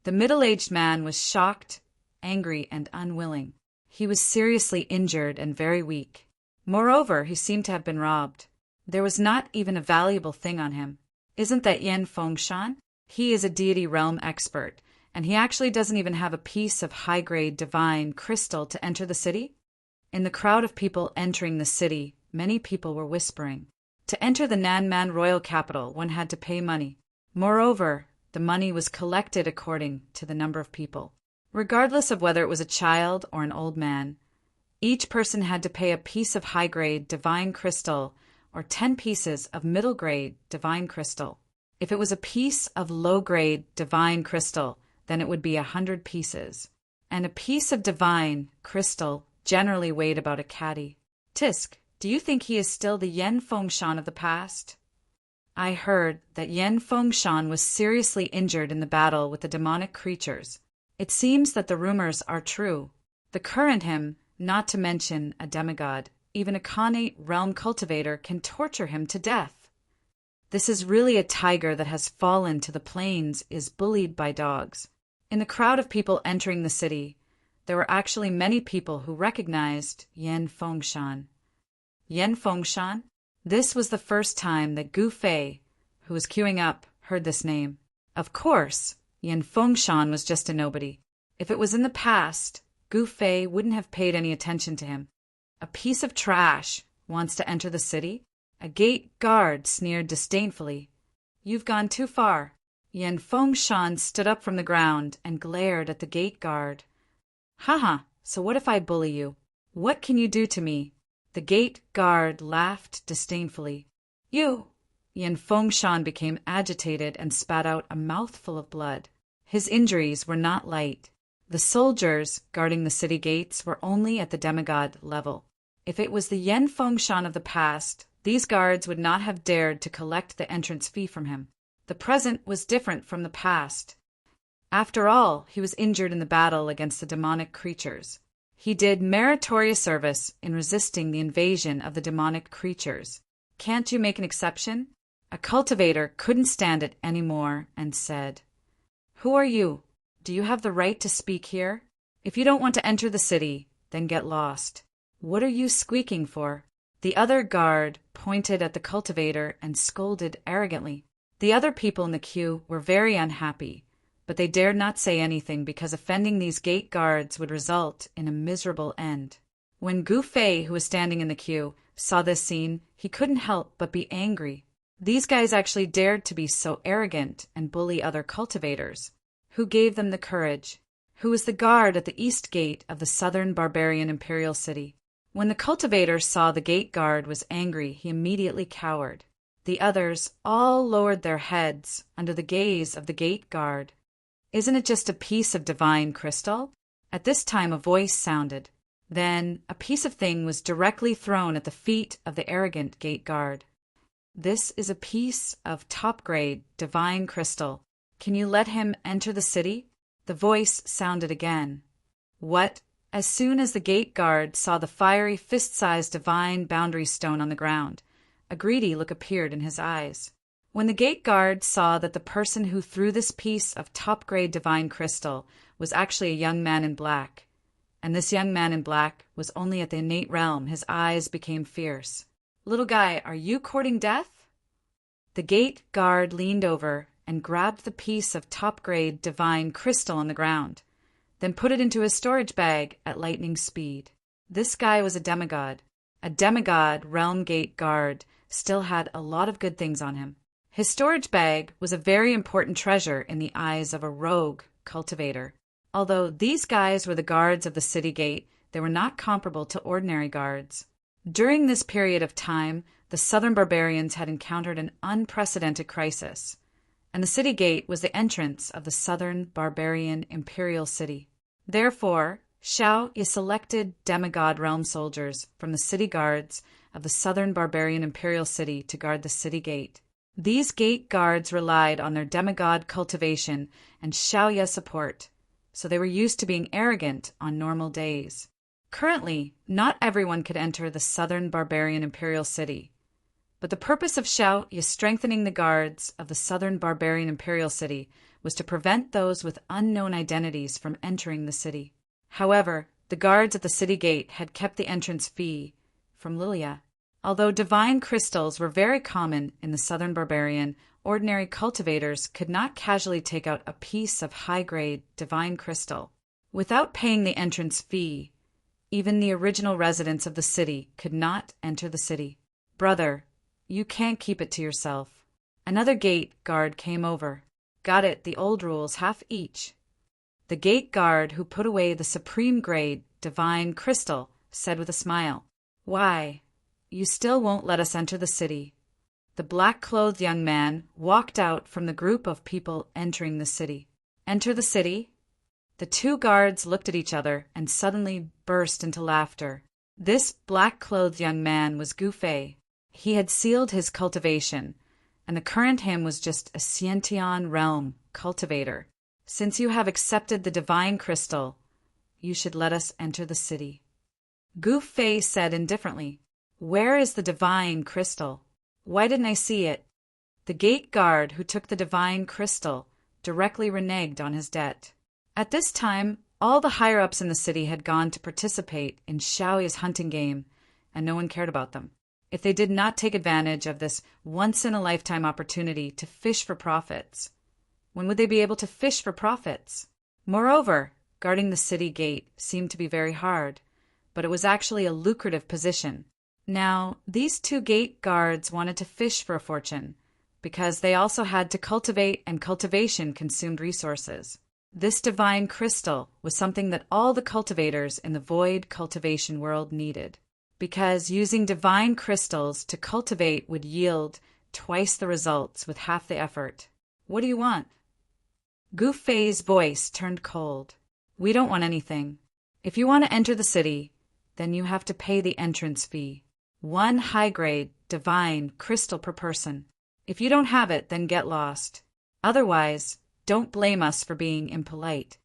The middle-aged man was shocked, angry, and unwilling. He was seriously injured and very weak. Moreover, he seemed to have been robbed. There was not even a valuable thing on him. Isn't that Yan Fengshan? He is a deity realm expert, and he actually doesn't even have a piece of high-grade divine crystal to enter the city? In the crowd of people entering the city, many people were whispering. To enter the Nanman royal capital, one had to pay money. Moreover, the money was collected according to the number of people. Regardless of whether it was a child or an old man, each person had to pay a piece of high-grade divine crystal or 10 pieces of middle-grade divine crystal. If it was a piece of low-grade divine crystal, then it would be 100 pieces. And a piece of divine crystal generally weighed about a caddy. Tisk, do you think he is still the Yan Fengshan of the past? I heard that Yan Fengshan was seriously injured in the battle with the demonic creatures. It seems that the rumors are true. The current him, not to mention a demigod, even a Khanate realm cultivator can torture him to death. This is really a tiger that has fallen to the plains is bullied by dogs. In the crowd of people entering the city, there were actually many people who recognized Yan Fengshan. Yan Fengshan? This was the first time that Gu Fei, who was queuing up, heard this name. Of course, Yan Fengshan was just a nobody. If it was in the past, Gu Fei wouldn't have paid any attention to him. A piece of trash wants to enter the city? A gate guard sneered disdainfully. You've gone too far. Yan Fengshan stood up from the ground and glared at the gate guard. Haha, so what if I bully you? What can you do to me? The gate guard laughed disdainfully. You! Yan Fengshan became agitated and spat out a mouthful of blood. His injuries were not light. The soldiers guarding the city gates were only at the demigod level. If it was the Yan Fengshan of the past, these guards would not have dared to collect the entrance fee from him. The present was different from the past. After all, he was injured in the battle against the demonic creatures. He did meritorious service in resisting the invasion of the demonic creatures. Can't you make an exception? A cultivator couldn't stand it anymore and said, Who are you? Do you have the right to speak here? If you don't want to enter the city, then get lost. What are you squeaking for? The other guard pointed at the cultivator and scolded arrogantly. The other people in the queue were very unhappy, but they dared not say anything because offending these gate guards would result in a miserable end. When Gu Fei, who was standing in the queue, saw this scene, he couldn't help but be angry. These guys actually dared to be so arrogant and bully other cultivators. Who gave them the courage? Who was the guard at the east gate of the southern barbarian imperial city? When the cultivator saw the gate guard was angry, he immediately cowered. The others all lowered their heads under the gaze of the gate guard. Isn't it just a piece of divine crystal? At this time a voice sounded. Then a piece of thing was directly thrown at the feet of the arrogant gate guard. This is a piece of top-grade divine crystal. Can you let him enter the city? The voice sounded again. What? As soon as the gate guard saw the fiery fist-sized divine boundary stone on the ground, a greedy look appeared in his eyes. When the gate guard saw that the person who threw this piece of top-grade divine crystal was actually a young man in black, and this young man in black was only at the innate realm, his eyes became fierce. "Little guy, are you courting death?" The gate guard leaned over and grabbed the piece of top-grade divine crystal on the ground, then put it into his storage bag at lightning speed. This guy was a demigod. A demigod realm gate guard still had a lot of good things on him. His storage bag was a very important treasure in the eyes of a rogue cultivator. Although these guys were the guards of the city gate, they were not comparable to ordinary guards. During this period of time, the southern barbarians had encountered an unprecedented crisis, and the city gate was the entrance of the southern barbarian imperial city. Therefore, Xiao Yi selected demigod realm soldiers from the city guards of the southern barbarian imperial city to guard the city gate. These gate guards relied on their demigod cultivation and Xiao Yi support, so they were used to being arrogant on normal days. Currently, not everyone could enter the southern barbarian imperial city, but the purpose of Xiao Yi strengthening the guards of the southern barbarian imperial city was to prevent those with unknown identities from entering the city. However, the guards at the city gate had kept the entrance fee from Lilia. Although divine crystals were very common in the southern barbarian, ordinary cultivators could not casually take out a piece of high-grade divine crystal. Without paying the entrance fee, even the original residents of the city could not enter the city. "Brother, you can't keep it to yourself." Another gate guard came over. "Got it, the old rules, half each." The gate guard who put away the supreme grade divine crystal said with a smile, "Why, you still won't let us enter the city." The black-clothed young man walked out from the group of people entering the city. "Enter the city?" The two guards looked at each other and suddenly burst into laughter. This black-clothed young man was Gu Fei. He had sealed his cultivation, and the current him was just a Xiantian realm cultivator. "Since you have accepted the divine crystal, you should let us enter the city." Gu Fei said indifferently, "Where is the divine crystal? Why didn't I see it?" The gate guard who took the divine crystal directly reneged on his debt. At this time, all the higher-ups in the city had gone to participate in Xiao Yi's hunting game, and no one cared about them. If they did not take advantage of this once-in-a-lifetime opportunity to fish for profits, when would they be able to fish for profits? Moreover, guarding the city gate seemed to be very hard, but it was actually a lucrative position. Now, these two gate guards wanted to fish for a fortune, because they also had to cultivate, and cultivation consumed resources. This divine crystal was something that all the cultivators in the void cultivation world needed, because using divine crystals to cultivate would yield twice the results with half the effort. "What do you want?" Gu Fei's voice turned cold. "We don't want anything. If you want to enter the city, then you have to pay the entrance fee. 1 high-grade divine crystal per person. If you don't have it, then get lost. Otherwise, don't blame us for being impolite."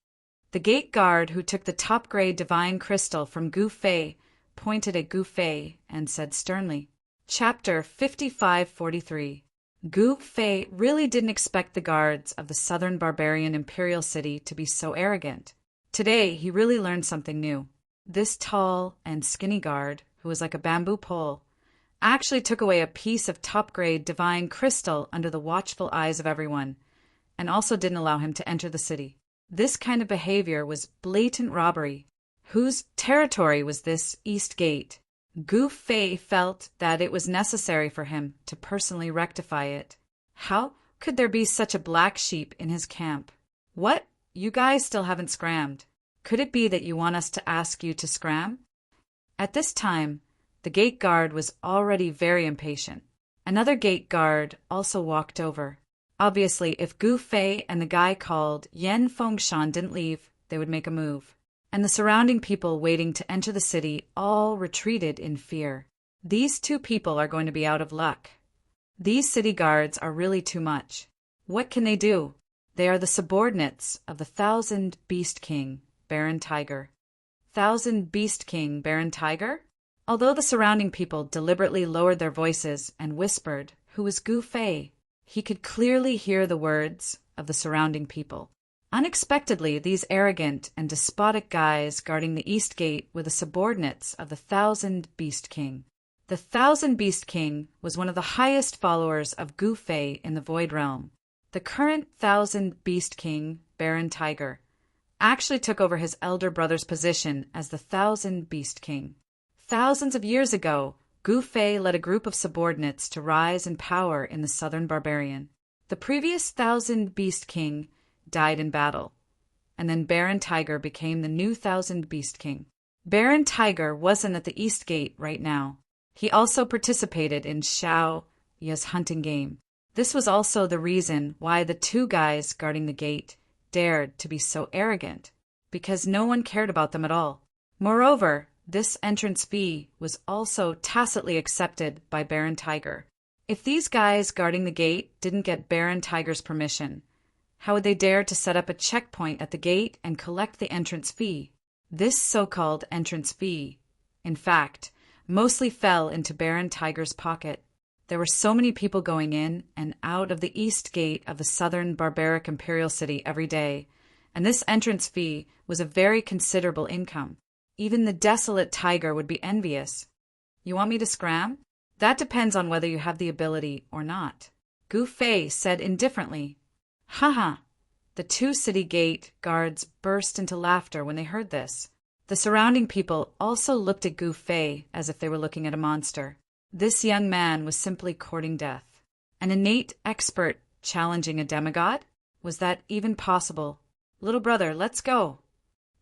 The gate guard who took the top-grade divine crystal from Gu Fei pointed at Gu Fei and said sternly, Chapter 5543. Gu Fei really didn't expect the guards of the southern barbarian imperial city to be so arrogant. Today, he really learned something new. This tall and skinny guard, who was like a bamboo pole, actually took away a piece of top-grade divine crystal under the watchful eyes of everyone, and also didn't allow him to enter the city. This kind of behavior was blatant robbery. Whose territory was this East Gate? Gu Fei felt that it was necessary for him to personally rectify it. How could there be such a black sheep in his camp? "What? You guys still haven't scrammed. Could it be that you want us to ask you to scram?" At this time, the gate guard was already very impatient. Another gate guard also walked over. Obviously, if Gu Fei and the guy called Yan Fengshan didn't leave, they would make a move. And the surrounding people waiting to enter the city all retreated in fear. These two people are going to be out of luck. These city guards are really too much. What can they do? They are the subordinates of the Thousand Beast King, Baron Tiger. Thousand Beast King, Baron Tiger? Although the surrounding people deliberately lowered their voices and whispered, "Who is Gu Fei?" he could clearly hear the words of the surrounding people. Unexpectedly, these arrogant and despotic guys guarding the East Gate were the subordinates of the Thousand Beast King. The Thousand Beast King was one of the highest followers of Gu Fei in the Void Realm. The current Thousand Beast King, Baron Tiger, actually took over his elder brother's position as the Thousand Beast King. Thousands of years ago, Gu Fei led a group of subordinates to rise in power in the Southern Barbarian. The previous Thousand Beast King died in battle, and then Baron Tiger became the new Thousand Beast King. Baron Tiger wasn't at the East Gate right now. He also participated in Xiao Ya's hunting game. This was also the reason why the two guys guarding the gate dared to be so arrogant, because no one cared about them at all. Moreover, this entrance fee was also tacitly accepted by Baron Tiger. If these guys guarding the gate didn't get Baron Tiger's permission, how would they dare to set up a checkpoint at the gate and collect the entrance fee? This so-called entrance fee, in fact, mostly fell into Baron Tiger's pocket. There were so many people going in and out of the East Gate of the Southern Barbaric Imperial City every day, and this entrance fee was a very considerable income. Even the desolate Tiger would be envious. You want me to scram? That depends on whether you have the ability or not. Gu Fei said indifferently. Haha. The two city gate guards burst into laughter when they heard this. The surrounding people also looked at Gu Fei as if they were looking at a monster. This young man was simply courting death. An innate expert challenging a demigod? Was that even possible? Little brother, let's go.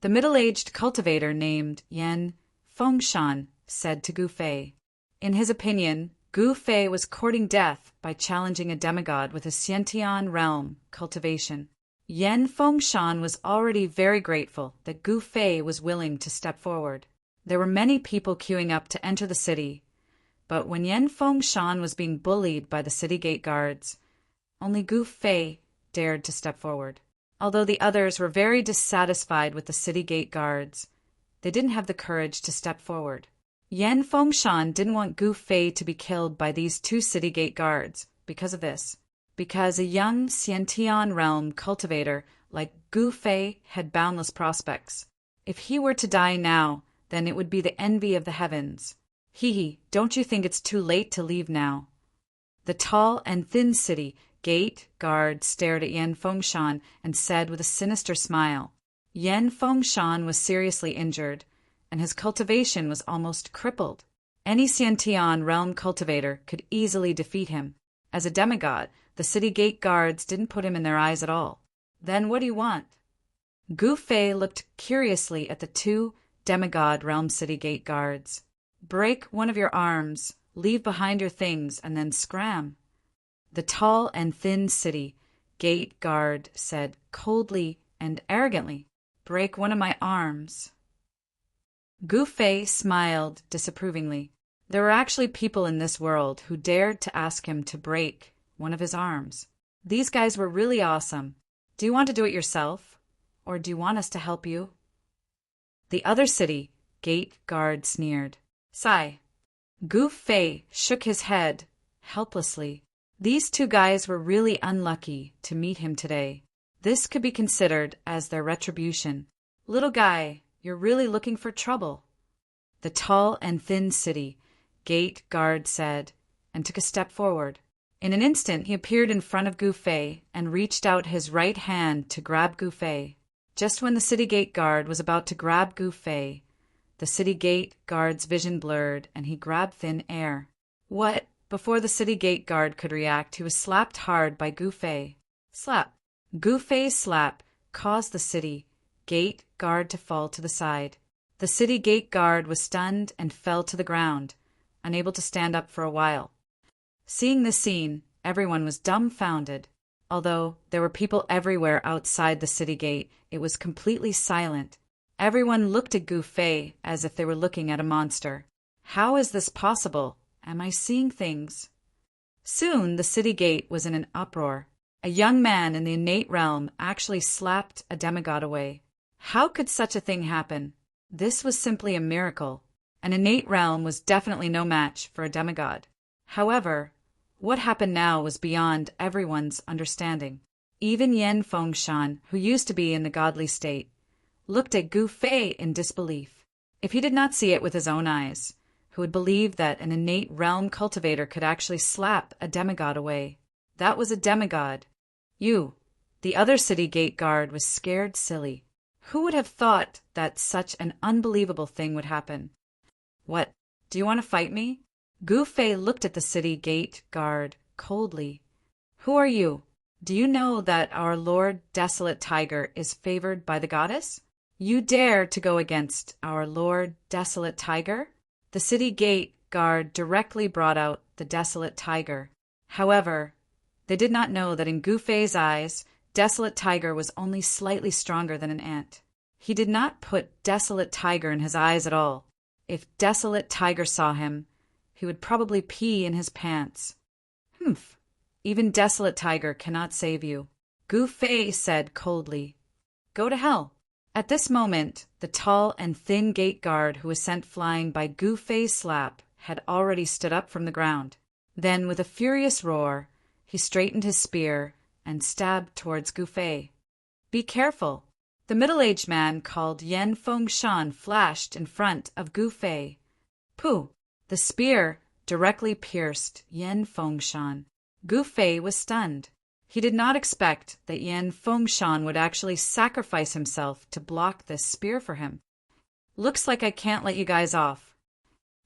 The middle-aged cultivator named Yan Fengshan said to Gu Fei. In his opinion, Gu Fei was courting death by challenging a demigod with his Xiantian realm cultivation. Yan Fengshan was already very grateful that Gu Fei was willing to step forward. There were many people queuing up to enter the city, but when Yan Fengshan was being bullied by the city gate guards, only Gu Fei dared to step forward. Although the others were very dissatisfied with the city gate guards, they didn't have the courage to step forward. Yan Fengshan didn't want Gu Fei to be killed by these two city gate guards because of this. Because a young Xiantian realm cultivator like Gu Fei had boundless prospects. If he were to die now, then it would be the envy of the heavens. Hee, don't you think it's too late to leave now? The tall and thin city gate guard stared at Yan Fengshan and said with a sinister smile. Yan Fengshan was seriously injured, and his cultivation was almost crippled. Any Xiantian realm cultivator could easily defeat him. As a demigod, the city gate guards didn't put him in their eyes at all. Then what do you want? Gu Fei looked curiously at the two demigod realm city gate guards. Break one of your arms, leave behind your things, and then scram. The tall and thin city gate guard said coldly and arrogantly, "Break one of my arms." Gu Fei smiled disapprovingly. There were actually people in this world who dared to ask him to break one of his arms. These guys were really awesome. Do you want to do it yourself? Or do you want us to help you? The other city gate guard sneered. Sigh. Gu Fei shook his head helplessly. These two guys were really unlucky to meet him today. This could be considered as their retribution. Little guy, you're really looking for trouble. The tall and thin city gate guard said, and took a step forward. In an instant, he appeared in front of Gu Fei and reached out his right hand to grab Gu Fei. Just when the city gate guard was about to grab Gu Fei, the city gate guard's vision blurred and he grabbed thin air. What? Before the city gate guard could react, he was slapped hard by Gu Fei. Slap. Gu Fei's slap caused the city gate guard to fall to the side. The city gate guard was stunned and fell to the ground, unable to stand up for a while. Seeing this scene, everyone was dumbfounded. Although there were people everywhere outside the city gate, it was completely silent. Everyone looked at Gu Fei as if they were looking at a monster. How is this possible? Am I seeing things? Soon the city gate was in an uproar. A young man in the innate realm actually slapped a demigod away. How could such a thing happen? This was simply a miracle. An innate realm was definitely no match for a demigod. However, what happened now was beyond everyone's understanding. Even Yen Fengshan, who used to be in the godly state, looked at Gu Fei in disbelief. If he did not see it with his own eyes, who would believe that an innate realm cultivator could actually slap a demigod away? That was a demigod. You, the other city gate guard, was scared silly. Who would have thought that such an unbelievable thing would happen? What, do you want to fight me? Gu Fei looked at the city gate guard coldly. Who are you? Do you know that our Lord Desolate Tiger is favored by the goddess? You dare to go against our Lord Desolate Tiger? The city gate guard directly brought out the Desolate Tiger. However, they did not know that in Gu Fei's eyes, Desolate Tiger was only slightly stronger than an ant. He did not put Desolate Tiger in his eyes at all. If Desolate Tiger saw him, he would probably pee in his pants. Humph! Even Desolate Tiger cannot save you, Gu Fei said coldly. Go to hell. At this moment, the tall and thin gate guard who was sent flying by Gu Fei's slap had already stood up from the ground. Then, with a furious roar, he straightened his spear and stabbed towards Gu Fei. Be careful! The middle-aged man called Yen Fengshan flashed in front of Gu Fei. Pooh! The spear directly pierced Yen Fengshan. Gu Fei was stunned. He did not expect that Yen Fengshan would actually sacrifice himself to block this spear for him. Looks like I can't let you guys off.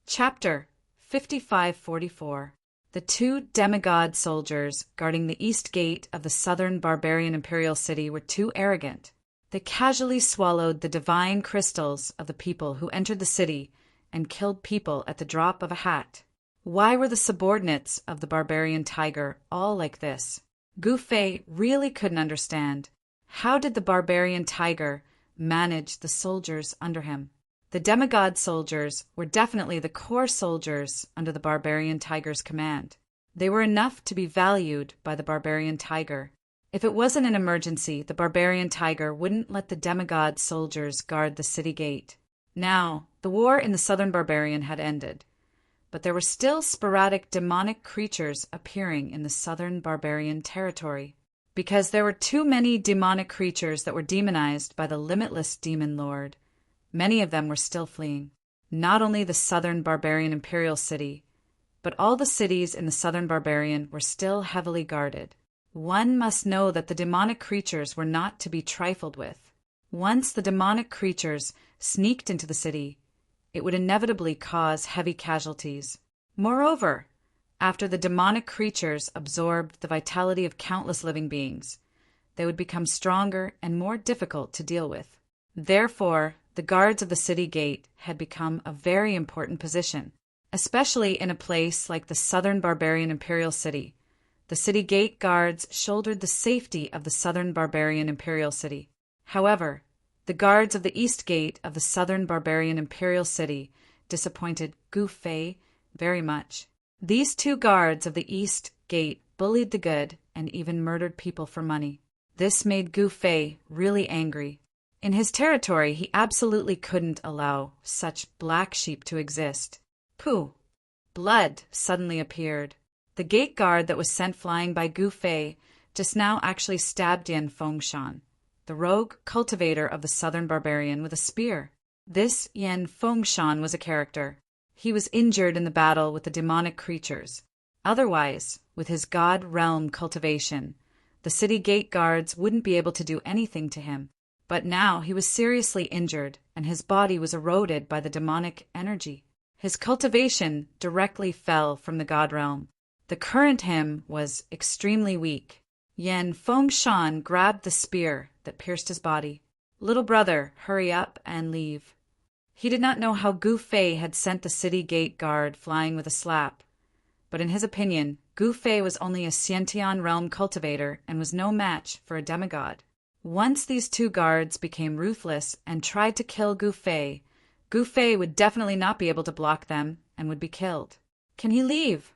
Chapter 5544. The two demigod soldiers guarding the east gate of the southern barbarian imperial city were too arrogant. They casually swallowed the divine crystals of the people who entered the city and killed people at the drop of a hat. Why were the subordinates of the barbarian tiger all like this? Gu Fei really couldn't understand. How did the barbarian tiger manage the soldiers under him? The demigod soldiers were definitely the core soldiers under the barbarian tiger's command. They were enough to be valued by the barbarian tiger. If it wasn't an emergency, the barbarian tiger wouldn't let the demigod soldiers guard the city gate. Now, the war in the southern barbarian had ended, but there were still sporadic demonic creatures appearing in the southern barbarian territory. Because there were too many demonic creatures that were demonized by the limitless demon lord, many of them were still fleeing. Not only the southern barbarian imperial city, but all the cities in the southern barbarian were still heavily guarded. One must know that the demonic creatures were not to be trifled with. Once the demonic creatures sneaked into the city, it would inevitably cause heavy casualties. Moreover, after the demonic creatures absorbed the vitality of countless living beings, they would become stronger and more difficult to deal with. Therefore, the guards of the city gate had become a very important position, especially in a place like the southern barbarian imperial city. The city gate guards shouldered the safety of the southern barbarian imperial city. However, the guards of the east gate of the southern barbarian imperial city disappointed Gu Fei very much. These two guards of the east gate bullied the good and even murdered people for money. This made Gu Fei really angry. In his territory, he absolutely couldn't allow such black sheep to exist. Pooh! Blood suddenly appeared. The gate guard that was sent flying by Gu Fei just now actually stabbed Yen Fengshan, the rogue cultivator of the southern barbarian, with a spear. This Yen Fengshan was a character. He was injured in the battle with the demonic creatures. Otherwise, with his god realm cultivation, the city gate guards wouldn't be able to do anything to him. But now he was seriously injured, and his body was eroded by the demonic energy. His cultivation directly fell from the god realm. The current him was extremely weak. Yen Fengshan grabbed the spear that pierced his body. Little brother, hurry up and leave. He did not know how Gu Fei had sent the city gate guard flying with a slap, but in his opinion, Gu Fei was only a Xiantian realm cultivator and was no match for a demigod. Once these two guards became ruthless and tried to kill Gu Fei would definitely not be able to block them and would be killed. Can he leave?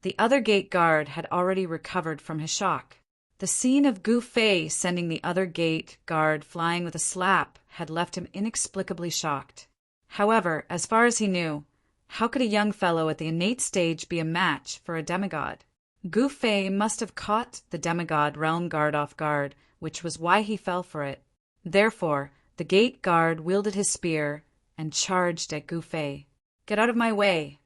The other gate guard had already recovered from his shock. The scene of Gu Fei sending the other gate guard flying with a slap had left him inexplicably shocked. However, as far as he knew, how could a young fellow at the innate stage be a match for a demigod? Gu Fei must have caught the demigod realm guard off guard, which was why he fell for it. Therefore, the gate guard wielded his spear and charged at Gu Fei. "Get out of my way!"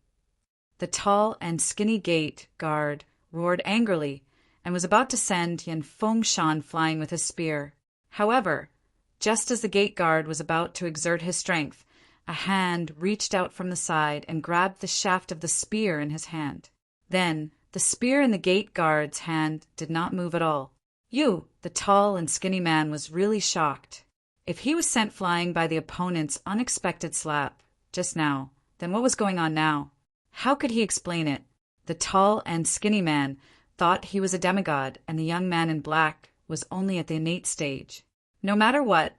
The tall and skinny gate guard roared angrily and was about to send Yan Fengshan flying with his spear. However, just as the gate guard was about to exert his strength, a hand reached out from the side and grabbed the shaft of the spear in his hand. Then, the spear in the gate guard's hand did not move at all. The tall and skinny man was really shocked. If he was sent flying by the opponent's unexpected slap just now, then what was going on now? How could he explain it? The tall and skinny man thought he was a demigod, and the young man in black was only at the innate stage. No matter what,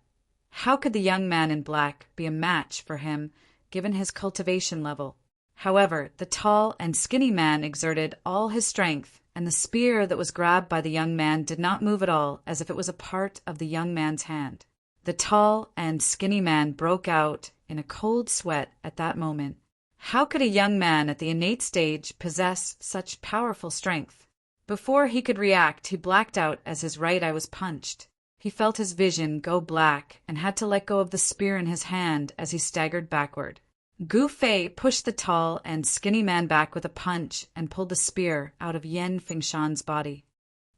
how could the young man in black be a match for him, given his cultivation level? However, the tall and skinny man exerted all his strength, and the spear that was grabbed by the young man did not move at all, as if it was a part of the young man's hand. The tall and skinny man broke out in a cold sweat at that moment. How could a young man at the innate stage possess such powerful strength? Before he could react, he blacked out as his right eye was punched. He felt his vision go black and had to let go of the spear in his hand as he staggered backward. Gu Fei pushed the tall and skinny man back with a punch and pulled the spear out of Yan Fengshan's body.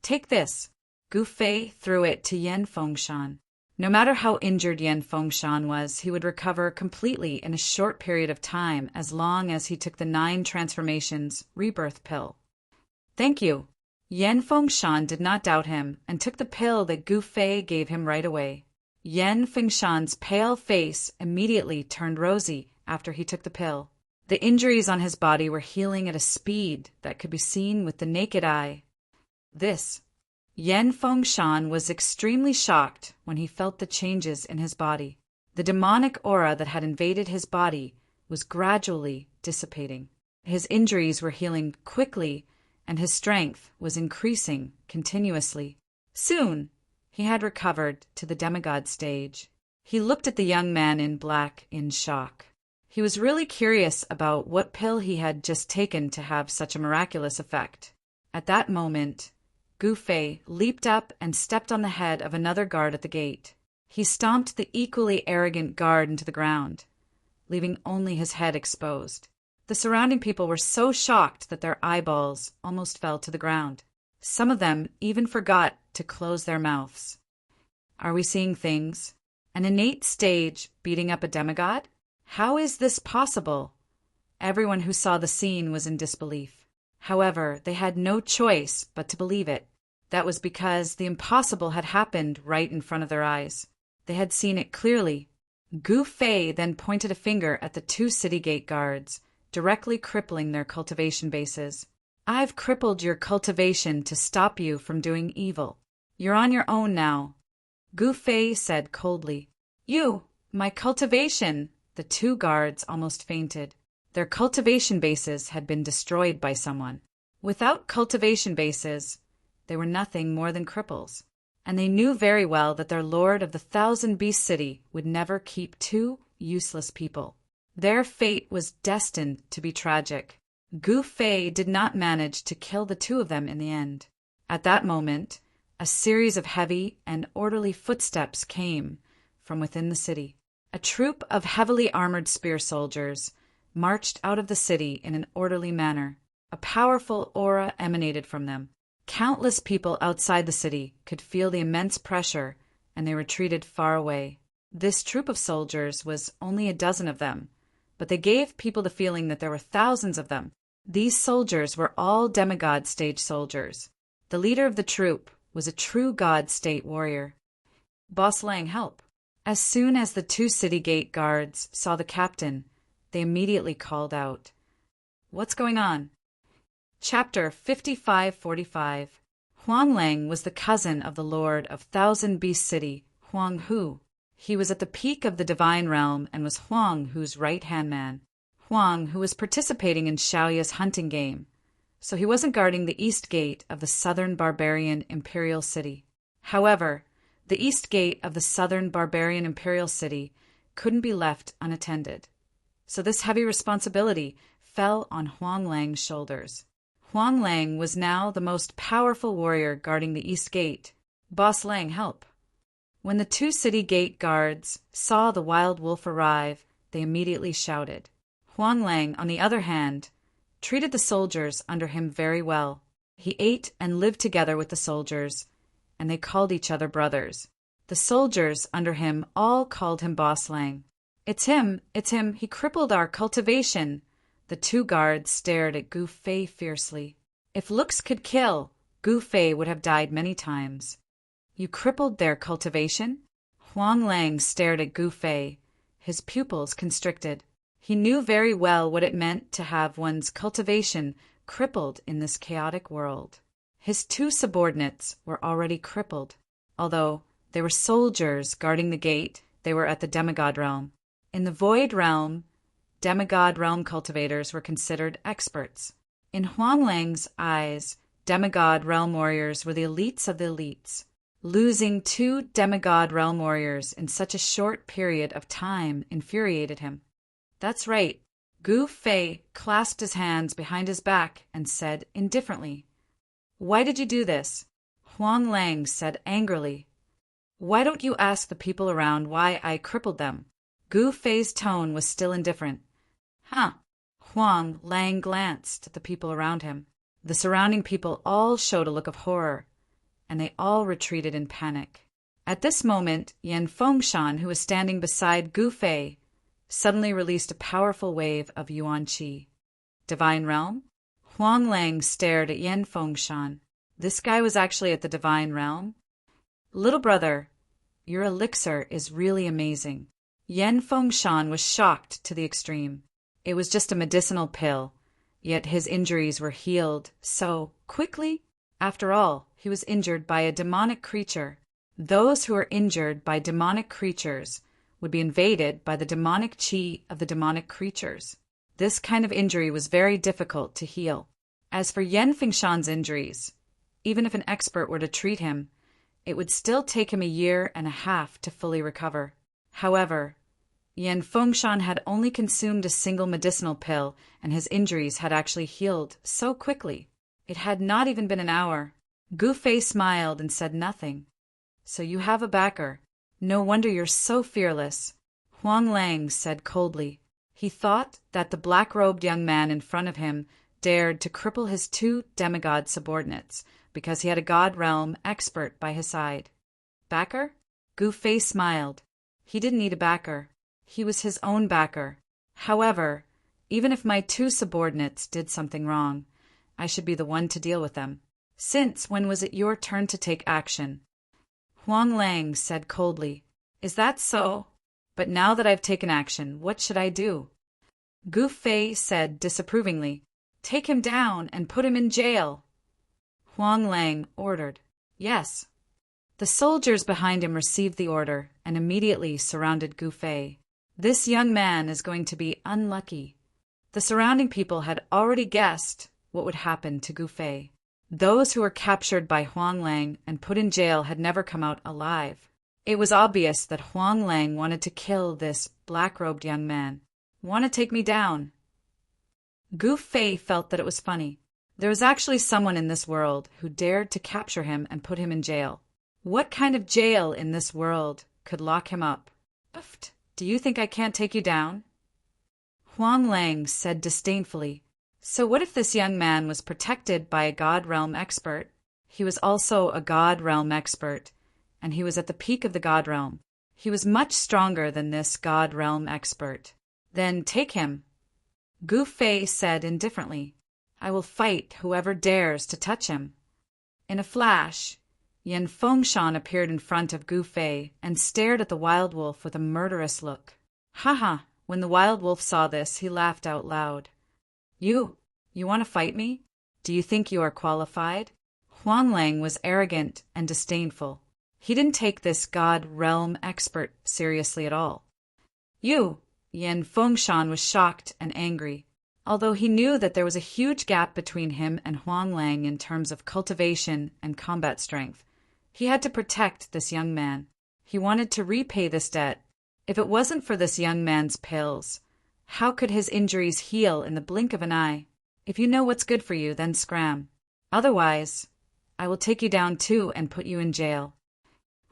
"Take this." Gu Fei threw it to Yan Fengshan. No matter how injured Yan Fengshan was, he would recover completely in a short period of time as long as he took the 9 transformations rebirth pill. "Thank you." Yan Fengshan did not doubt him and took the pill that Gu Fei gave him right away. Yan Fengshan's pale face immediately turned rosy after he took the pill. The injuries on his body were healing at a speed that could be seen with the naked eye. Yan Fengshan was extremely shocked when he felt the changes in his body. The demonic aura that had invaded his body was gradually dissipating. His injuries were healing quickly, and his strength was increasing continuously. Soon, he had recovered to the demigod stage. He looked at the young man in black in shock. He was really curious about what pill he had just taken to have such a miraculous effect. At that moment, Gu Fei leaped up and stepped on the head of another guard at the gate. He stomped the equally arrogant guard into the ground, leaving only his head exposed. The surrounding people were so shocked that their eyeballs almost fell to the ground. Some of them even forgot to close their mouths. Are we seeing things? An innate stage beating up a demigod? How is this possible? Everyone who saw the scene was in disbelief. However, they had no choice but to believe it. That was because the impossible had happened right in front of their eyes. They had seen it clearly. Gu Fei then pointed a finger at the 2 city gate guards, directly crippling their cultivation bases. "I've crippled your cultivation to stop you from doing evil. You're on your own now," Gu Fei said coldly. My cultivation!" The 2 guards almost fainted. Their cultivation bases had been destroyed by someone. Without cultivation bases, they were nothing more than cripples. And they knew very well that their lord of the 1,000-beast city would never keep 2 useless people. Their fate was destined to be tragic. Gu Fei did not manage to kill the 2 of them in the end. At that moment, a series of heavy and orderly footsteps came from within the city. A troop of heavily armored spear soldiers marched out of the city in an orderly manner. A powerful aura emanated from them. Countless people outside the city could feel the immense pressure, and they retreated far away. This troop of soldiers was only a dozen of them, but they gave people the feeling that there were thousands of them. These soldiers were all demigod stage soldiers. The leader of the troop was a true god state warrior. "Boss Lang, help." As soon as the 2 city gate guards saw the captain, they immediately called out. "What's going on?" Chapter 5545. Huang Lang was the cousin of the lord of 1,000-beast city, Huang Hu. He was at the peak of the divine realm and was Huang Hu's right-hand man. Huang, who was participating in Xiaoya's hunting game, so he wasn't guarding the east gate of the southern barbarian imperial city. However, the east gate of the southern barbarian imperial city couldn't be left unattended. So this heavy responsibility fell on Huang Lang's shoulders. Huang Lang was now the most powerful warrior guarding the east gate. Boss Lang, help. When the two city gate guards saw the wild wolf arrive, they immediately shouted. Huang Lang, on the other hand, treated the soldiers under him very well. He ate and lived together with the soldiers, and they called each other brothers. The soldiers under him all called him Boss Lang. It's him, he crippled our cultivation. The two guards stared at Gu Fei fiercely. If looks could kill, Gu Fei would have died many times. You crippled their cultivation? Huang Lang stared at Gu Fei, his pupils constricted. He knew very well what it meant to have one's cultivation crippled in this chaotic world. His two subordinates were already crippled. Although they were soldiers guarding the gate, they were at the demigod realm. In the void realm, demigod realm cultivators were considered experts. In Huang Lang's eyes, demigod realm warriors were the elites of the elites. Losing two demigod realm warriors in such a short period of time infuriated him. That's right. Gu Fei clasped his hands behind his back and said indifferently, "Why did you do this?" Huang Lang said angrily, "Why don't you ask the people around why I crippled them?" Gu Fei's tone was still indifferent. Huh. Huang Lang glanced at the people around him. The surrounding people all showed a look of horror, and they all retreated in panic. At this moment, Yan Fengshan, who was standing beside Gu Fei, suddenly released a powerful wave of Yuan Qi. Divine Realm? Huang Lang stared at Yan Fengshan. This guy was actually at the Divine Realm? Little brother, your elixir is really amazing. Yan Fengshan was shocked to the extreme. It was just a medicinal pill, yet his injuries were healed so quickly. After all, he was injured by a demonic creature. Those who are injured by demonic creatures would be invaded by the demonic qi of the demonic creatures. This kind of injury was very difficult to heal. As for Yan Fengshan's injuries, even if an expert were to treat him, it would still take him a year and a half to fully recover. However, Yan Fengshan had only consumed a single medicinal pill, and his injuries had actually healed so quickly. It had not even been an hour. Gu Fei smiled and said nothing. So you have a backer. No wonder you're so fearless. Huang Lang said coldly. He thought that the black-robed young man in front of him dared to cripple his two demigod subordinates because he had a god realm expert by his side. Backer? Gu Fei smiled. He didn't need a backer. He was his own backer. However, even if my two subordinates did something wrong, I should be the one to deal with them. Since when was it your turn to take action? Huang Lang said coldly. Is that so? But now that I've taken action, what should I do? Gu Fei said disapprovingly. Take him down and put him in jail. Huang Lang ordered. Yes. The soldiers behind him received the order and immediately surrounded Gu Fei. This young man is going to be unlucky. The surrounding people had already guessed what would happen to Gu Fei. Those who were captured by Huang Lang and put in jail had never come out alive. It was obvious that Huang Lang wanted to kill this black-robed young man. Want to take me down? Gu Fei felt that it was funny. There was actually someone in this world who dared to capture him and put him in jail. What kind of jail in this world could lock him up? Uffed. Do you think I can't take you down? Huang Lang said disdainfully. So what if this young man was protected by a god realm expert? He was also a god realm expert, and he was at the peak of the god realm. He was much stronger than this god realm expert. Then take him. Gu Fei said indifferently. I will fight whoever dares to touch him. In a flash, Yan Fengshan appeared in front of Gu Fei and stared at the wild wolf with a murderous look. Haha! When the wild wolf saw this, he laughed out loud. You want to fight me? Do you think you are qualified? Huang Lang was arrogant and disdainful. He didn't take this god realm expert seriously at all. Yan Fengshan was shocked and angry. Although he knew that there was a huge gap between him and Huang Lang in terms of cultivation and combat strength, he had to protect this young man. He wanted to repay this debt. If it wasn't for this young man's pills, how could his injuries heal in the blink of an eye? If you know what's good for you, then scram. Otherwise, I will take you down too and put you in jail.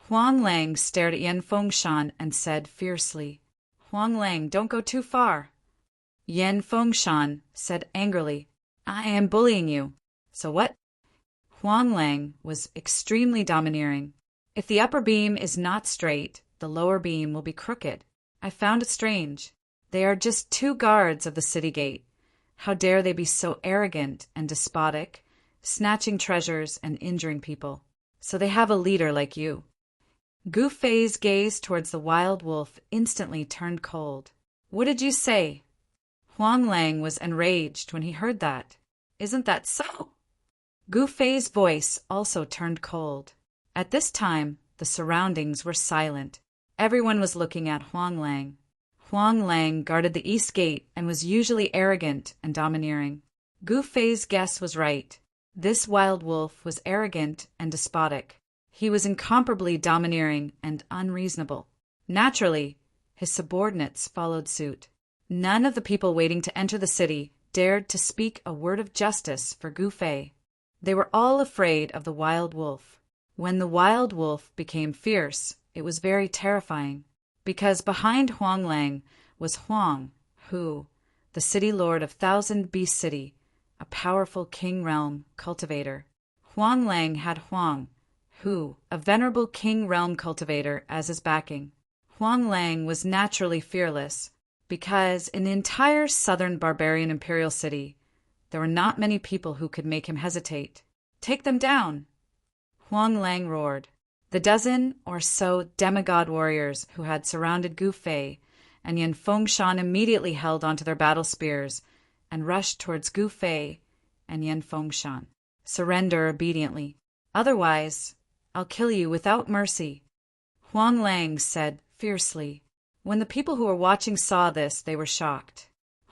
Huang Lang stared at Yan Fengshan and said fiercely, Huang Lang, don't go too far. Yan Fengshan said angrily, I am bullying you. So what? Huang Lang was extremely domineering. If the upper beam is not straight, the lower beam will be crooked. I found it strange. They are just 2 guards of the city gate. How dare they be so arrogant and despotic, snatching treasures and injuring people. So they have a leader like you. Gu Fei's gaze towards the wild wolf instantly turned cold. What did you say? Huang Lang was enraged when he heard that. Isn't that so? Gu Fei's voice also turned cold. At this time, the surroundings were silent. Everyone was looking at Huang Lang. Huang Lang guarded the east gate and was usually arrogant and domineering. Gu Fei's guess was right. This wild wolf was arrogant and despotic. He was incomparably domineering and unreasonable. Naturally, his subordinates followed suit. None of the people waiting to enter the city dared to speak a word of justice for Gu Fei. They were all afraid of the wild wolf. When the wild wolf became fierce, it was very terrifying, because behind Huang Lang was Huang, who, the city lord of Thousand Beast City, a powerful king realm cultivator. Huang Lang had Huang, who, a venerable king realm cultivator, as his backing. Huang Lang was naturally fearless, because in the entire southern barbarian imperial city, there were not many people who could make him hesitate. Take them down! Huang Lang roared. The dozen or so demigod warriors who had surrounded Gu Fei and Yan Fengshan immediately held onto their battle spears and rushed towards Gu Fei and Yan Fengshan. Surrender obediently. Otherwise, I'll kill you without mercy. Huang Lang said fiercely. When the people who were watching saw this, they were shocked.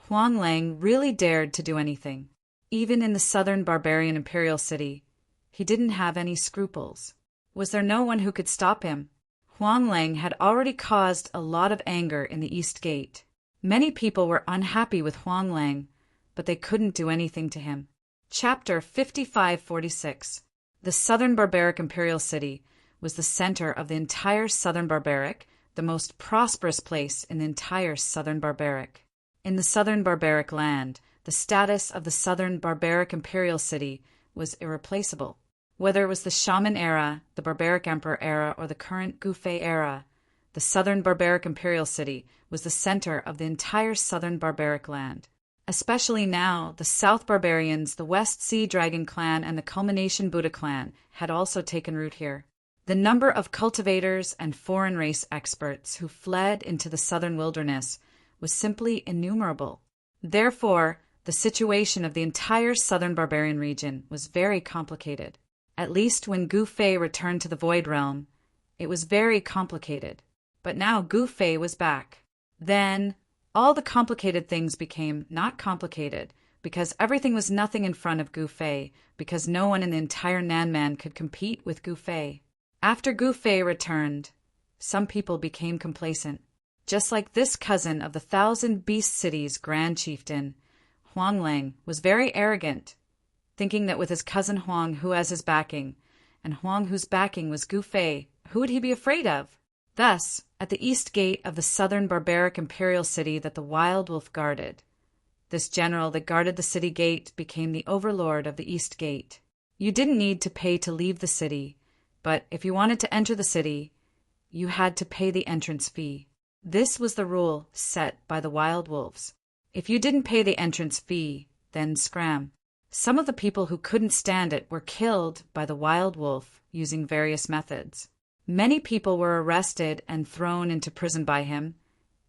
Huang Lang really dared to do anything. Even in the southern barbarian imperial city, he didn't have any scruples. Was there no one who could stop him? Huang Lang had already caused a lot of anger in the East Gate. Many people were unhappy with Huang Lang, but they couldn't do anything to him. Chapter 5546. The southern barbaric imperial city was the center of the entire southern barbaric, the most prosperous place in the entire southern barbaric. In the southern barbaric land, the status of the southern barbaric imperial city was irreplaceable. Whether it was the Shaman era, the Barbaric Emperor era, or the current Gu Fei era, the southern barbaric imperial city was the center of the entire southern barbaric land. Especially now, the South Barbarians, the West Sea Dragon clan, and the Culmination Buddha clan had also taken root here. The number of cultivators and foreign race experts who fled into the southern wilderness was simply innumerable. Therefore, the situation of the entire southern barbarian region was very complicated. At least when Gu Fei returned to the Void Realm, it was very complicated. But now Gu Fei was back. Then, all the complicated things became not complicated, because everything was nothing in front of Gu Fei, because no one in the entire Nanman could compete with Gu Fei. After Gu Fei returned, some people became complacent. Just like this cousin of the Thousand Beast City's Grand Chieftain, Huang Lang was very arrogant, thinking that with his cousin Huang, who has his backing, and Huang whose backing was Gu Fei, who would he be afraid of? Thus, at the east gate of the southern barbaric imperial city that the wild wolf guarded, this general that guarded the city gate became the overlord of the east gate. You didn't need to pay to leave the city, but if you wanted to enter the city, you had to pay the entrance fee. This was the rule set by the wild wolves. If you didn't pay the entrance fee, then scram. Some of the people who couldn't stand it were killed by the wild wolf using various methods. Many people were arrested and thrown into prison by him,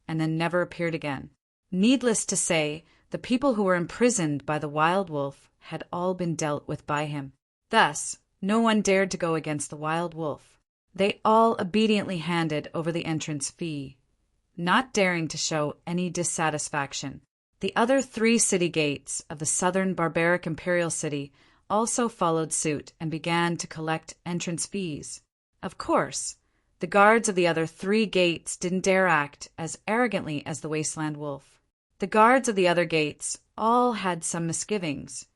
and then never appeared again. Needless to say, the people who were imprisoned by the wild wolf had all been dealt with by him. Thus, no one dared to go against the wild wolf. They all obediently handed over the entrance fee, not daring to show any dissatisfaction. The other 3 city gates of the southern barbaric imperial city also followed suit and began to collect entrance fees. Of course, the guards of the other 3 gates didn't dare act as arrogantly as the Wasteland Wolf. The guards of the other gates all had some misgivings,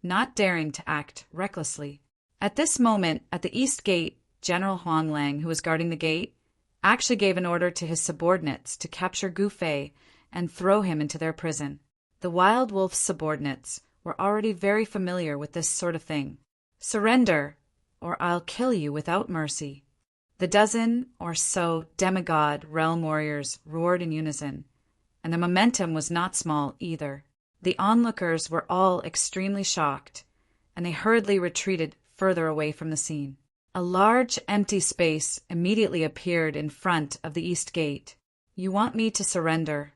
not daring to act recklessly. At this moment, at the east gate, General Huang Lang, who was guarding the gate, actually gave an order to his subordinates to capture Gu Fei and throw him into their prison. The Wild Wolf's subordinates were already very familiar with this sort of thing. Surrender, or I'll kill you without mercy. The dozen or so demigod realm warriors roared in unison, and the momentum was not small either. The onlookers were all extremely shocked, and they hurriedly retreated further away from the scene. A large empty space immediately appeared in front of the east gate. You want me to surrender?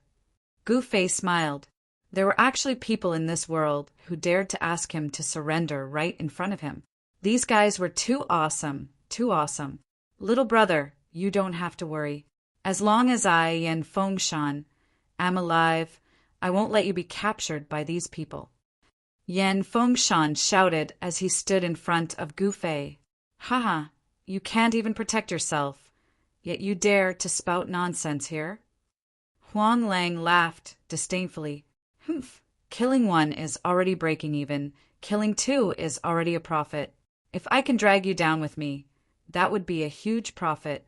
Gu Fei smiled. There were actually people in this world who dared to ask him to surrender right in front of him. These guys were too awesome, too awesome. Little brother, you don't have to worry. As long as I, Yen Fengshan, am alive, I won't let you be captured by these people. Yen Fengshan shouted as he stood in front of Gu Fei. Haha, you can't even protect yourself, yet you dare to spout nonsense here? Huang Lang laughed disdainfully. Humph, killing 1 is already breaking even. Killing 2 is already a profit. If I can drag you down with me, that would be a huge profit.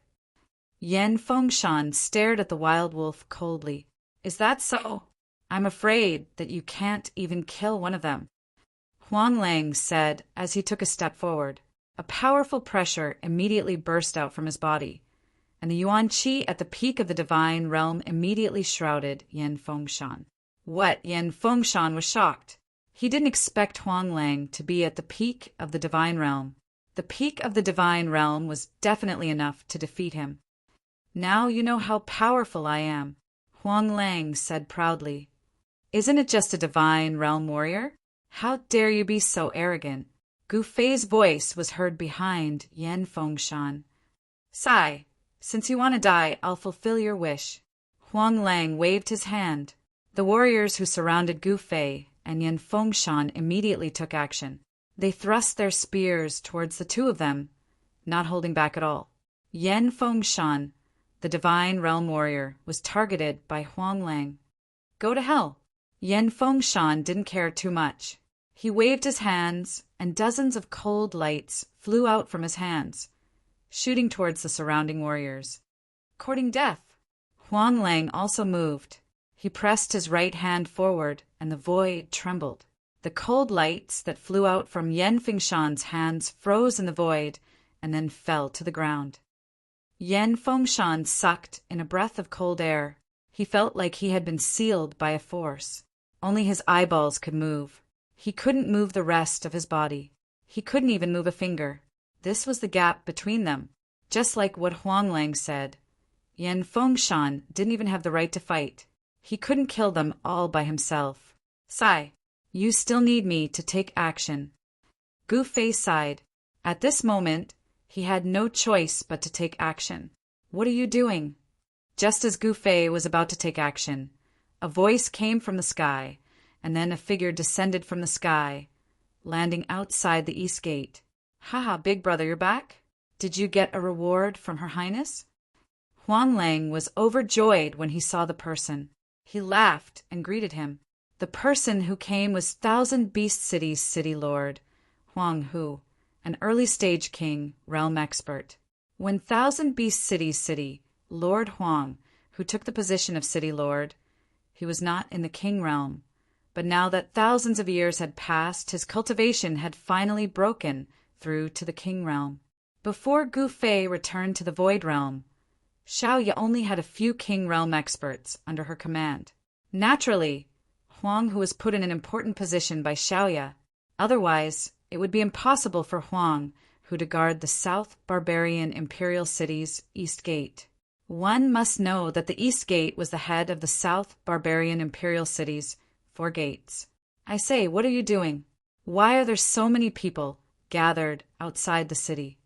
Yen Fengshan stared at the Wild Wolf coldly. Is that so? I'm afraid that you can't even kill one of them. Huang Lang said as he took a step forward. A powerful pressure immediately burst out from his body, and the Yuan Qi at the peak of the divine realm immediately shrouded Yen Fengshan. What? Yen Fengshan was shocked. He didn't expect Huang Lang to be at the peak of the divine realm. The peak of the divine realm was definitely enough to defeat him. Now you know how powerful I am, Huang Lang said proudly. Isn't it just a divine realm warrior? How dare you be so arrogant? Gu Fei's voice was heard behind Yen Fengshan. Sai, since you want to die, I'll fulfill your wish. Huang Lang waved his hand. The warriors who surrounded Gu Fei and Yen Fengshan immediately took action. They thrust their spears towards the 2 of them, not holding back at all. Yen Fengshan, the divine realm warrior, was targeted by Huang Lang. Go to hell. Yen Fengshan didn't care too much. He waved his hands, and dozens of cold lights flew out from his hands, shooting towards the surrounding warriors. Courting death. Huang Lang also moved. He pressed his right hand forward, and the void trembled. The cold lights that flew out from Yen Fengshan's hands froze in the void and then fell to the ground. Yen Fengshan sucked in a breath of cold air. He felt like he had been sealed by a force. Only his eyeballs could move. He couldn't move the rest of his body. He couldn't even move a finger. This was the gap between them. Just like what Huang Lang said, Yen Fengshan didn't even have the right to fight. He couldn't kill them all by himself. Sai, you still need me to take action. Gu Fei sighed. At this moment, he had no choice but to take action. What are you doing? Just as Gu Fei was about to take action, a voice came from the sky, and then a figure descended from the sky, landing outside the east gate. Haha, big brother, you're back? Did you get a reward from Her Highness? Huang Lang was overjoyed when he saw the person. He laughed and greeted him. The person who came was Thousand Beast City's city lord, Huang Hu, an early-stage king, realm expert. When Thousand Beast City's city, Lord Huang, who took the position of city lord, he was not in the king realm. But now that thousands of years had passed, his cultivation had finally broken through to the king realm. Before Gu Fei returned to the void realm, Xiaoya only had a few king realm experts under her command. Naturally, Huang Hu was put in an important position by Xiaoya. Otherwise, it would be impossible for Huang Hu to guard the South Barbarian Imperial City's East Gate. One must know that the East Gate was the head of the South Barbarian Imperial City's 4 gates. I say, what are you doing? Why are there so many people gathered outside the city?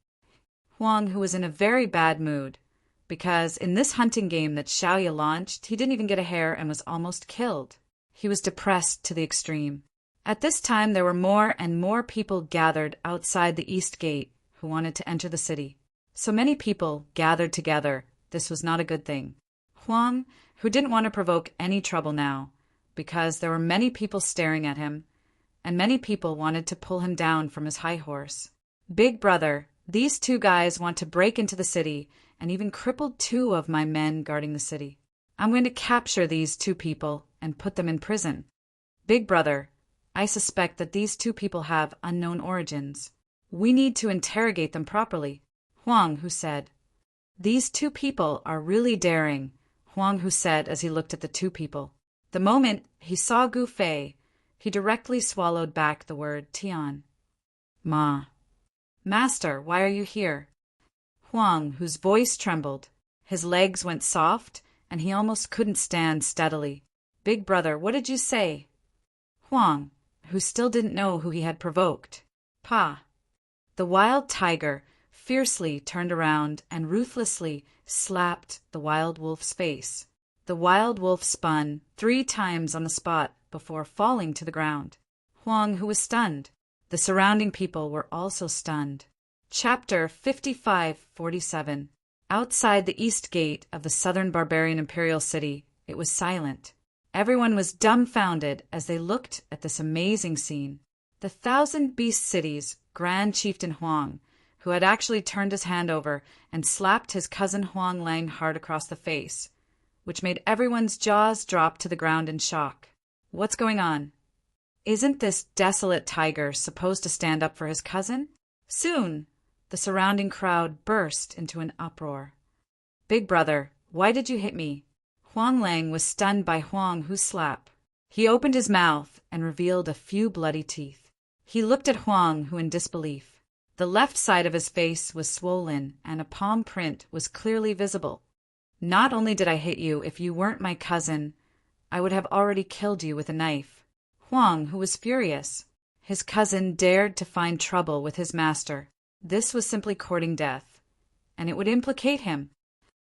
Huang Hu was in a very bad mood, because in this hunting game that Xiaoya launched, he didn't even get a hair and was almost killed. He was depressed to the extreme. At this time there were more and more people gathered outside the east gate who wanted to enter the city. So many people gathered together. This was not a good thing. Huang, who didn't want to provoke any trouble now, because there were many people staring at him, and many people wanted to pull him down from his high horse. Big brother, these two guys want to break into the city and even crippled 2 of my men guarding the city. I'm going to capture these 2 people and put them in prison. Big brother, I suspect that these 2 people have unknown origins. We need to interrogate them properly. Huang, who said, "These 2 people are really daring," Huang, who said as he looked at the 2 people. The moment he saw Gu Fei, he directly swallowed back the word Tian. Ma. Master, why are you here? Huang, whose voice trembled, his legs went soft, and he almost couldn't stand steadily. Big brother, what did you say? Huang, who still didn't know who he had provoked. Pa. The wild tiger fiercely turned around and ruthlessly slapped the wild wolf's face. The wild wolf spun 3 times on the spot before falling to the ground. Huang, who was stunned. The surrounding people were also stunned. Chapter 55-47. Outside the east gate of the southern barbarian imperial city, it was silent. Everyone was dumbfounded as they looked at this amazing scene. The 1,000 Beast City's Grand Chieftain Huang, who had actually turned his hand over and slapped his cousin Huang Lang hard across the face, which made everyone's jaws drop to the ground in shock. What's going on? Isn't this desolate tiger supposed to stand up for his cousin? Soon, the surrounding crowd burst into an uproar. Big brother, why did you hit me? Huang Lang was stunned by Huang Hu's slap. He opened his mouth and revealed a few bloody teeth. He looked at Huang Hu in disbelief. The left side of his face was swollen and a palm print was clearly visible. Not only did I hit you, if you weren't my cousin, I would have already killed you with a knife. Huang, who was furious. His cousin dared to find trouble with his master. This was simply courting death, and it would implicate him.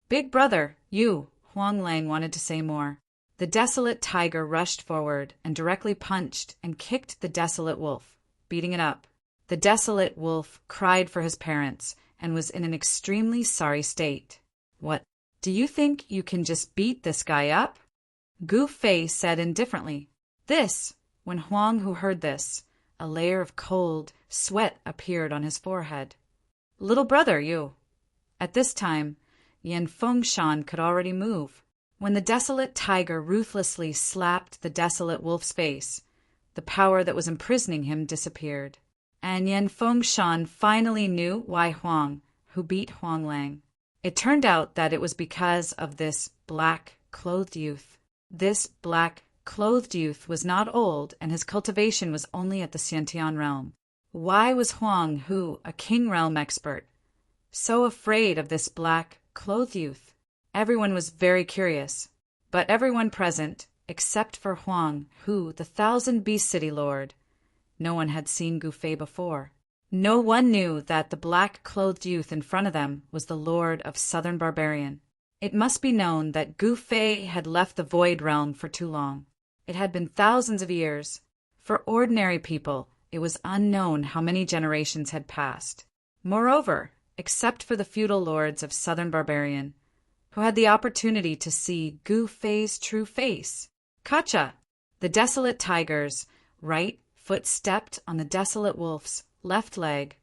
Big brother, you, Huang Lang wanted to say more. The desolate tiger rushed forward and directly punched and kicked the desolate wolf, beating it up. The desolate wolf cried for his parents and was in an extremely sorry state. What? Do you think you can just beat this guy up? Gu Fei said indifferently. When Huang Hu heard this, a layer of cold sweat appeared on his forehead. Little brother, you. At this time, Yan Fengshan could already move. When the desolate tiger ruthlessly slapped the desolate wolf's face, the power that was imprisoning him disappeared. And Yan Fengshan finally knew why Huang Hu beat Huang Lang. It turned out that it was because of this black-clothed youth. This black-clothed youth was not old, and his cultivation was only at the Xiantian realm. Why was Huang Hu, a king realm expert, so afraid of this black-clothed youth? Everyone was very curious, but everyone present, except for Huang Hu, the 1,000 Beast City Lord, no one had seen Gu Fei before. No one knew that the black-clothed youth in front of them was the Lord of Southern Barbarian. It must be known that Gu Fei had left the Void Realm for too long. It had been thousands of years. For ordinary people, it was unknown how many generations had passed. Moreover, except for the feudal lords of Southern Barbarian, who had the opportunity to see Gu Fei's true face. Kacha! The desolate tiger's right foot stepped on the desolate wolf's left leg,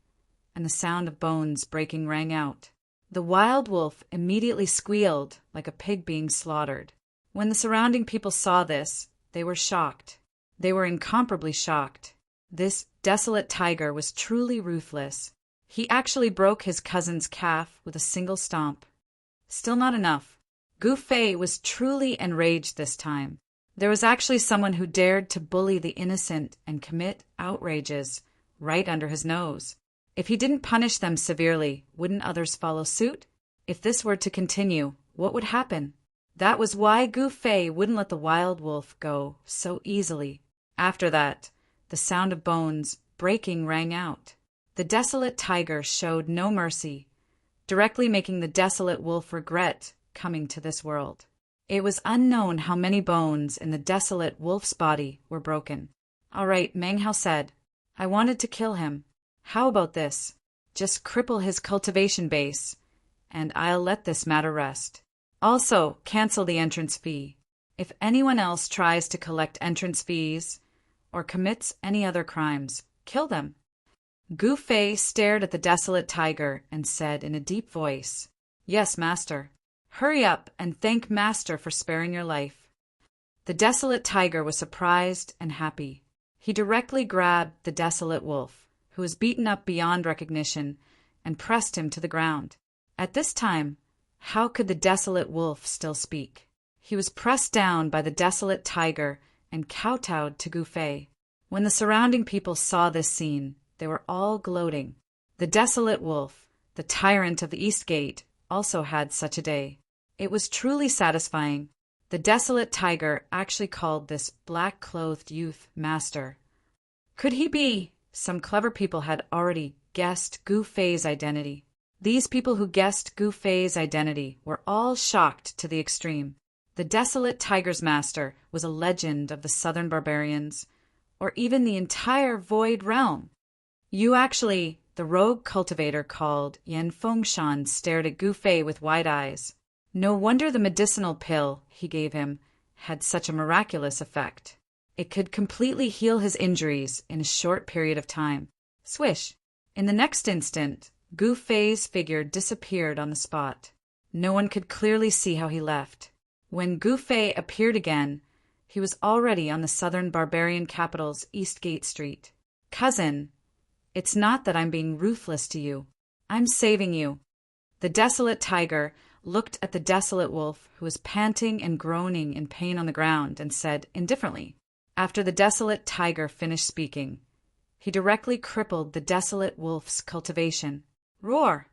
and the sound of bones breaking rang out. The wild wolf immediately squealed like a pig being slaughtered. When the surrounding people saw this, they were shocked. They were incomparably shocked. This desolate tiger was truly ruthless. He actually broke his cousin's calf with a single stomp. Still not enough. Gu Fei was truly enraged this time. There was actually someone who dared to bully the innocent and commit outrages right under his nose. If he didn't punish them severely, wouldn't others follow suit? If this were to continue, what would happen? That was why Gu Fei wouldn't let the wild wolf go so easily. After that, the sound of bones breaking rang out. The desolate tiger showed no mercy, directly making the desolate wolf regret coming to this world. It was unknown how many bones in the desolate wolf's body were broken. All right, Meng Hao said. I wanted to kill him. How about this? Just cripple his cultivation base, and I'll let this matter rest. Also, cancel the entrance fee. If anyone else tries to collect entrance fees or commits any other crimes, kill them. Gu Fei stared at the desolate tiger and said in a deep voice, Yes, master. Hurry up and thank master for sparing your life. The desolate tiger was surprised and happy. He directly grabbed the desolate wolf, who was beaten up beyond recognition, and pressed him to the ground. At this time, how could the desolate wolf still speak? He was pressed down by the desolate tiger and kowtowed to Gu Fei. When the surrounding people saw this scene, they were all gloating. The desolate wolf, the tyrant of the East Gate, also had such a day. It was truly satisfying. The desolate tiger actually called this black-clothed youth master. Could he be? Some clever people had already guessed Gu Fei's identity. These people who guessed Gu Fei's identity were all shocked to the extreme. The desolate tiger's master was a legend of the southern barbarians, or even the entire Void Realm. The rogue cultivator called Yan Fengshan stared at Gu Fei with wide eyes. No wonder the medicinal pill he gave him had such a miraculous effect. It could completely heal his injuries in a short period of time. Swish! In the next instant, Gu Fei's figure disappeared on the spot. No one could clearly see how he left. When Gu Fei appeared again, he was already on the southern barbarian capital's Eastgate Street. Cousin, it's not that I'm being ruthless to you. I'm saving you. The desolate tiger looked at the desolate wolf, who was panting and groaning in pain on the ground, and said indifferently. After the desolate tiger finished speaking, he directly crippled the desolate wolf's cultivation. Roar!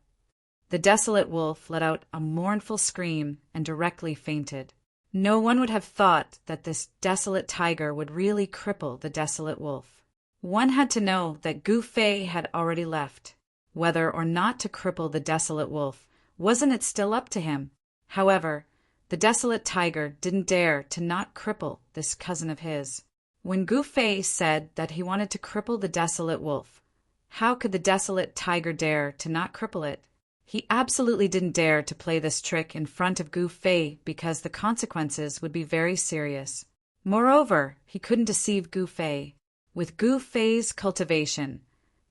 The desolate wolf let out a mournful scream and directly fainted. No one would have thought that this desolate tiger would really cripple the desolate wolf. One had to know that Gu Fei had already left. Whether or not to cripple the desolate wolf, wasn't it still up to him? However, the desolate tiger didn't dare to not cripple this cousin of his. When Gu Fei said that he wanted to cripple the desolate wolf, how could the desolate tiger dare to not cripple it? He absolutely didn't dare to play this trick in front of Gu Fei because the consequences would be very serious. Moreover, he couldn't deceive Gu Fei. With Gu Fei's cultivation,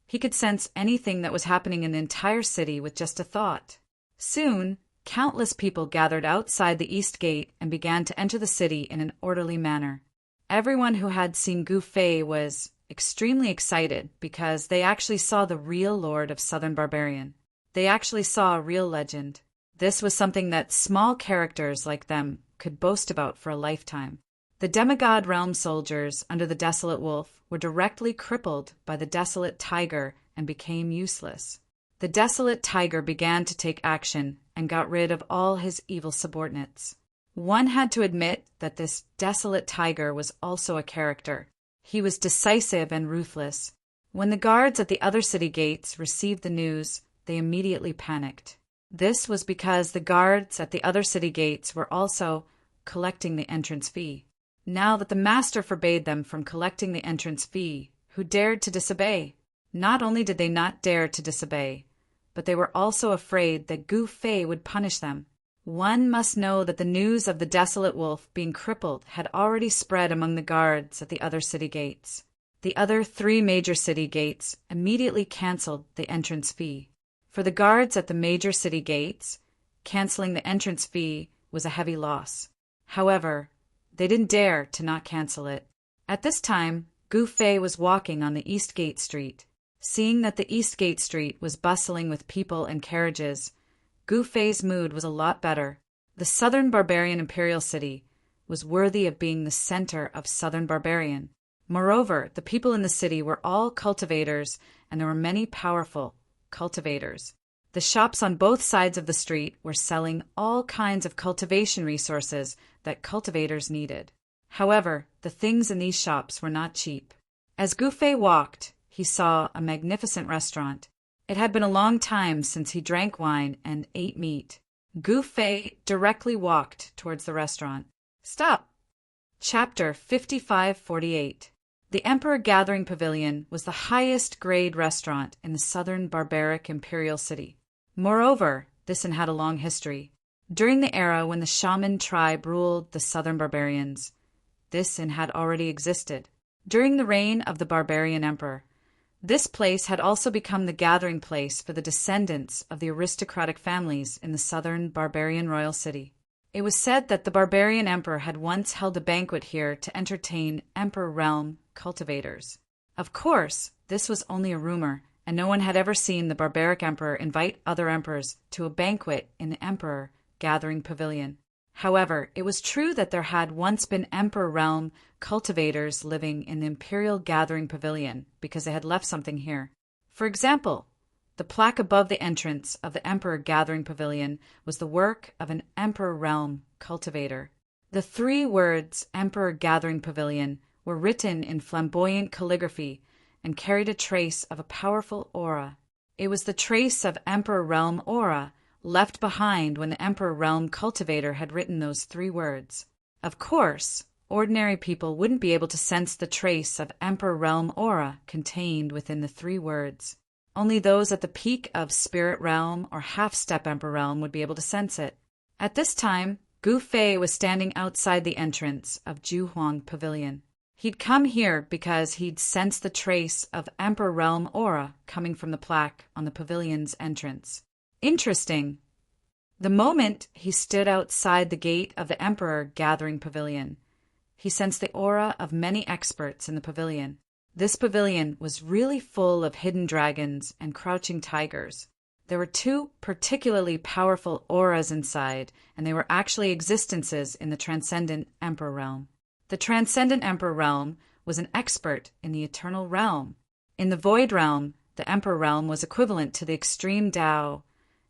he could sense anything that was happening in the entire city with just a thought. Soon, countless people gathered outside the East Gate and began to enter the city in an orderly manner. Everyone who had seen Gu Fei was extremely excited because they actually saw the real Lord of Southern Barbarian. They actually saw a real legend. This was something that small characters like them could boast about for a lifetime. The demigod realm soldiers under the desolate wolf were directly crippled by the desolate tiger and became useless. The desolate tiger began to take action and got rid of all his evil subordinates. One had to admit that this desolate tiger was also a character. He was decisive and ruthless. When the guards at the other city gates received the news, they immediately panicked. This was because the guards at the other city gates were also collecting the entrance fee. Now that the master forbade them from collecting the entrance fee, who dared to disobey? Not only did they not dare to disobey, but they were also afraid that Gu Fei would punish them. One must know that the news of the desolate wolf being crippled had already spread among the guards at the other city gates. The other 3 major city gates immediately canceled the entrance fee. For the guards at the major city gates, canceling the entrance fee was a heavy loss. However, they didn't dare to not cancel it. At this time, Gu Fei was walking on the Eastgate Street. Seeing that the Eastgate Street was bustling with people and carriages, Gu Fei's mood was a lot better. The Southern Barbarian Imperial City was worthy of being the center of Southern Barbarian. Moreover, the people in the city were all cultivators, and there were many powerful cultivators. The shops on both sides of the street were selling all kinds of cultivation resources that cultivators needed. However, the things in these shops were not cheap. As Gu Fei walked, he saw a magnificent restaurant. It had been a long time since he drank wine and ate meat. Gu Fei directly walked towards the restaurant. Stop! Chapter 5548. The Emperor Gathering Pavilion was the highest grade restaurant in the southern barbaric imperial city. Moreover, this inn had a long history. During the era when the shaman tribe ruled the southern barbarians, this inn had already existed. During the reign of the barbarian emperor, this place had also become the gathering place for the descendants of the aristocratic families in the southern barbarian royal city. It was said that the barbarian emperor had once held a banquet here to entertain Emperor Realm cultivators. Of course, this was only a rumor, and no one had ever seen the barbaric emperor invite other emperors to a banquet in the Emperor Gathering Pavilion. However, it was true that there had once been Emperor Realm cultivators living in the Imperial Gathering Pavilion because they had left something here. For example, the plaque above the entrance of the Emperor Gathering Pavilion was the work of an Emperor Realm cultivator. The 3 words Emperor Gathering Pavilion were written in flamboyant calligraphy and carried a trace of a powerful aura. It was the trace of Emperor Realm aura left behind when the Emperor Realm cultivator had written those 3 words. Of course, ordinary people wouldn't be able to sense the trace of Emperor Realm aura contained within the 3 words. Only those at the peak of Spirit Realm or Half-Step Emperor Realm would be able to sense it. At this time, Gu Fei was standing outside the entrance of Juhuang Pavilion. He'd come here because he'd sensed the trace of Emperor Realm aura coming from the plaque on the pavilion's entrance. Interesting. The moment he stood outside the gate of the Emperor Gathering Pavilion, he sensed the aura of many experts in the pavilion. This pavilion was really full of hidden dragons and crouching tigers. There were 2 particularly powerful auras inside, and they were actually existences in the Transcendent Emperor Realm. The Transcendent Emperor Realm was an expert in the Eternal Realm. In the Void Realm, the Emperor Realm was equivalent to the Extreme Tao,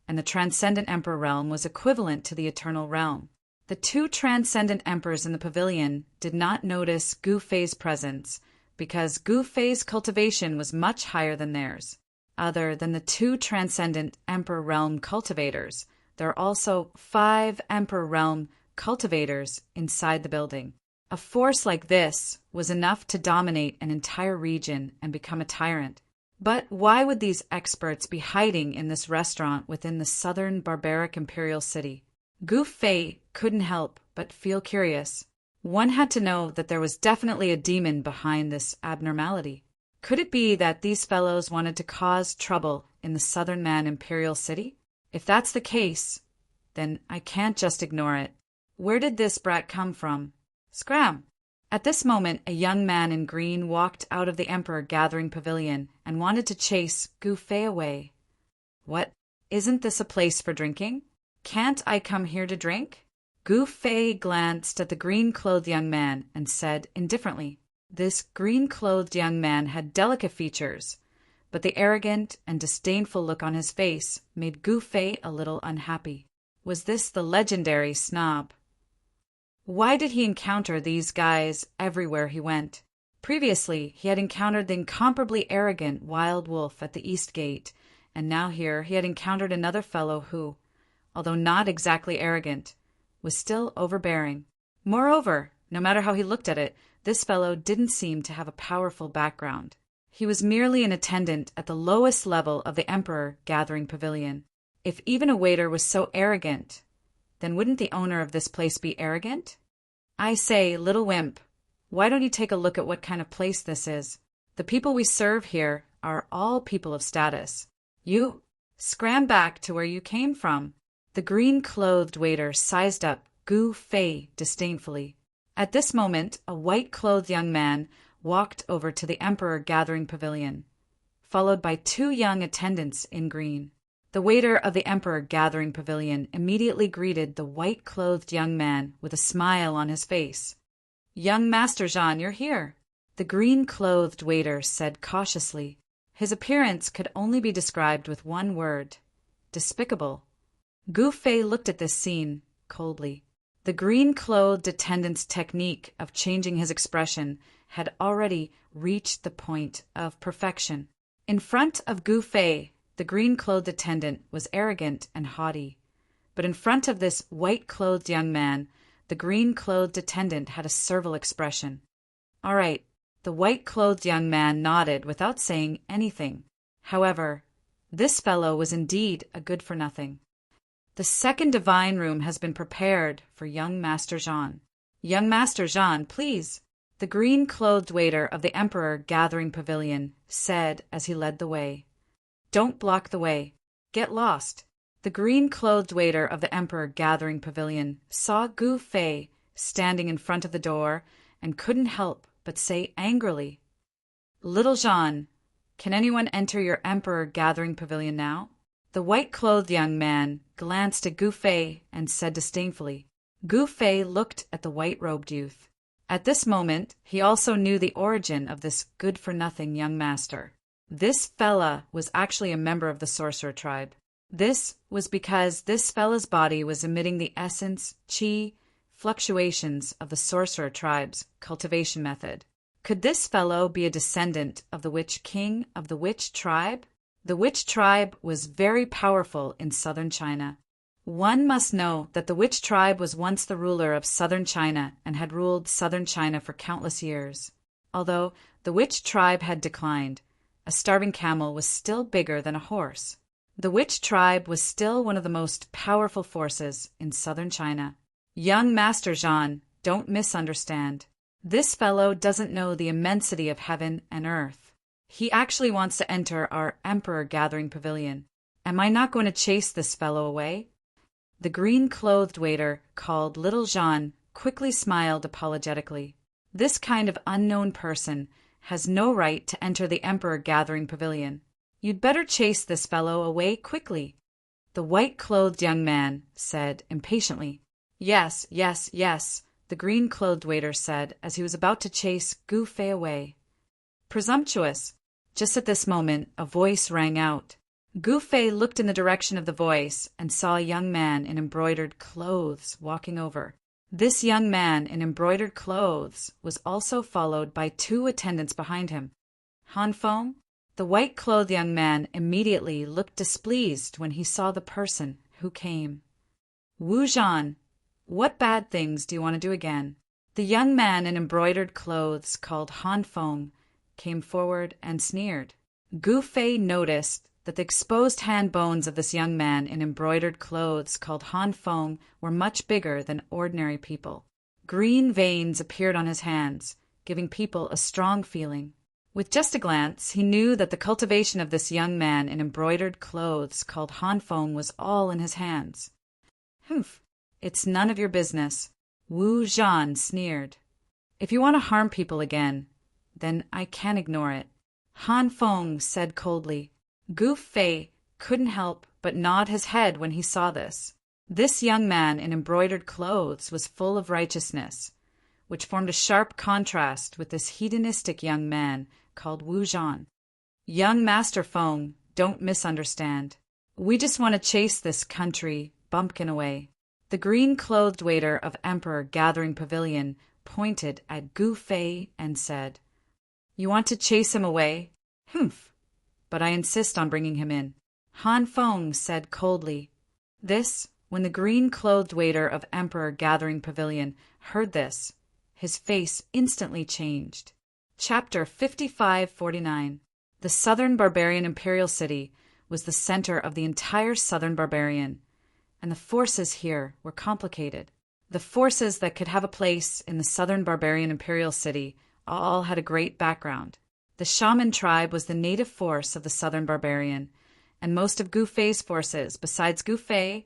and the Transcendent Emperor Realm was equivalent to the Eternal Realm. The 2 Transcendent Emperors in the pavilion did not notice Gu Fei's presence, because Gu Fei's cultivation was much higher than theirs. Other than the 2 Transcendent Emperor Realm cultivators, there are also 5 Emperor Realm cultivators inside the building. A force like this was enough to dominate an entire region and become a tyrant. But why would these experts be hiding in this restaurant within the southern barbaric imperial city? Gu Fei couldn't help but feel curious. One had to know that there was definitely a demon behind this abnormality. Could it be that these fellows wanted to cause trouble in the southern man imperial city? If that's the case, then I can't just ignore it. Where did this brat come from? Scram! At this moment, a young man in green walked out of the Emperor Gathering Pavilion and wanted to chase Gu Fei away. What? Isn't this a place for drinking? Can't I come here to drink? Gu Fei glanced at the green-clothed young man and said indifferently. This green-clothed young man had delicate features, but the arrogant and disdainful look on his face made Gu Fei a little unhappy. Was this the legendary snob? Why did he encounter these guys everywhere he went? Previously, he had encountered the incomparably arrogant Wild Wolf at the East Gate, and now here he had encountered another fellow who, although not exactly arrogant, was still overbearing. Moreover, no matter how he looked at it, this fellow didn't seem to have a powerful background. He was merely an attendant at the lowest level of the Emperor Gathering Pavilion. If even a waiter was so arrogant, then wouldn't the owner of this place be arrogant? I say, little wimp, why don't you take a look at what kind of place this is? The people we serve here are all people of status. You scram back to where you came from. The green-clothed waiter sized up Gu Fei disdainfully. At this moment, a white-clothed young man walked over to the Emperor Gathering Pavilion, followed by 2 young attendants in green. The waiter of the Emperor Gathering Pavilion immediately greeted the white-clothed young man with a smile on his face. "Young Master Jean, you're here," the green-clothed waiter said cautiously. His appearance could only be described with one word: despicable. Gu Fei looked at this scene coldly. The green-clothed attendant's technique of changing his expression had already reached the point of perfection. In front of Gu Fei, the green-clothed attendant was arrogant and haughty, But in front of this white-clothed young man, the green-clothed attendant had a servile expression. "All right." The white-clothed young man nodded without saying anything. However, this fellow was indeed a good-for-nothing. "The second divine room has been prepared for young Master Jean." "Young Master Jean, please," the green-clothed waiter of the Emperor Gathering Pavilion said as he led the way. "Don't block the way. Get lost." The green-clothed waiter of the Emperor Gathering Pavilion saw Gu Fei standing in front of the door and couldn't help but say angrily, "Little Jean, can anyone enter your Emperor Gathering Pavilion now?" The white-clothed young man glanced at Gu Fei and said disdainfully. Gu Fei looked at the white-robed youth. At this moment, he also knew the origin of this good-for-nothing young master. This fella was actually a member of the sorcerer tribe. This was because this fella's body was emitting the essence, qi, fluctuations of the sorcerer tribe's cultivation method. Could this fellow be a descendant of the witch king of the witch tribe? The witch tribe was very powerful in southern China. One must know that the witch tribe was once the ruler of southern China and had ruled southern China for countless years. Although the witch tribe had declined, a starving camel was still bigger than a horse. The witch tribe was still one of the most powerful forces in southern China. Young Master Jean, don't misunderstand. This fellow doesn't know the immensity of heaven and earth. He actually wants to enter our Emperor Gathering Pavilion. Am I not going to chase this fellow away? The green-clothed waiter, called Little Jean, quickly smiled apologetically. This kind of unknown person has no right to enter the Emperor Gathering Pavilion. You'd better chase this fellow away quickly. The white-clothed young man said impatiently. Yes, yes, yes, the green-clothed waiter said as he was about to chase Gu Fei away. Presumptuous. Just at this moment, a voice rang out. Gu Fei looked in the direction of the voice and saw a young man in embroidered clothes walking over. This young man in embroidered clothes was also followed by 2 attendants behind him. Han Feng? The white-clothed young man immediately looked displeased when he saw the person who came. Wu Zhan, what bad things do you want to do again? The young man in embroidered clothes called Han Feng came forward and sneered. Gu Fei noticed that the exposed hand bones of this young man in embroidered clothes called Han Feng were much bigger than ordinary people. Green veins appeared on his hands, giving people a strong feeling. With just a glance, he knew that the cultivation of this young man in embroidered clothes called Han Feng was all in his hands. Humph, it's none of your business, Wu Zhan sneered. If you want to harm people again, then I can ignore it, Han Feng said coldly. Gu Fei couldn't help but nod his head when he saw this. This young man in embroidered clothes was full of righteousness, which formed a sharp contrast with this hedonistic young man called Wu Zhan. Young Master Feng, don't misunderstand. We just want to chase this country bumpkin away. The green-clothed waiter of Emperor Gathering Pavilion pointed at Gu Fei and said, You want to chase him away? Humph. But I insist on bringing him in, Han Feng said coldly. When the green-clothed waiter of Emperor Gathering Pavilion heard this, his face instantly changed. Chapter 5549. The Southern Barbarian Imperial City was the center of the entire Southern Barbarian, and the forces here were complicated. The forces that could have a place in the Southern Barbarian Imperial City all had a great background. The Shaman tribe was the native force of the Southern Barbarian, and most of Gu Fei's forces, besides Gu Fei,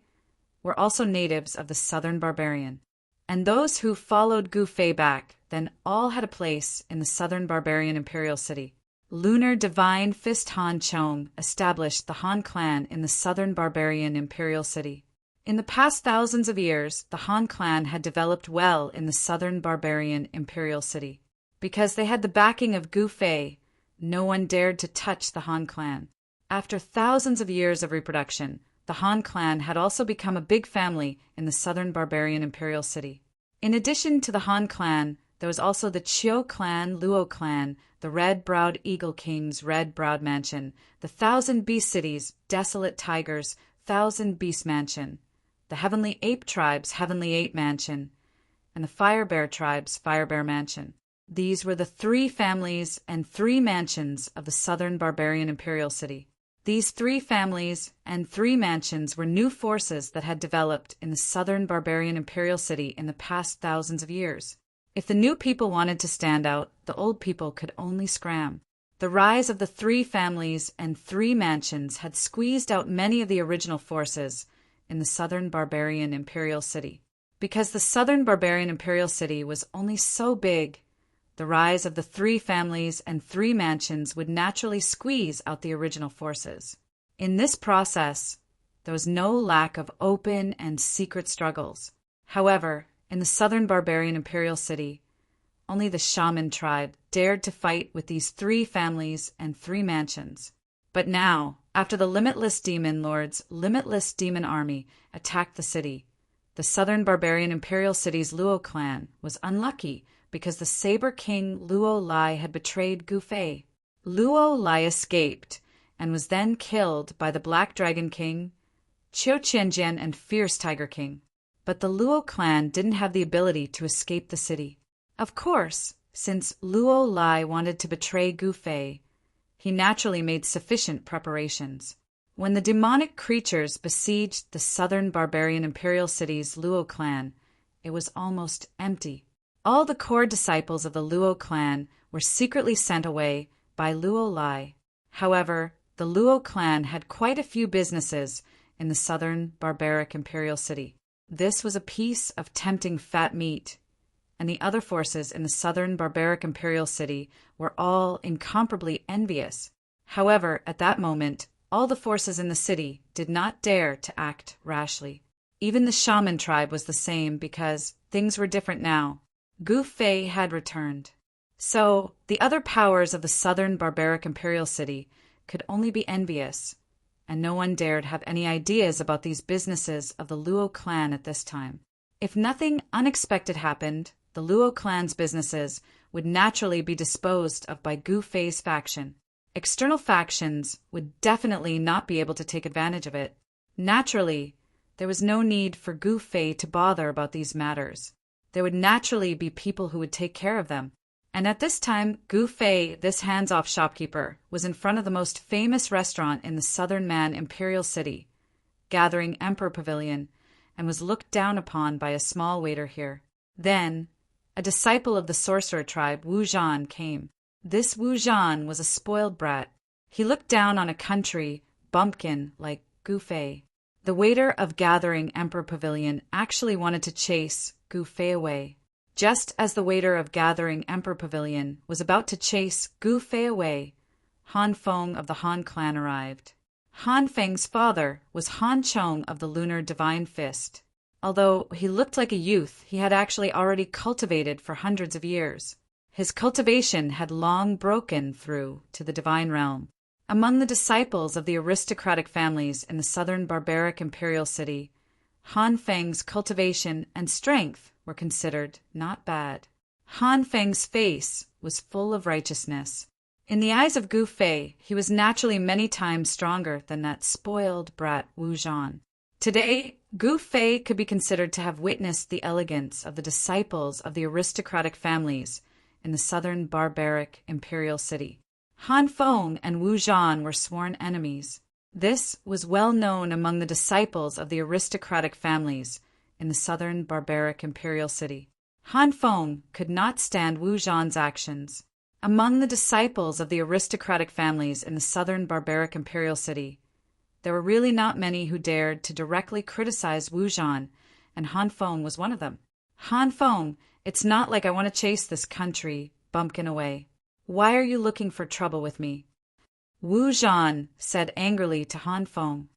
were also natives of the Southern Barbarian. And those who followed Gu Fei back then all had a place in the Southern Barbarian Imperial City. Lunar Divine Fist Han Chong established the Han clan in the Southern Barbarian Imperial City. In the past thousands of years, the Han clan had developed well in the Southern Barbarian Imperial City. Because they had the backing of Gu Fei, no one dared to touch the Han clan. After thousands of years of reproduction, the Han clan had also become a big family in the Southern Barbarian Imperial City. In addition to the Han clan, there was also the Chiu clan, Luo clan, the Red-Browed Eagle King's Red-Browed Mansion, the Thousand Beast City's Desolate Tigers, Thousand Beast Mansion, the Heavenly Ape tribe's Heavenly Ape Mansion, and the Fire Bear tribe's Fire Bear Mansion. These were the 3 families and 3 mansions of the southern barbarian imperial city. These 3 families and 3 mansions were new forces that had developed in the southern barbarian imperial city in the past thousands of years. If the new people wanted to stand out, the old people could only scram. The rise of the 3 families and 3 mansions had squeezed out many of the original forces in the southern barbarian imperial city. Because the southern barbarian imperial city was only so big, the rise of the 3 families and 3 mansions would naturally squeeze out the original forces. In this process, there was no lack of open and secret struggles. However, in the southern barbarian imperial city, only the shaman tribe dared to fight with these 3 families and 3 mansions. But now, after the Limitless Demon Lord's Limitless Demon Army attacked the city, the southern barbarian imperial city's Luo clan was unlucky because the Saber King Luo Lai had betrayed Gu Fei. Luo Lai escaped and was then killed by the Black Dragon King, Qiu Qianjian, and Fierce Tiger King. But the Luo clan didn't have the ability to escape the city. Of course, since Luo Lai wanted to betray Gu Fei, he naturally made sufficient preparations. When the demonic creatures besieged the southern barbarian imperial city's Luo clan, it was almost empty. All the core disciples of the Luo clan were secretly sent away by Luo Lai. However, the Luo clan had quite a few businesses in the southern barbaric imperial city. This was a piece of tempting fat meat, and the other forces in the southern barbaric imperial city were all incomparably envious. However, at that moment, all the forces in the city did not dare to act rashly. Even the shaman tribe was the same because things were different now. Gu Fei had returned. So, the other powers of the southern barbaric imperial city could only be envious, and no one dared have any ideas about these businesses of the Luo clan at this time. If nothing unexpected happened, the Luo clan's businesses would naturally be disposed of by Gu Fei's faction. External factions would definitely not be able to take advantage of it. Naturally, there was no need for Gu Fei to bother about these matters. There would naturally be people who would take care of them. And at this time, Gu Fei, this hands-off shopkeeper, was in front of the most famous restaurant in the southern Man imperial city, Gathering Emperor Pavilion, and was looked down upon by a small waiter here. Then, a disciple of the sorcerer tribe, Wu Zhan, came. This Wu Zhan was a spoiled brat. He looked down on a country bumpkin like Gu Fei. The waiter of Gathering Emperor Pavilion actually wanted to chase Gu Fei away. Just as the waiter of Gathering Emperor Pavilion was about to chase Gu Fei away, Han Feng of the Han clan arrived. Han Feng's father was Han Chong of the Lunar Divine Fist. Although he looked like a youth, he had actually already cultivated for hundreds of years. His cultivation had long broken through to the divine realm. Among the disciples of the aristocratic families in the southern barbaric imperial city, Han Feng's cultivation and strength were considered not bad. Han Feng's face was full of righteousness. In the eyes of Gu Fei, he was naturally many times stronger than that spoiled brat Wu Zhan. Today, Gu Fei could be considered to have witnessed the elegance of the disciples of the aristocratic families in the southern barbaric imperial city. Han Feng and Wu Zhan were sworn enemies. This was well known among the disciples of the aristocratic families in the southern barbaric imperial city. Han Feng could not stand Wu Zhan's actions. Among the disciples of the aristocratic families in the southern barbaric imperial city, there were really not many who dared to directly criticize Wu Zhan, and Han Feng was one of them. Han Feng, it's not like I want to chase this country bumpkin away. Why are you looking for trouble with me? Wu Zhan said angrily to Han Feng.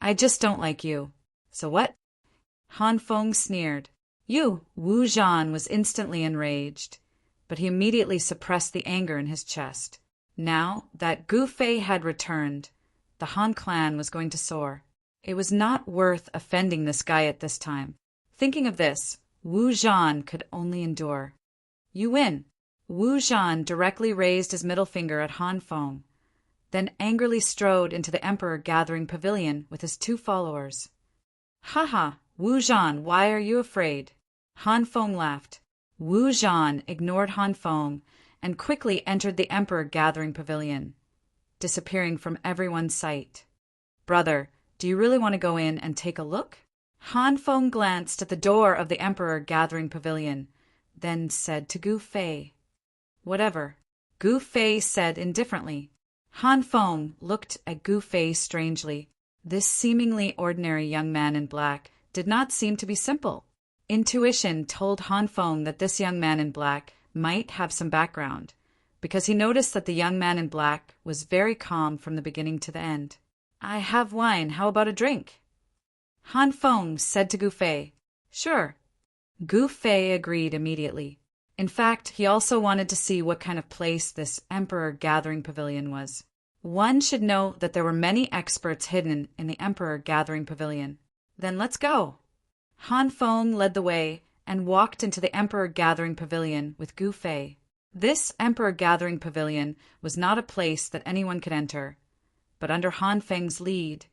I just don't like you. So what? Han Feng sneered. You! Wu Zhan was instantly enraged, but he immediately suppressed the anger in his chest. Now that Gu Fei had returned, the Han clan was going to soar. It was not worth offending this guy at this time. Thinking of this, Wu Zhan could only endure. You win. Wu Zhan directly raised his middle finger at Han Feng, then angrily strode into the Emperor Gathering Pavilion with his 2 followers. Haha, Wu Zhan, why are you afraid? Han Feng laughed. Wu Zhan ignored Han Feng and quickly entered the Emperor Gathering Pavilion, disappearing from everyone's sight. Brother, do you really want to go in and take a look? Han Feng glanced at the door of the Emperor Gathering Pavilion, then said to Gu Fei, Whatever. Gu Fei said indifferently. Han Feng looked at Gu Fei strangely. This seemingly ordinary young man in black did not seem to be simple. Intuition told Han Feng that this young man in black might have some background, because he noticed that the young man in black was very calm from the beginning to the end. I have wine, how about a drink? Han Feng said to Gu Fei. Sure. Gu Fei agreed immediately. In fact, he also wanted to see what kind of place this Emperor Gathering Pavilion was. One should know that there were many experts hidden in the Emperor Gathering Pavilion. Then let's go. Han Feng led the way and walked into the Emperor Gathering Pavilion with Gu Fei. This Emperor Gathering Pavilion was not a place that anyone could enter, but under Han Feng's lead,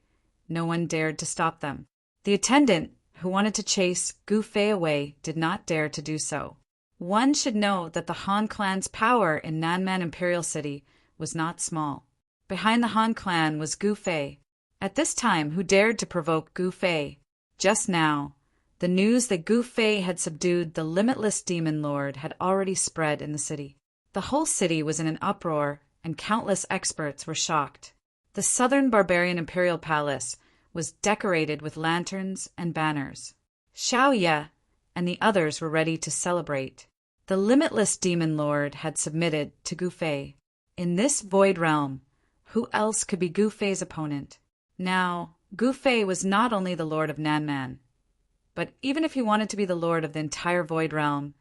no one dared to stop them. The attendant, who wanted to chase Gu Fei away, did not dare to do so. One should know that the Han clan's power in Nanman Imperial City was not small. Behind the Han clan was Gu Fei. At this time, who dared to provoke Gu Fei? Just now, the news that Gu Fei had subdued the limitless demon lord had already spread in the city. The whole city was in an uproar, and countless experts were shocked. The southern barbarian imperial palace was decorated with lanterns and banners. Xiao Ye and the others were ready to celebrate. The limitless demon lord had submitted to Gu Fei. In this void realm, who else could be Gu Fei's opponent? Now, Gu Fei was not only the lord of Nanman, but even if he wanted to be the lord of the entire void realm,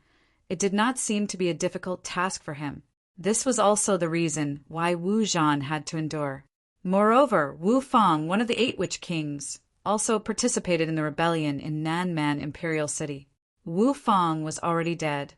it did not seem to be a difficult task for him. This was also the reason why Wu Zhan had to endure. Moreover, Wu Fang, one of the 8 witch kings, also participated in the rebellion in Nanman Imperial City. Wu Fang was already dead,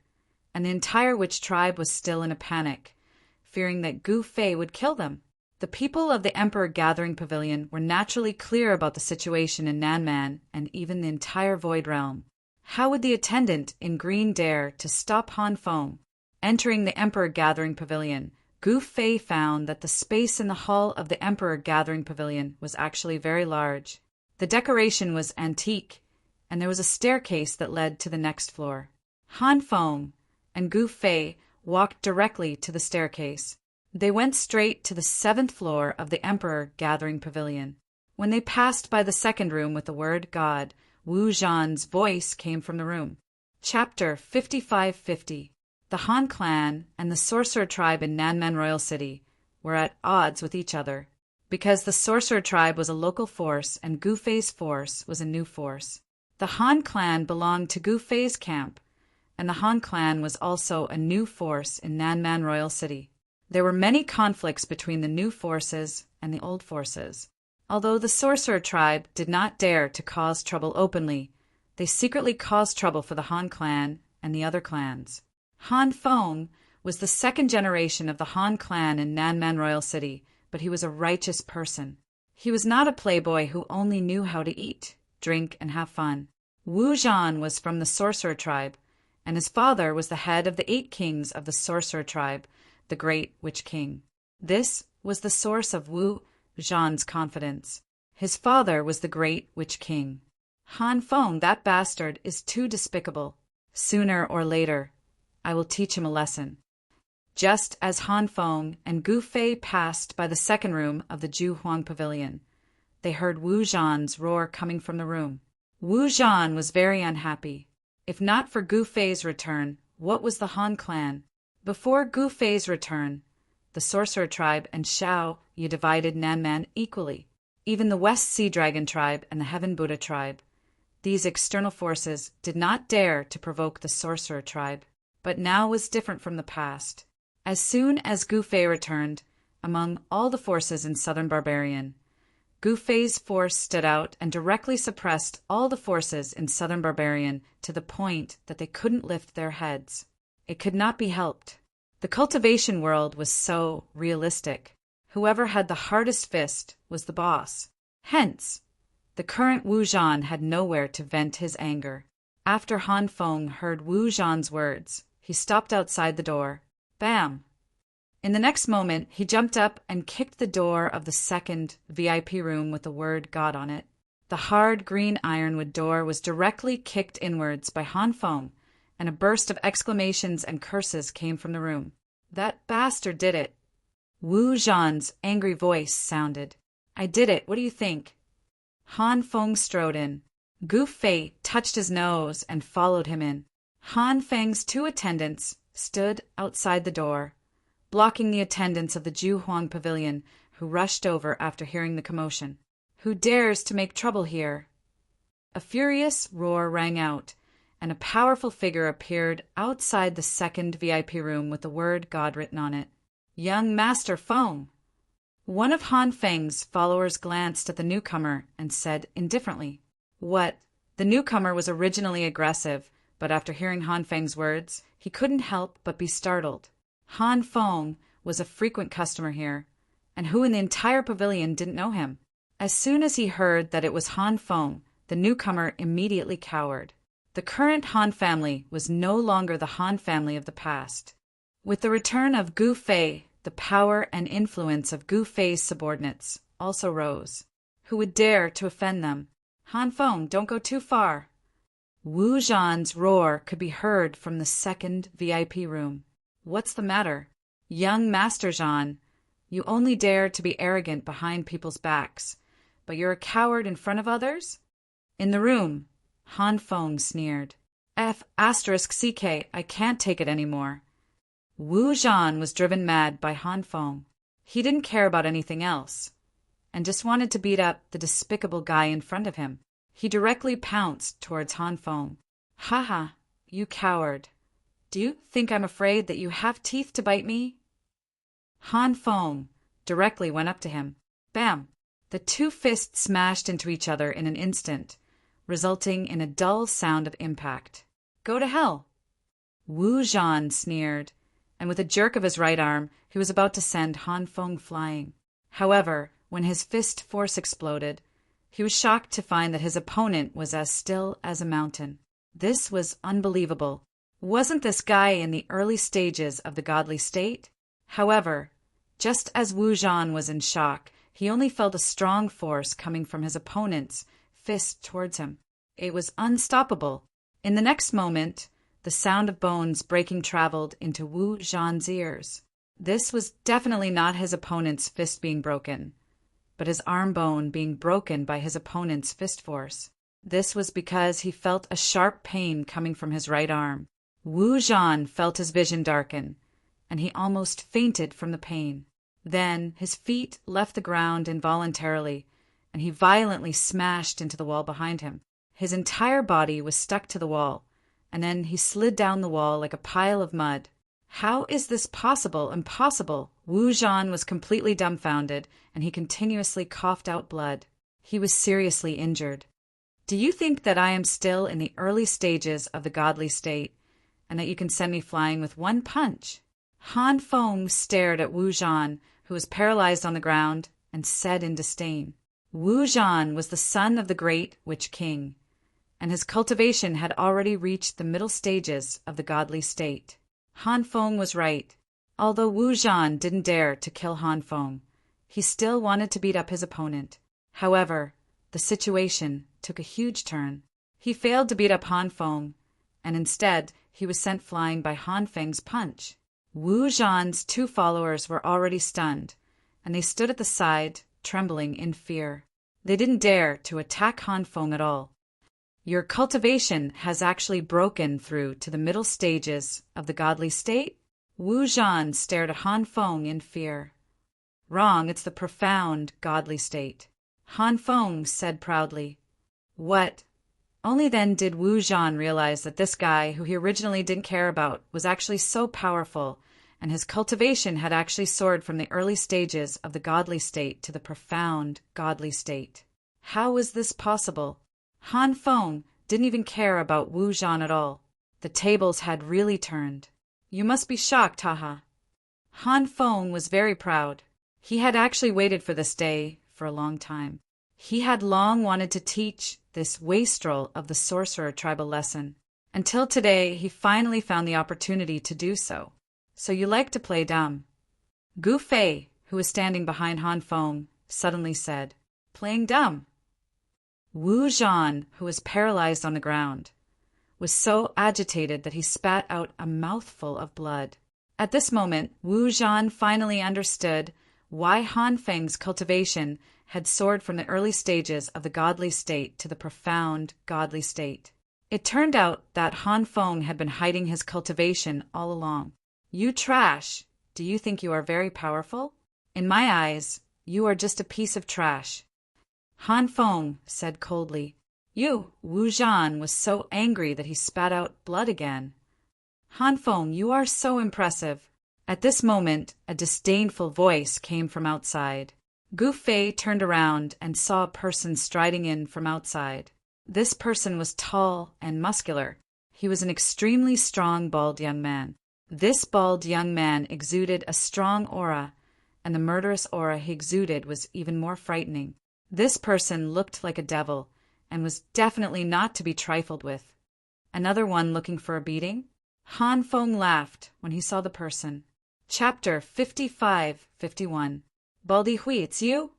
and the entire witch tribe was still in a panic, fearing that Gu Fei would kill them. The people of the Emperor Gathering Pavilion were naturally clear about the situation in Nanman and even the entire Void Realm. How would the attendant in green dare to stop Han Feng? Entering the Emperor Gathering Pavilion, Gu Fei found that the space in the hall of the Emperor Gathering Pavilion was actually very large. The decoration was antique, and there was a staircase that led to the next floor. Han Feng and Gu Fei walked directly to the staircase. They went straight to the 7th floor of the Emperor Gathering Pavilion. When they passed by the second room with the word God, Wu Zhan's voice came from the room. Chapter 5550. The Han clan and the sorcerer tribe in Nanman Royal City were at odds with each other, because the sorcerer tribe was a local force and Gu Fei's force was a new force. The Han clan belonged to Gu Fei's camp, and the Han clan was also a new force in Nanman Royal City. There were many conflicts between the new forces and the old forces. Although the sorcerer tribe did not dare to cause trouble openly, they secretly caused trouble for the Han clan and the other clans. Han Feng was the 2nd generation of the Han clan in Nanman Royal City, but he was a righteous person. He was not a playboy who only knew how to eat, drink, and have fun. Wu Zhan was from the sorcerer tribe, and his father was the head of the 8 kings of the sorcerer tribe, the Great Witch King. This was the source of Wu Zhan's confidence. His father was the Great Witch King. Han Feng, that bastard, is too despicable. Sooner or later, I will teach him a lesson. Just as Han Feng and Gu Fei passed by the second room of the Ju Huang Pavilion, they heard Wu Zhan's roar coming from the room. Wu Zhan was very unhappy. If not for Gu Fei's return, what was the Han clan? Before Gu Fei's return, the sorcerer tribe and Xiao Ye divided Nanman equally. Even the West Sea Dragon tribe and the Heaven Buddha tribe. These external forces did not dare to provoke the sorcerer tribe. But now was different from the past. As soon as Gu Fei returned, among all the forces in Southern Barbarian, Gu Fei's force stood out and directly suppressed all the forces in Southern Barbarian to the point that they couldn't lift their heads. It could not be helped. The cultivation world was so realistic. Whoever had the hardest fist was the boss. Hence, The current Wu Zhan had nowhere to vent his anger. After Han Feng heard Wu Zhan's words, he stopped outside the door. Bam! In the next moment, he jumped up and kicked the door of the second VIP room with the word God on it. The hard green ironwood door was directly kicked inwards by Han Feng, and a burst of exclamations and curses came from the room. That bastard did it. Wu Zhan's angry voice sounded. I did it, what do you think? Han Feng strode in. Gu Fei touched his nose and followed him in. Han Feng's 2 attendants stood outside the door, blocking the attendants of the Ju Huang pavilion, who rushed over after hearing the commotion. Who dares to make trouble here? A furious roar rang out, and a powerful figure appeared outside the second VIP room with the word God written on it. Young Master Feng! One of Han Feng's followers glanced at the newcomer and said indifferently, What? The newcomer was originally aggressive, but after hearing Han Feng's words, he couldn't help but be startled. Han Feng was a frequent customer here, and who in the entire pavilion didn't know him? As soon as he heard that it was Han Feng, the newcomer immediately cowered. The current Han family was no longer the Han family of the past. With the return of Gu Fei, the power and influence of Gu Fei's subordinates also rose. Who would dare to offend them? Han Feng, don't go too far. Wu Zhan's roar could be heard from the second VIP room. What's the matter? Young Master Zhan, you only dare to be arrogant behind people's backs, but you're a coward in front of others? In the room, Han Feng sneered. F***CK, I can't take it anymore. Wu Zhan was driven mad by Han Feng. He didn't care about anything else, and just wanted to beat up the despicable guy in front of him. He directly pounced towards Han Feng. Haha, you coward. Do you think I'm afraid that you have teeth to bite me? Han Feng directly went up to him. Bam! The 2 fists smashed into each other in an instant, resulting in a dull sound of impact. Go to hell! Wu Zhan sneered, and with a jerk of his right arm, he was about to send Han Feng flying. However, when his fist force exploded, he was shocked to find that his opponent was as still as a mountain. This was unbelievable. Wasn't this guy in the early stages of the godly state? However, just as Wu Zhan was in shock, he only felt a strong force coming from his opponent's fist towards him. It was unstoppable. In the next moment, the sound of bones breaking traveled into Wu Zhan's ears. This was definitely not his opponent's fist being broken, but his arm bone being broken by his opponent's fist force. This was because he felt a sharp pain coming from his right arm. Wu Zhan felt his vision darken, and he almost fainted from the pain. Then his feet left the ground involuntarily, and he violently smashed into the wall behind him. His entire body was stuck to the wall, and then he slid down the wall like a pile of mud. How is this possible? Impossible! Wu Zhan was completely dumbfounded, and he continuously coughed out blood. He was seriously injured. Do you think that I am still in the early stages of the godly state, and that you can send me flying with one punch? Han Feng stared at Wu Zhan, who was paralyzed on the ground, and said in disdain. Wu Zhan was the son of the great Witch King, and his cultivation had already reached the middle stages of the godly state. Han Feng was right. Although Wu Zhan didn't dare to kill Han Feng, he still wanted to beat up his opponent. However, the situation took a huge turn. He failed to beat up Han Feng, and instead he was sent flying by Han Feng's punch. Wu Zhan's 2 followers were already stunned, and they stood at the side, trembling in fear. They didn't dare to attack Han Feng at all. Your cultivation has actually broken through to the middle stages of the godly state? Wu Zhan stared at Han Feng in fear. Wrong, it's the profound godly state. Han Feng said proudly. What? Only then did Wu Zhan realize that this guy, who he originally didn't care about, was actually so powerful, and his cultivation had actually soared from the early stages of the godly state to the profound godly state. How was this possible? Han Feng didn't even care about Wu Zhan at all. The tables had really turned. You must be shocked, haha. Han Feng was very proud. He had actually waited for this day for a long time. He had long wanted to teach this wastrel of the sorcerer tribe a lesson. Until today, he finally found the opportunity to do so. So you like to play dumb? Gu Fei, who was standing behind Han Feng, suddenly said, "Playing dumb." Wu Zhan, who was paralyzed on the ground, was so agitated that he spat out a mouthful of blood. At this moment, Wu Zhan finally understood why Han Feng's cultivation had soared from the early stages of the godly state to the profound godly state. It turned out that Han Feng had been hiding his cultivation all along. "You trash! Do you think you are very powerful? In my eyes, you are just a piece of trash." Han Feng said coldly. Wu Zhan was so angry that he spat out blood again. "Han Feng, you are so impressive." At this moment, a disdainful voice came from outside. Gu Fei turned around and saw a person striding in from outside. This person was tall and muscular. He was an extremely strong, bald young man. This bald young man exuded a strong aura, and the murderous aura he exuded was even more frightening. This person looked like a devil, and was definitely not to be trifled with. Another one looking for a beating? Han Feng laughed when he saw the person. Chapter 55-51. "Baldy Hui, it's you?"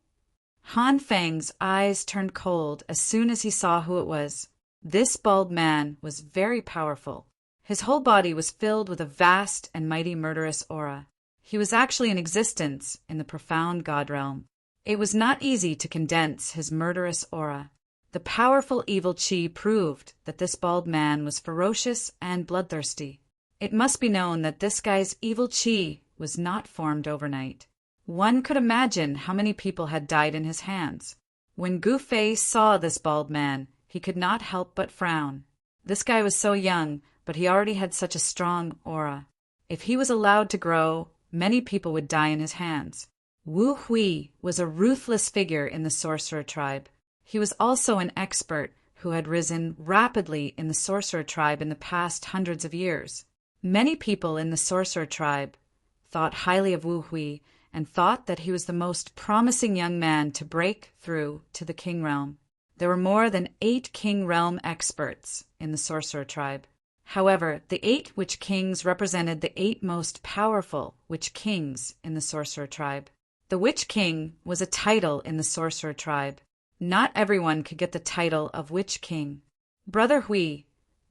Han Feng's eyes turned cold as soon as he saw who it was. This bald man was very powerful. His whole body was filled with a vast and mighty murderous aura. He was actually in existence in the profound God realm. It was not easy to condense his murderous aura. The powerful evil chi proved that this bald man was ferocious and bloodthirsty. It must be known that this guy's evil chi was not formed overnight. One could imagine how many people had died in his hands. When Gu Fei saw this bald man, he could not help but frown. This guy was so young, but he already had such a strong aura. If he was allowed to grow, many people would die in his hands. Wu Hui was a ruthless figure in the sorcerer tribe. He was also an expert who had risen rapidly in the sorcerer tribe in the past hundreds of years. Many people in the sorcerer tribe thought highly of Wu Hui and thought that he was the most promising young man to break through to the king realm. There were more than 8 king realm experts in the sorcerer tribe. However, the 8 witch kings represented the 8 most powerful witch kings in the sorcerer tribe. The witch king was a title in the sorcerer tribe. Not everyone could get the title of witch king. "Brother Hui,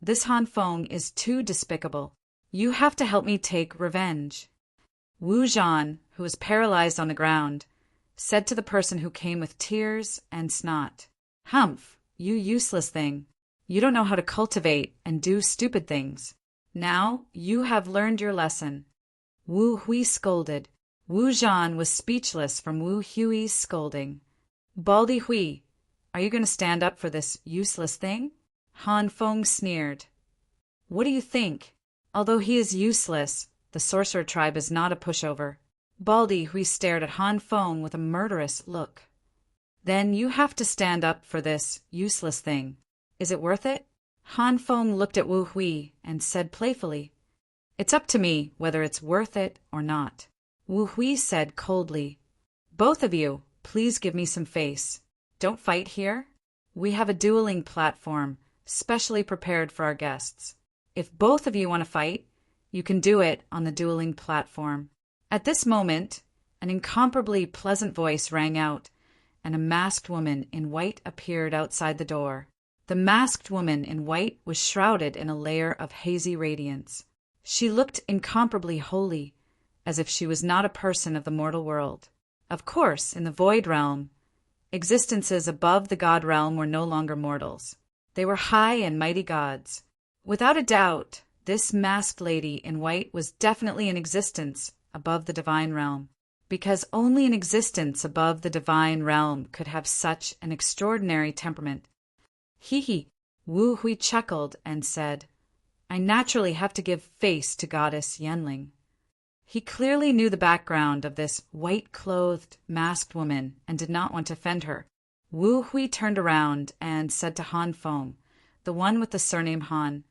this Han Feng is too despicable. You have to help me take revenge." Wu Zhan, who was paralyzed on the ground, said to the person who came with tears and snot, "Humph, you useless thing. You don't know how to cultivate and do stupid things. Now you have learned your lesson." Wu Hui scolded. Wu Zhan was speechless from Wu Hui's scolding. "Baldy Hui, are you going to stand up for this useless thing?" Han Feng sneered. "What do you think? Although he is useless, the sorcerer tribe is not a pushover." Baldy Hui stared at Han Feng with a murderous look. "Then you have to stand up for this useless thing. Is it worth it?" Han Feng looked at Wu Hui and said playfully, "It's up to me whether it's worth it or not." Wu Hui said coldly, "Both of you, please give me some face. Don't fight here. We have a dueling platform, specially prepared for our guests. If both of you want to fight, you can do it on the dueling platform." At this moment, an incomparably pleasant voice rang out, and a masked woman in white appeared outside the door. The masked woman in white was shrouded in a layer of hazy radiance. She looked incomparably holy, as if she was not a person of the mortal world. Of course, in the void realm, existences above the god realm were no longer mortals. They were high and mighty gods. Without a doubt, this masked lady in white was definitely in existence above the divine realm, because only an existence above the divine realm could have such an extraordinary temperament. Hee. Wu Hui chuckled and said, "I naturally have to give face to Goddess Yenling." He clearly knew the background of this white-clothed, masked woman and did not want to offend her. Wu Hui turned around and said to Han Feng, the one with the surname Han,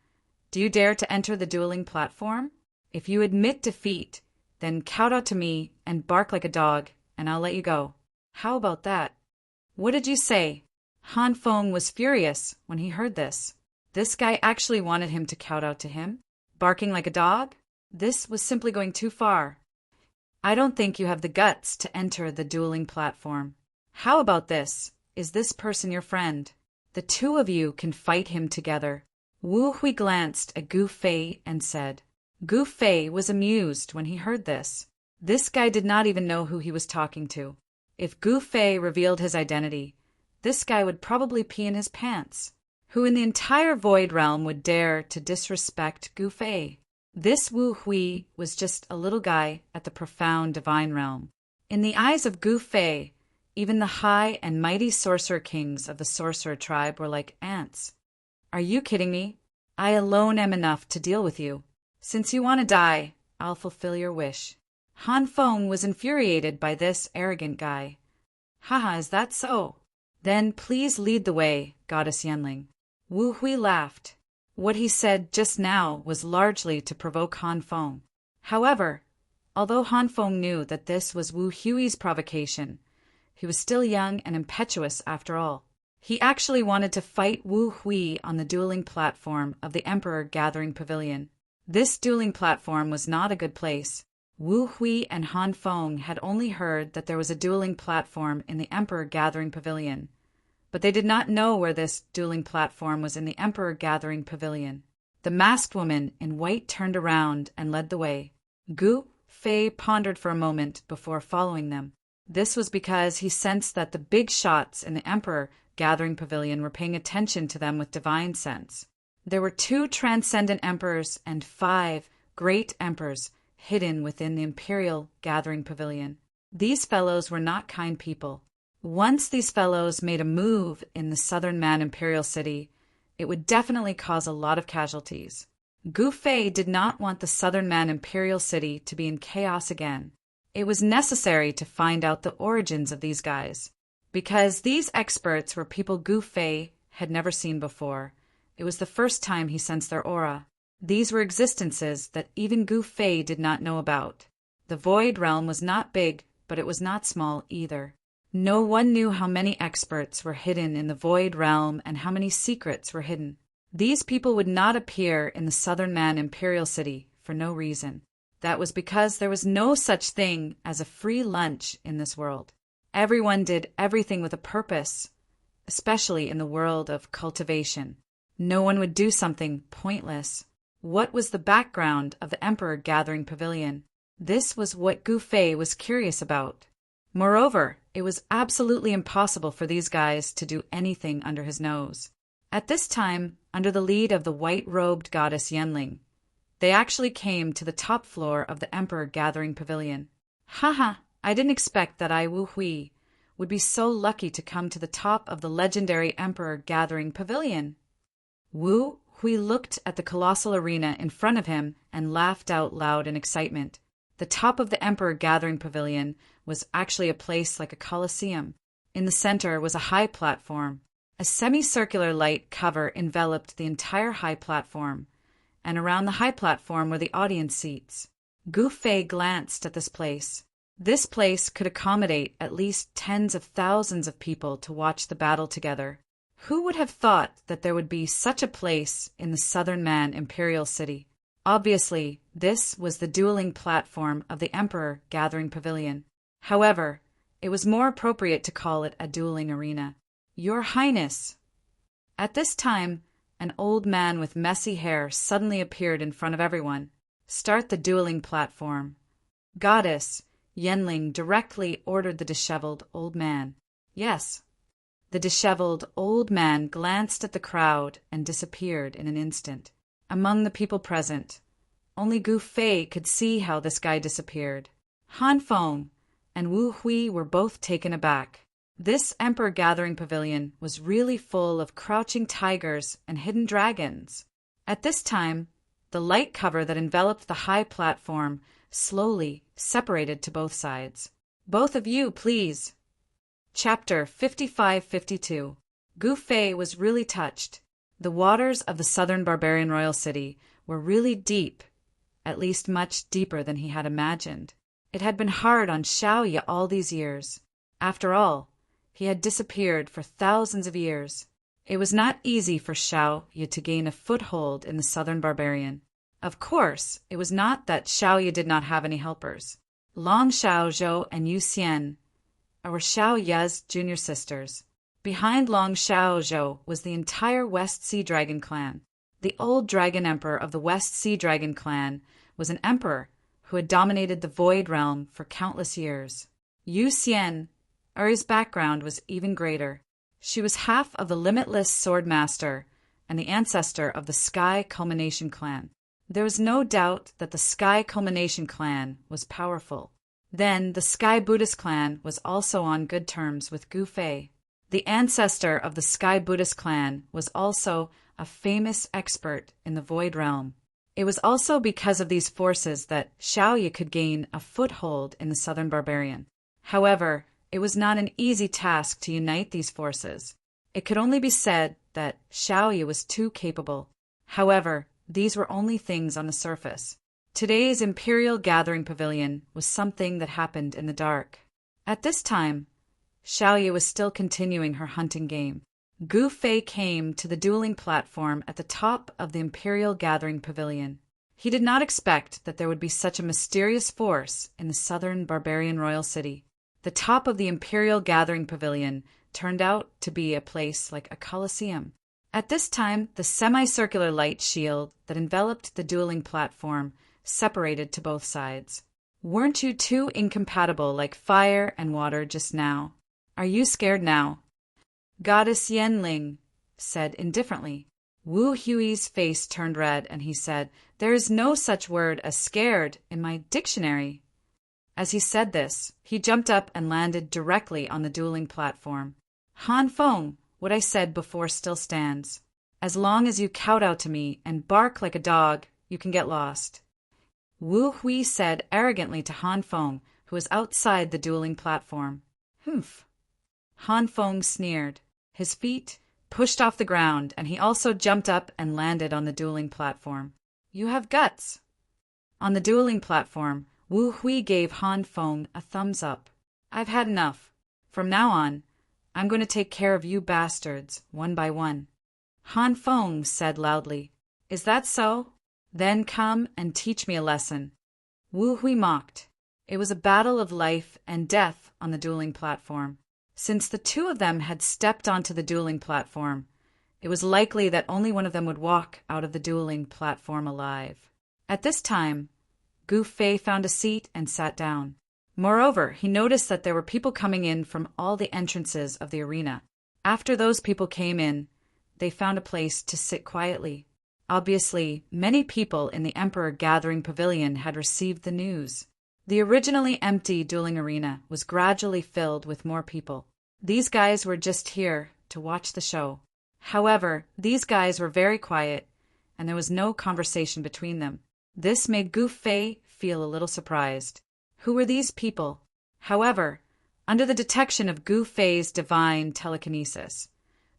"Do you dare to enter the dueling platform? If you admit defeat, then kowtow to me and bark like a dog, and I'll let you go. How about that?" What did you say? Han Feng was furious when he heard this. This guy actually wanted him to kowtow to him? Barking like a dog? This was simply going too far. I don't think you have the guts to enter the dueling platform. How about this? Is this person your friend? The two of you can fight him together. Wu Hui glanced at Gu Fei and said. Gu Fei was amused when he heard this. This guy did not even know who he was talking to. If Gu Fei revealed his identity, this guy would probably pee in his pants. Who in the entire Void Realm would dare to disrespect Gu Fei? This Wu Hui was just a little guy at the profound divine realm. In the eyes of Gu Fei, even the high and mighty sorcerer kings of the sorcerer tribe were like ants. Are you kidding me? I alone am enough to deal with you. Since you want to die, I'll fulfill your wish. Han Feng was infuriated by this arrogant guy. Haha, is that so? Then please lead the way, Goddess Yenling. Wu Hui laughed. What he said just now was largely to provoke Han Feng. However, although Han Feng knew that this was Wu Hui's provocation, he was still young and impetuous after all. He actually wanted to fight Wu Hui on the dueling platform of the Emperor Gathering Pavilion. This dueling platform was not a good place. Wu Hui and Han Feng had only heard that there was a dueling platform in the Emperor Gathering Pavilion, but they did not know where this dueling platform was in the Emperor Gathering Pavilion. The masked woman in white turned around and led the way. Gu Fei pondered for a moment before following them. This was because he sensed that the big shots in the Emperor Gathering Pavilion were paying attention to them with divine sense. There were 2 transcendent emperors and 5 great emperors hidden within the Imperial Gathering Pavilion. These fellows were not kind people. Once these fellows made a move in the Southern Man Imperial City, it would definitely cause a lot of casualties. Gu Fei did not want the Southern Man Imperial City to be in chaos again. It was necessary to find out the origins of these guys. Because these experts were people Gu Fei had never seen before, it was the first time he sensed their aura. These were existences that even Gu Fei did not know about. The Void Realm was not big, but it was not small either. No one knew how many experts were hidden in the Void Realm and how many secrets were hidden. These people would not appear in the Southern Man Imperial City for no reason. That was because there was no such thing as a free lunch in this world. Everyone did everything with a purpose, especially in the world of cultivation. No one would do something pointless. What was the background of the Emperor Gathering Pavilion? This was what Gu Fei was curious about. Moreover, it was absolutely impossible for these guys to do anything under his nose. At this time, under the lead of the white-robed goddess Yenling, they actually came to the top floor of the Emperor Gathering Pavilion. Haha, I didn't expect that I, Wu Hui, would be so lucky to come to the top of the legendary Emperor Gathering Pavilion. Wu Hui looked at the colossal arena in front of him and laughed out loud in excitement. The top of the Emperor Gathering Pavilion was actually a place like a coliseum. In the center was a high platform. A semicircular light cover enveloped the entire high platform, and around the high platform were the audience seats. Gu Fei glanced at this place. This place could accommodate at least tens of thousands of people to watch the battle together. Who would have thought that there would be such a place in the Southern Man Imperial City? Obviously, this was the dueling platform of the Emperor Gathering Pavilion. However, it was more appropriate to call it a dueling arena. Your Highness! At this time, an old man with messy hair suddenly appeared in front of everyone. Start the dueling platform. Goddess Yenling directly ordered the disheveled old man. Yes. The disheveled old man glanced at the crowd and disappeared in an instant. Among the people present, only Gu Fei could see how this guy disappeared. Han Feng and Wu Hui were both taken aback. This Emperor Gathering Pavilion was really full of crouching tigers and hidden dragons. At this time, the light cover that enveloped the high platform slowly separated to both sides. Both of you, please. Chapter 55-52. Gu Fei was really touched. The waters of the Southern Barbarian Royal City were really deep, at least much deeper than he had imagined. It had been hard on Xiaoye all these years. After all, He had disappeared for thousands of years. It was not easy for Xiao Yu to gain a foothold in the southern barbarian. Of course, it was not that Xiao Yu did not have any helpers. Long Xiao Zhou and Yu Xian were Xiao Yu's junior sisters. Behind Long Xiao Zhou was the entire West Sea Dragon clan. The old dragon emperor of the West Sea Dragon clan was an emperor who had dominated the Void Realm for countless years. Yu Xian, Uri's background was even greater. She was half of the Limitless Sword Master and the ancestor of the Sky Culmination clan. There was no doubt that the Sky Culmination clan was powerful. Then the Sky Buddhist clan was also on good terms with Gu Fei. The ancestor of the Sky Buddhist clan was also a famous expert in the Void Realm. It was also because of these forces that Xiao Yu could gain a foothold in the southern barbarian. However, it was not an easy task to unite these forces. It could only be said that Xiao Yu was too capable. However, these were only things on the surface. Today's Imperial Gathering Pavilion was something that happened in the dark. At this time, Xiao Yu was still continuing her hunting game. Gu Fei came to the dueling platform at the top of the Imperial Gathering Pavilion. He did not expect that there would be such a mysterious force in the southern barbarian royal city. The top of the Imperial Gathering Pavilion turned out to be a place like a coliseum. At this time, the semicircular light shield that enveloped the dueling platform separated to both sides. Weren't you two incompatible like fire and water just now? Are you scared now? Goddess Yenling said indifferently. Wu Hui's face turned red and he said, "There is no such word as scared in my dictionary." As he said this, he jumped up and landed directly on the dueling platform. Han Feng, what I said before still stands. As long as you kowtow to me and bark like a dog, you can get lost. Wu Hui said arrogantly to Han Feng, who was outside the dueling platform. Humph. Han Feng sneered. His feet pushed off the ground, and he also jumped up and landed on the dueling platform. You have guts. On the dueling platform, Wu Hui gave Han Feng a thumbs up. I've had enough. From now on, I'm going to take care of you bastards, one by one. Han Feng said loudly. Is that so? Then come and teach me a lesson. Wu Hui mocked. It was a battle of life and death on the dueling platform. Since the two of them had stepped onto the dueling platform, it was likely that only one of them would walk out of the dueling platform alive. At this time, Gu Fei found a seat and sat down. Moreover, he noticed that there were people coming in from all the entrances of the arena. After those people came in, they found a place to sit quietly. Obviously, many people in the Emperor Gathering Pavilion had received the news. The originally empty dueling arena was gradually filled with more people. These guys were just here to watch the show. However, these guys were very quiet, and there was no conversation between them. This made Gu Fei feel a little surprised. Who were these people? However, under the detection of Gu Fei's divine telekinesis,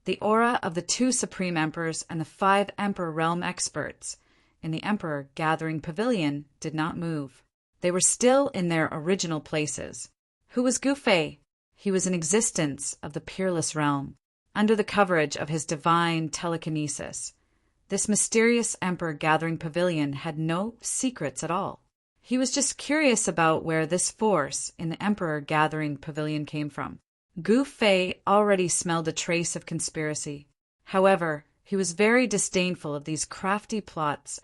the aura of the two Supreme Emperors and the 5 Emperor Realm experts in the Emperor Gathering Pavilion did not move. They were still in their original places. Who was Gu Fei? He was an existence of the Peerless Realm. Under the coverage of his divine telekinesis, this mysterious Emperor Gathering Pavilion had no secrets at all. He was just curious about where this force in the Emperor Gathering Pavilion came from. Gu Fei already smelled a trace of conspiracy. However, he was very disdainful of these crafty plots,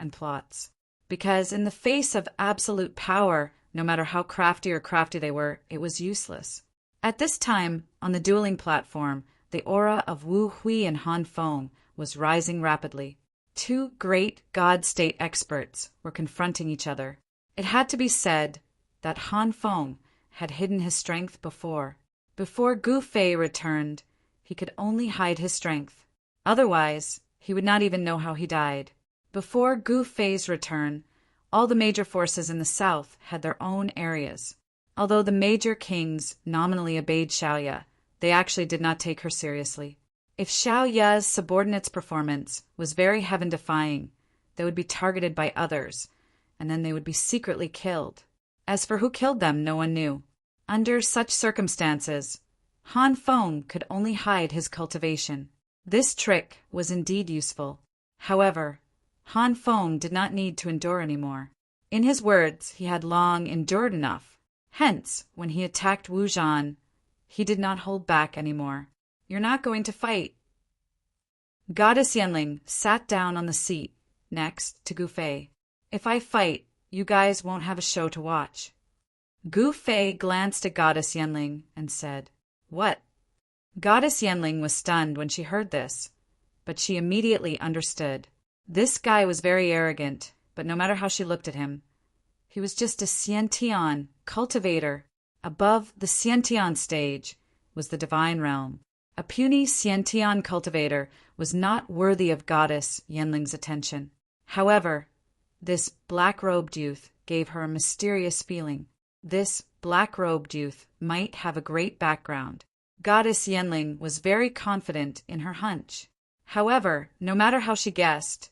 because in the face of absolute power, no matter how crafty they were, it was useless. At this time, on the dueling platform, the aura of Wu Hui and Han Feng was rising rapidly. Two great God-state experts were confronting each other. It had to be said that Han Feng had hidden his strength before. Before Gu Fei returned, he could only hide his strength. Otherwise, he would not even know how he died. Before Gu Fei's return, all the major forces in the south had their own areas. Although the major kings nominally obeyed Xiao Yu, they actually did not take her seriously. If Xiao Yu's subordinates' performance was very heaven-defying, they would be targeted by others, and then they would be secretly killed. As for who killed them, no one knew. Under such circumstances, Han Feng could only hide his cultivation. This trick was indeed useful. However, Han Feng did not need to endure any more. In his words, he had long endured enough. Hence, when he attacked Wu Zhan, he did not hold back any more. "You're not going to fight." Goddess Yanling sat down on the seat next to Gu Fei. "If I fight, you guys won't have a show to watch." Gu Fei glanced at Goddess Yanling and said, "What?" Goddess Yanling was stunned when she heard this, but she immediately understood. This guy was very arrogant, but no matter how she looked at him, he was just a Xiantian cultivator. Above the Xiantian stage was the divine realm. A puny Xiantian cultivator was not worthy of Goddess Yanling's attention. However, this black-robed youth gave her a mysterious feeling. This black-robed youth might have a great background. Goddess Yanling was very confident in her hunch. However, no matter how she guessed,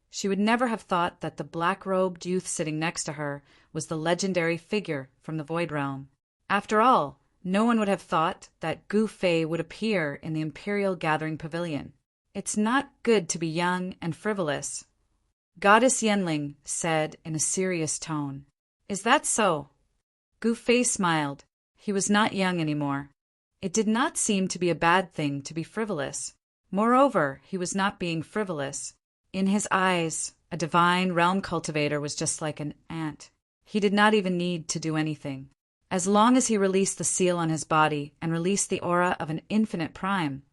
she would never have thought that the black-robed youth sitting next to her was the legendary figure from the Void Realm. After all, no one would have thought that Gu Fei would appear in the Imperial Gathering Pavilion. "It's not good to be young and frivolous," Goddess Yanling said in a serious tone. "Is that so?" Gu Fei smiled. He was not young anymore. It did not seem to be a bad thing to be frivolous. Moreover, he was not being frivolous. In his eyes, a divine realm cultivator was just like an ant. He did not even need to do anything. As long as he released the seal on his body and released the aura of an infinite prime,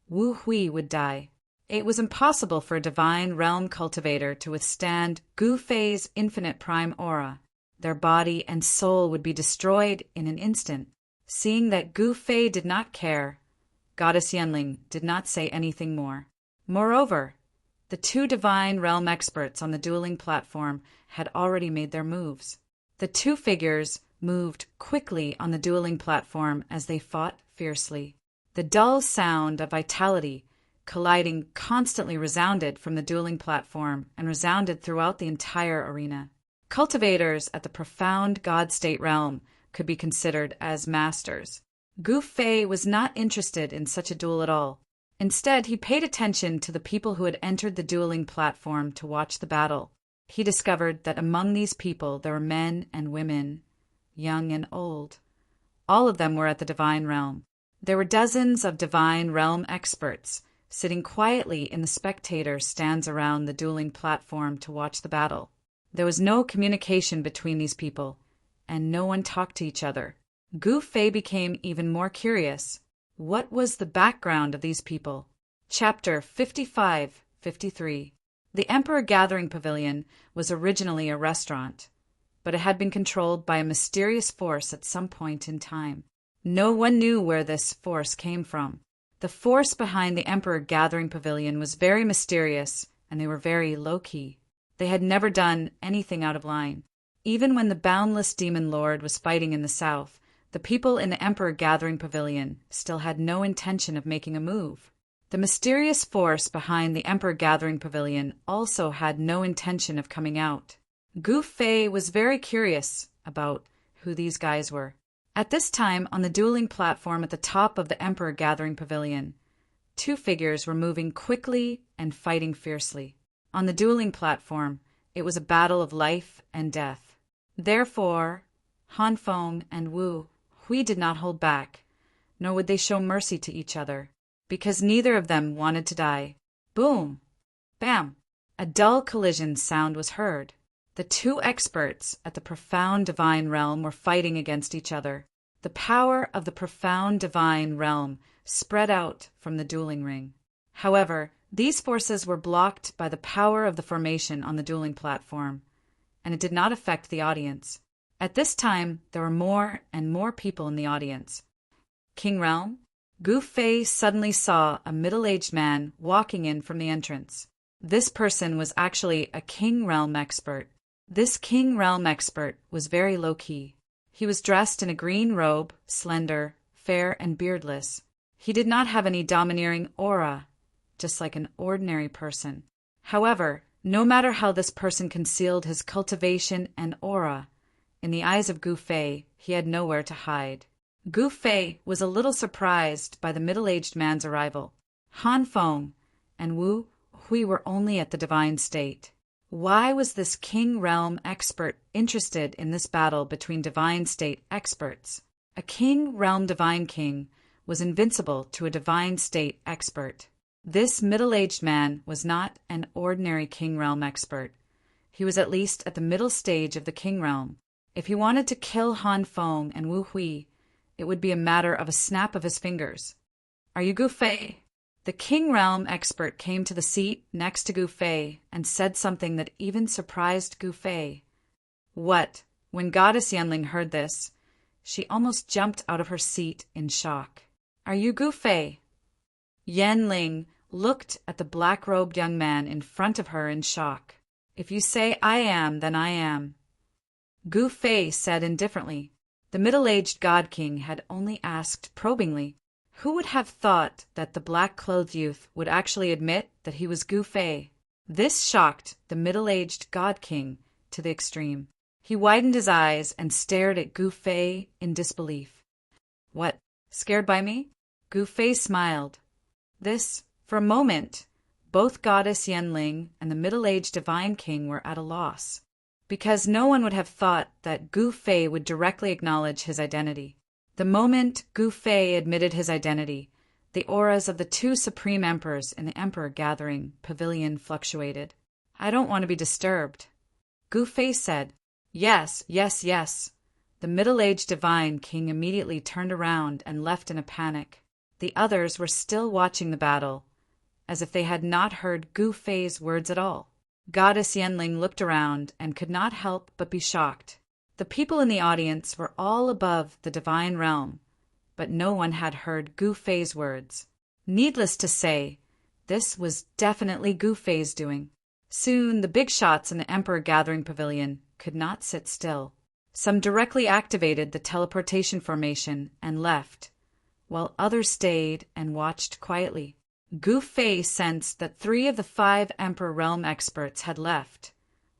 Wu Hui would die. It was impossible for a divine realm cultivator to withstand Gu Fei's infinite prime aura. Their body and soul would be destroyed in an instant. Seeing that Gu Fei did not care, Goddess Yanling did not say anything more. Moreover, the two divine realm experts on the dueling platform had already made their moves. The two figures moved quickly on the dueling platform as they fought fiercely. The dull sound of vitality colliding constantly resounded from the dueling platform and resounded throughout the entire arena. Cultivators at the profound God State realm could be considered as masters. Gu Fei was not interested in such a duel at all. Instead, he paid attention to the people who had entered the dueling platform to watch the battle. He discovered that among these people there were men and women, young and old. All of them were at the divine realm. There were dozens of divine realm experts sitting quietly in the spectator stands around the dueling platform to watch the battle. There was no communication between these people, and no one talked to each other. Gu Fei became even more curious. What was the background of these people? Chapter 55-53. The Emperor Gathering Pavilion was originally a restaurant, but it had been controlled by a mysterious force at some point in time. No one knew where this force came from. The force behind the Emperor Gathering Pavilion was very mysterious, and they were very low-key. They had never done anything out of line. Even when the boundless demon lord was fighting in the south, the people in the Emperor Gathering Pavilion still had no intention of making a move. The mysterious force behind the Emperor Gathering Pavilion also had no intention of coming out. Gu Fei was very curious about who these guys were. At this time, on the dueling platform at the top of the Emperor Gathering Pavilion, two figures were moving quickly and fighting fiercely. On the dueling platform, it was a battle of life and death. Therefore, Han Feng and Wu Hui did not hold back, nor would they show mercy to each other, because neither of them wanted to die. Boom! Bam! A dull collision sound was heard. The two experts at the profound divine realm were fighting against each other. The power of the profound divine realm spread out from the dueling ring. However, these forces were blocked by the power of the formation on the dueling platform, and it did not affect the audience. At this time, there were more and more people in the audience. King Realm? Gu Fei suddenly saw a middle-aged man walking in from the entrance. This person was actually a King Realm expert. This King Realm expert was very low-key. He was dressed in a green robe, slender, fair, and beardless. He did not have any domineering aura, just like an ordinary person. However, no matter how this person concealed his cultivation and aura, in the eyes of Gu Fei, he had nowhere to hide. Gu Fei was a little surprised by the middle-aged man's arrival. Han Feng and Wu Hui were only at the divine state. Why was this king realm expert interested in this battle between divine state experts? A king realm divine king was invincible to a divine state expert. This middle-aged man was not an ordinary king realm expert. He was at least at the middle stage of the king realm. If he wanted to kill Han Feng and Wu Hui, it would be a matter of a snap of his fingers. Are you Gu Fei? The king realm expert came to the seat next to Gu Fei and said something that even surprised Gu Fei. What? When Goddess Yanling heard this, she almost jumped out of her seat in shock. Are you Gu Fei? Yanling looked at the black-robed young man in front of her in shock. If you say I am, then I am. Gu Fei said indifferently. The middle-aged God King had only asked probingly. Who would have thought that the black-clothed youth would actually admit that he was Gu Fei? This shocked the middle-aged God King to the extreme. He widened his eyes and stared at Gu Fei in disbelief. What, scared by me? Gu Fei smiled. For a moment, both Goddess Yanling and the middle-aged Divine King were at a loss, because no one would have thought that Gu Fei would directly acknowledge his identity. The moment Gu Fei admitted his identity, the auras of the two supreme emperors in the Emperor Gathering Pavilion fluctuated. I don't want to be disturbed. Gu Fei said, Yes, yes, yes. The middle-aged Divine King immediately turned around and left in a panic. The others were still watching the battle, as if they had not heard Gu Fei's words at all. Goddess Yanling looked around and could not help but be shocked. The people in the audience were all above the divine realm, but no one had heard Gu Fei's words. Needless to say, this was definitely Gu Fei's doing. Soon the big shots in the Emperor Gathering Pavilion could not sit still. Some directly activated the teleportation formation and left, while others stayed and watched quietly. Gu Fei sensed that 3 of the 5 Emperor Realm experts had left,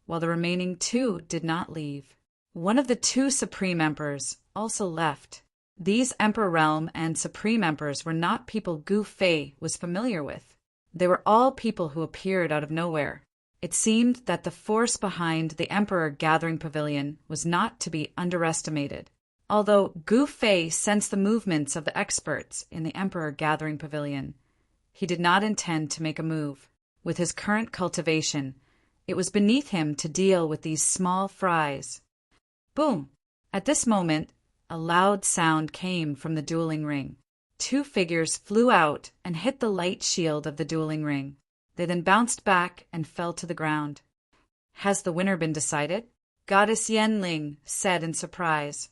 while the remaining 2 did not leave. One of the 2 Supreme Emperors also left. These Emperor Realm and Supreme Emperors were not people Gu Fei was familiar with. They were all people who appeared out of nowhere. It seemed that the force behind the Emperor Gathering Pavilion was not to be underestimated. Although Gu Fei sensed the movements of the experts in the Emperor Gathering Pavilion, he did not intend to make a move. With his current cultivation, it was beneath him to deal with these small fries. Boom! At this moment, a loud sound came from the dueling ring. 2 figures flew out and hit the light shield of the dueling ring. They then bounced back and fell to the ground. Has the winner been decided? Goddess Yanling said in surprise.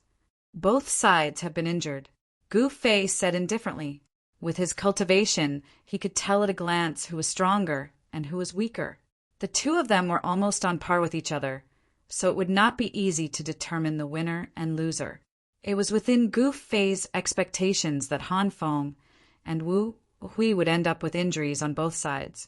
Both sides have been injured. Gu Fei said indifferently. With his cultivation, he could tell at a glance who was stronger and who was weaker. The 2 of them were almost on par with each other, so it would not be easy to determine the winner and loser. It was within Gu Fei's expectations that Han Feng and Wu Hui would end up with injuries on both sides.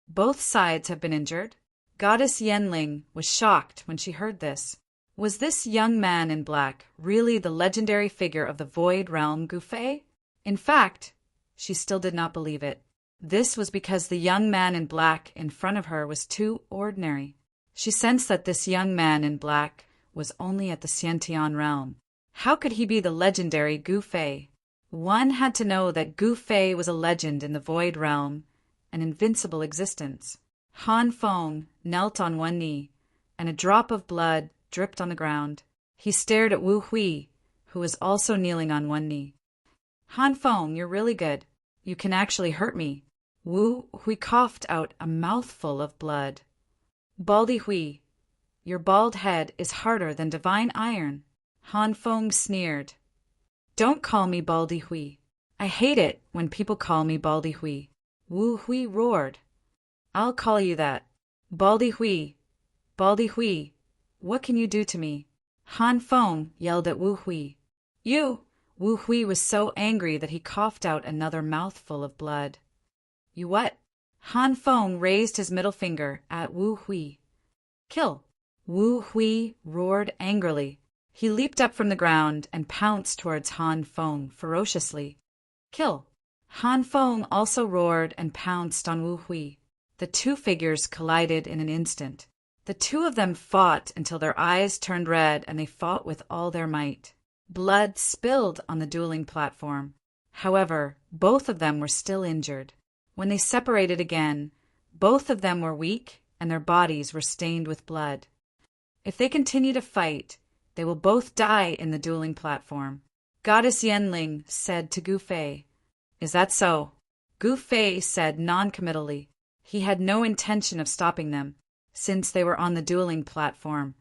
Both sides have been injured. Goddess Yanling was shocked when she heard this. Was this young man in black really the legendary figure of the Void Realm Gu Fei? In fact, she still did not believe it. This was because the young man in black in front of her was too ordinary. She sensed that this young man in black was only at the Xiantian realm. How could he be the legendary Gu Fei? One had to know that Gu Fei was a legend in the Void Realm, an invincible existence. Han Feng knelt on one knee, and a drop of blood dripped on the ground. He stared at Wu Hui, who was also kneeling on one knee. Han Feng, you're really good. You can actually hurt me. Wu Hui coughed out a mouthful of blood. Baldy Hui, your bald head is harder than divine iron. Han Feng sneered. Don't call me Baldy Hui. I hate it when people call me Baldy Hui. Wu Hui roared. I'll call you that. Baldy Hui. Baldy Hui. What can you do to me? Han Feng yelled at Wu Hui. You! Wu Hui was so angry that he coughed out another mouthful of blood. You what? Han Feng raised his middle finger at Wu Hui. Kill! Wu Hui roared angrily. He leaped up from the ground and pounced towards Han Feng ferociously. Kill! Han Feng also roared and pounced on Wu Hui. The two figures collided in an instant. The two of them fought until their eyes turned red, and they fought with all their might. Blood spilled on the dueling platform. However, both of them were still injured. When they separated again, both of them were weak and their bodies were stained with blood. If they continue to fight, they will both die in the dueling platform. Goddess Yanling said to Gu Fei, "Is that so?" Gu Fei said non-committally. He had no intention of stopping them. Since they were on the dueling platform,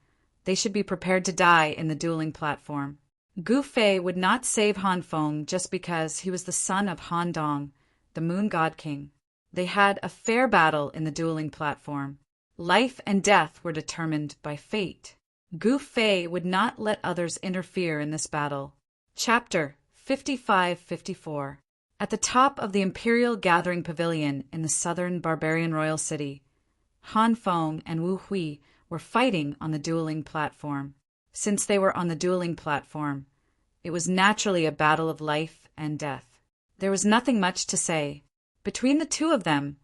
they should be prepared to die in the dueling platform. Gu Fei would not save Han Feng just because he was the son of Han Dong, the Moon God King. They had a fair battle in the dueling platform. Life and death were determined by fate. Gu Fei would not let others interfere in this battle. Chapter 55-54. At the top of the Imperial Gathering Pavilion in the southern barbarian royal city, Han Feng and Wu Hui were fighting on the dueling platform. Since they were on the dueling platform, it was naturally a battle of life and death. There was nothing much to say. Between the two of them,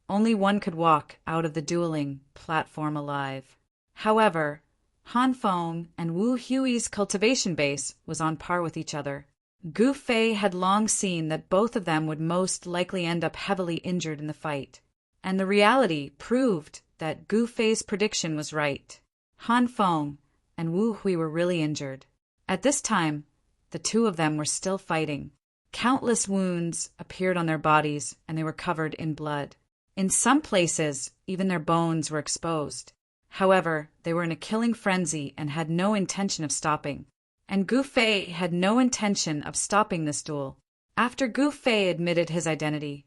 only one could walk out of the dueling platform alive. However, Han Feng and Wu Hui's cultivation base was on par with each other. Gu Fei had long seen that both of them would most likely end up heavily injured in the fight, and the reality proved that Gu Fei's prediction was right. Han Feng and Wu Hui were really injured. At this time, the two of them were still fighting. Countless wounds appeared on their bodies, and they were covered in blood. In some places, even their bones were exposed. However, they were in a killing frenzy and had no intention of stopping. And Gu Fei had no intention of stopping this duel. After Gu Fei admitted his identity,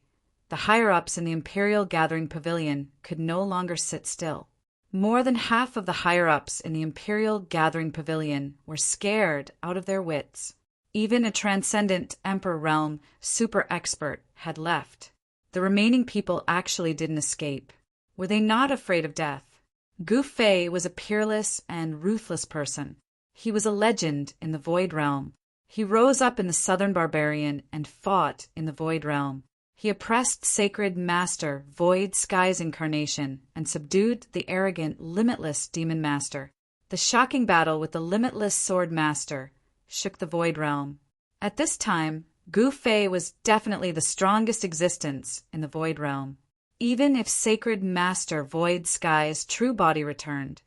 the higher-ups in the Imperial Gathering Pavilion could no longer sit still. More than half of the higher-ups in the Imperial Gathering Pavilion were scared out of their wits. Even a transcendent Emperor Realm super expert had left. The remaining people actually didn't escape. Were they not afraid of death? Gu Fei was a peerless and ruthless person. He was a legend in the Void Realm. He rose up in the Southern Barbarian and fought in the Void Realm. He oppressed Sacred Master Void Sky's incarnation and subdued the arrogant Limitless Demon Master. The shocking battle with the Limitless Sword Master shook the Void Realm. At this time, Gu Fei was definitely the strongest existence in the Void Realm. Even if Sacred Master Void Sky's true body returned,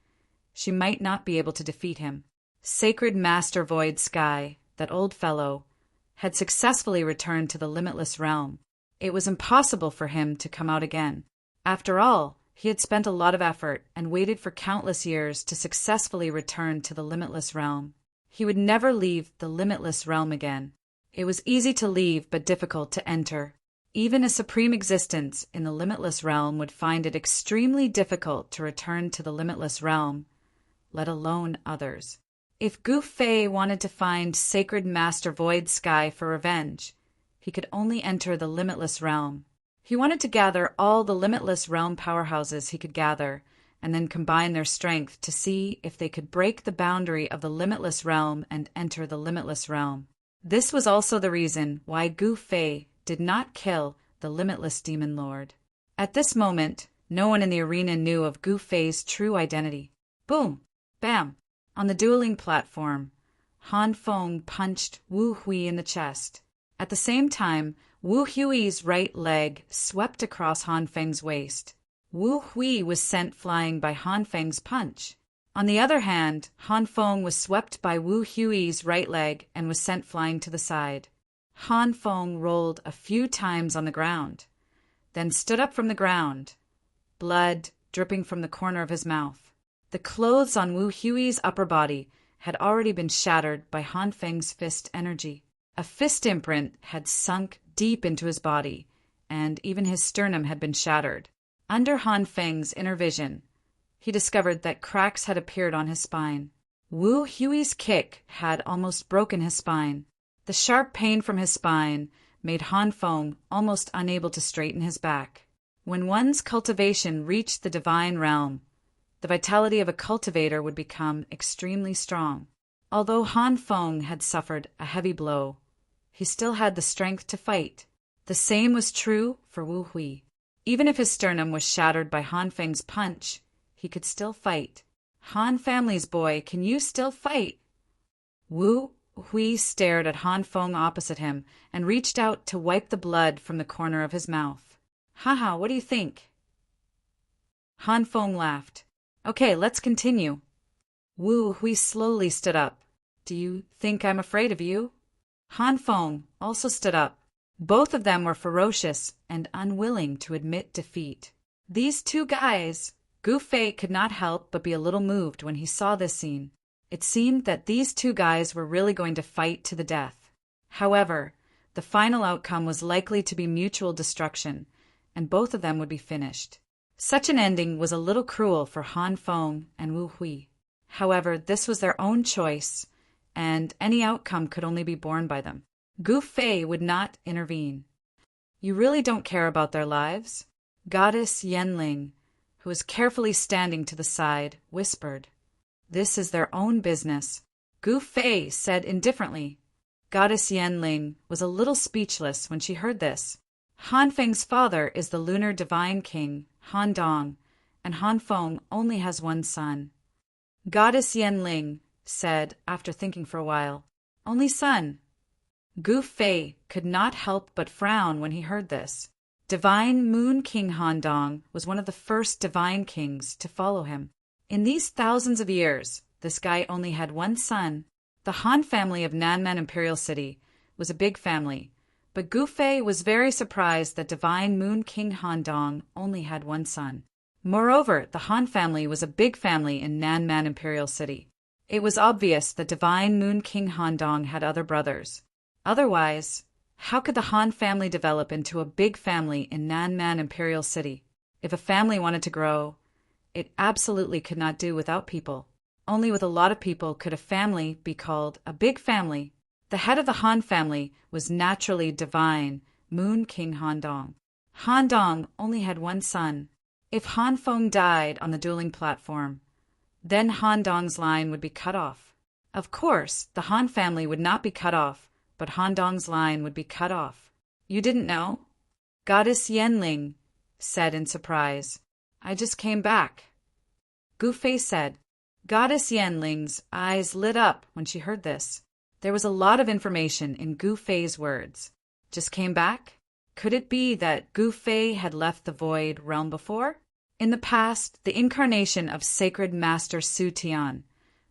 she might not be able to defeat him. Sacred Master Void Sky, that old fellow, had successfully returned to the Limitless Realm. It was impossible for him to come out again. After all, he had spent a lot of effort and waited for countless years to successfully return to the Limitless Realm. He would never leave the Limitless Realm again. It was easy to leave but difficult to enter. Even a supreme existence in the Limitless Realm would find it extremely difficult to return to the Limitless Realm, let alone others. If Gu Fei wanted to find Sacred Master Void Sky for revenge, he could only enter the Limitless Realm. He wanted to gather all the Limitless Realm powerhouses he could gather, and then combine their strength to see if they could break the boundary of the Limitless Realm and enter the Limitless Realm. This was also the reason why Gu Fei did not kill the Limitless Demon Lord. At this moment, no one in the arena knew of Gu Fei's true identity. Boom! Bam! On the dueling platform, Han Feng punched Wu Hui in the chest. At the same time, Wu Hui's right leg swept across Han Feng's waist. Wu Hui was sent flying by Han Feng's punch. On the other hand, Han Feng was swept by Wu Hui's right leg and was sent flying to the side. Han Feng rolled a few times on the ground, then stood up from the ground, blood dripping from the corner of his mouth. The clothes on Wu Hui's upper body had already been shattered by Han Feng's fist energy. A fist imprint had sunk deep into his body, and even his sternum had been shattered. Under Han Feng's inner vision, he discovered that cracks had appeared on his spine. Wu Hui's kick had almost broken his spine. The sharp pain from his spine made Han Feng almost unable to straighten his back. When one's cultivation reached the divine realm, the vitality of a cultivator would become extremely strong. Although Han Feng had suffered a heavy blow, he still had the strength to fight. The same was true for Wu Hui. Even if his sternum was shattered by Han Feng's punch, he could still fight. Han family's boy, can you still fight? Wu Hui stared at Han Feng opposite him and reached out to wipe the blood from the corner of his mouth. Haha, what do you think? Han Feng laughed. Okay, let's continue. Wu Hui slowly stood up. Do you think I'm afraid of you? Han Feng also stood up. Both of them were ferocious and unwilling to admit defeat. These two guys, Gu Fei could not help but be a little moved when he saw this scene. It seemed that these two guys were really going to fight to the death. However, the final outcome was likely to be mutual destruction, and both of them would be finished. Such an ending was a little cruel for Han Feng and Wu Hui. However, this was their own choice, and any outcome could only be borne by them. Gu Fei would not intervene. You really don't care about their lives? Goddess Yanling, who was carefully standing to the side, whispered. This is their own business. Gu Fei said indifferently. Goddess Yanling was a little speechless when she heard this. Han Feng's father is the lunar divine king, Han Dong, and Han Feng only has one son. Goddess Yanling said after thinking for a while, only son. Gu Fei could not help but frown when he heard this. Divine Moon King Han Dong was one of the first divine kings to follow him. In these thousands of years, this guy only had one son. The Han family of Nanman Imperial City was a big family, but Gu Fei was very surprised that Divine Moon King Han Dong only had one son. Moreover, the Han family was a big family in Nanman Imperial City. It was obvious that Divine Moon King Han Dong had other brothers. Otherwise, how could the Han family develop into a big family in Nanman Imperial City? If a family wanted to grow, it absolutely could not do without people. Only with a lot of people could a family be called a big family. The head of the Han family was naturally Divine Moon King Han Dong. Han Dong only had one son. If Han Feng died on the dueling platform, then Han Dong's line would be cut off. Of course, the Han family would not be cut off, but Han Dong's line would be cut off. You didn't know? Goddess Yanling said in surprise. I just came back. Gu Fei said. Goddess Yanling's eyes lit up when she heard this. There was a lot of information in Gu Fei's words. Just came back? Could it be that Gu Fei had left the Void Realm before? In the past, the incarnation of Sacred Master Su Tian,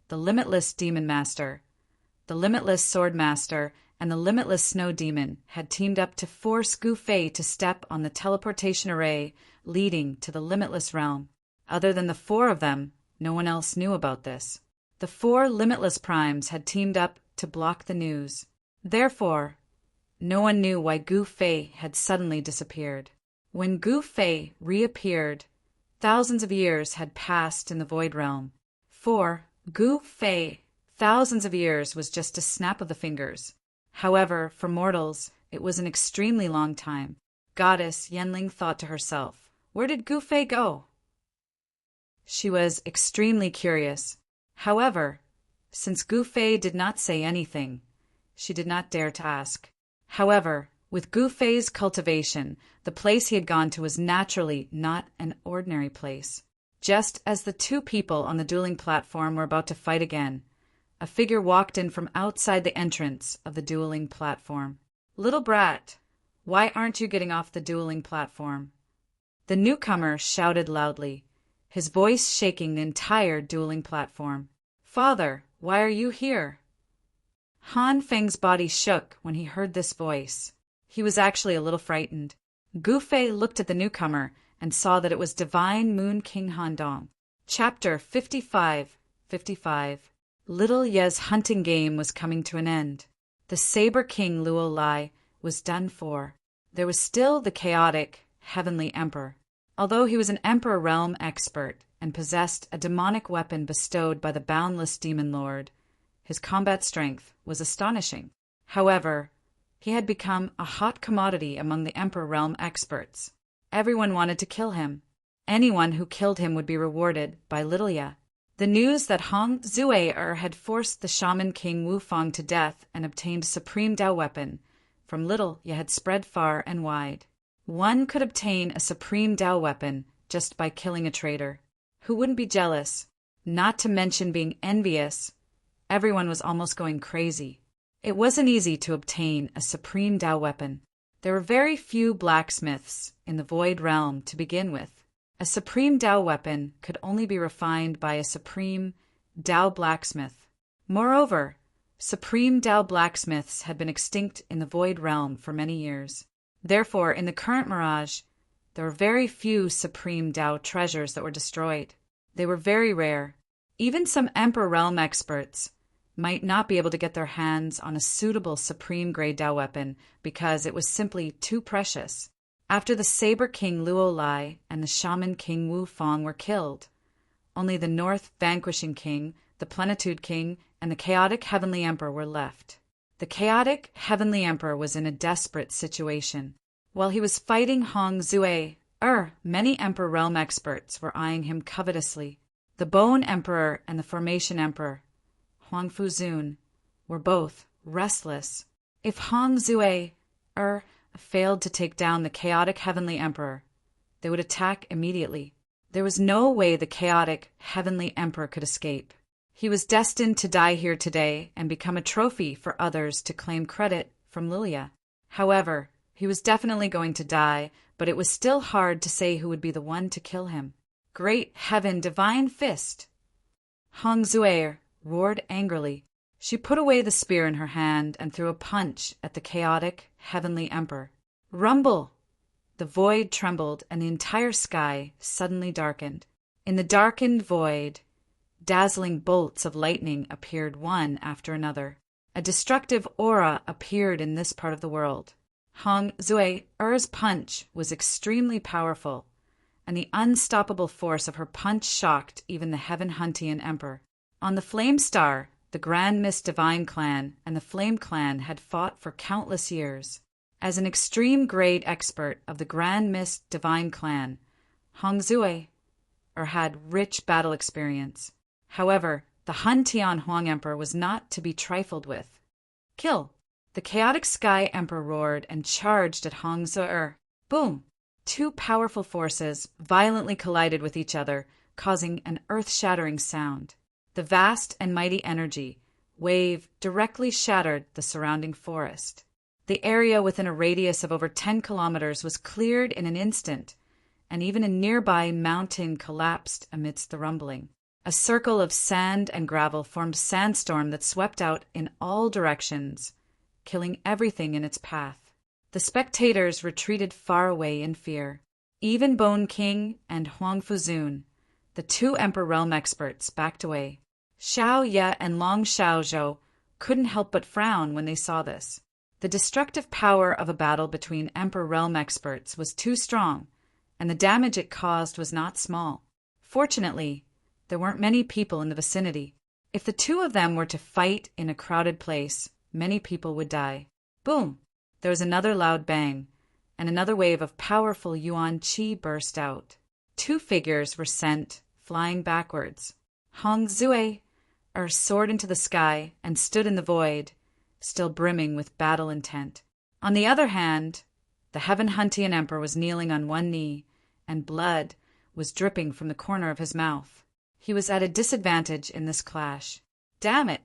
the Limitless Demon Master, the Limitless Sword Master, and the Limitless Snow Demon had teamed up to force Gu Fei to step on the teleportation array leading to the Limitless Realm. Other than the four of them, no one else knew about this. The four Limitless Primes had teamed up to block the news. Therefore, no one knew why Gu Fei had suddenly disappeared. When Gu Fei reappeared, thousands of years had passed in the Void Realm. For Gu Fei, thousands of years was just a snap of the fingers. However, for mortals, it was an extremely long time. Goddess Yanling thought to herself, where did Gu Fei go? She was extremely curious. However, since Gu Fei did not say anything, she did not dare to ask. However, with Gu Fei's cultivation, the place he had gone to was naturally not an ordinary place. Just as the two people on the dueling platform were about to fight again, a figure walked in from outside the entrance of the dueling platform. Little brat, why aren't you getting off the dueling platform? The newcomer shouted loudly, his voice shaking the entire dueling platform. Father, why are you here? Han Feng's body shook when he heard this voice. He was actually a little frightened. Gu Fei looked at the newcomer and saw that it was Divine Moon King Han Dong. Chapter 55. Little Ye's hunting game was coming to an end. The Saber King Luo Lai was done for. There was still the chaotic, heavenly emperor. Although he was an Emperor Realm expert and possessed a demonic weapon bestowed by the boundless Demon Lord, his combat strength was astonishing. However, he had become a hot commodity among the Emperor Realm experts. Everyone wanted to kill him. Anyone who killed him would be rewarded by Little Ye. The news that Hong Zue had forced the shaman king Wufang to death and obtained a supreme Tao weapon from little yet had spread far and wide. One could obtain a supreme Tao weapon just by killing a traitor. Who wouldn't be jealous? Not to mention being envious. Everyone was almost going crazy. It wasn't easy to obtain a supreme Tao weapon. There were very few blacksmiths in the Void Realm to begin with. A supreme Tao weapon could only be refined by a supreme Tao blacksmith. Moreover, supreme Tao blacksmiths had been extinct in the Void Realm for many years. Therefore, in the current Mirage, there were very few supreme Tao treasures that were destroyed. They were very rare. Even some Emperor Realm experts might not be able to get their hands on a suitable supreme grade Tao weapon because it was simply too precious. After the Saber King Luo Lai and the Shaman King Wu Fong were killed, only the North Vanquishing King, the Plenitude King, and the Chaotic Heavenly Emperor were left. The Chaotic Heavenly Emperor was in a desperate situation. While he was fighting Hong Zue, many Emperor Realm experts were eyeing him covetously. The Bone Emperor and the Formation Emperor, Huang Fuzun, were both restless. If Hong Zue, failed to take down the Chaotic Heavenly Emperor, they would attack immediately. There was no way the Chaotic Heavenly Emperor could escape. He was destined to die here today and become a trophy for others to claim credit from Lilia. However, he was definitely going to die, but it was still hard to say who would be the one to kill him. Great Heaven, Divine Fist! Hong Zue roared angrily. She put away the spear in her hand and threw a punch at the Chaotic Heavenly Emperor. Rumble! The void trembled and the entire sky suddenly darkened. In the darkened void, dazzling bolts of lightning appeared one after another. A destructive aura appeared in this part of the world. Hong Zue's punch was extremely powerful, and the unstoppable force of her punch shocked even the Heaven Huntian Emperor. On the Flame Star, the Grand Mist Divine Clan and the Flame Clan had fought for countless years. As an extreme grade expert of the Grand Mist Divine Clan, Hong Zue had rich battle experience. However, the Huntian Huang Emperor was not to be trifled with. Kill! The Chaotic Sky Emperor roared and charged at Hong Zue. Boom! Two powerful forces violently collided with each other, causing an earth-shattering sound. The vast and mighty energy wave directly shattered the surrounding forest. The area within a radius of over 10 kilometers was cleared in an instant, and even a nearby mountain collapsed amidst the rumbling. A circle of sand and gravel formed sandstorm that swept out in all directions, killing everything in its path. The spectators retreated far away in fear. Even Bone King and Huang Fuzun, the two Emperor Realm experts, backed away. Xiao Ye and Long Xiaozhou couldn't help but frown when they saw this. The destructive power of a battle between Emperor Realm experts was too strong, and the damage it caused was not small. Fortunately, there weren't many people in the vicinity. If the two of them were to fight in a crowded place, many people would die. Boom! There was another loud bang, and another wave of powerful Yuan Qi burst out. Two figures were sent flying backwards. Hong Zue soared into the sky and stood in the void, still brimming with battle intent. On the other hand, the Heaven Huntian Emperor was kneeling on one knee, and blood was dripping from the corner of his mouth. He was at a disadvantage in this clash. Damn it!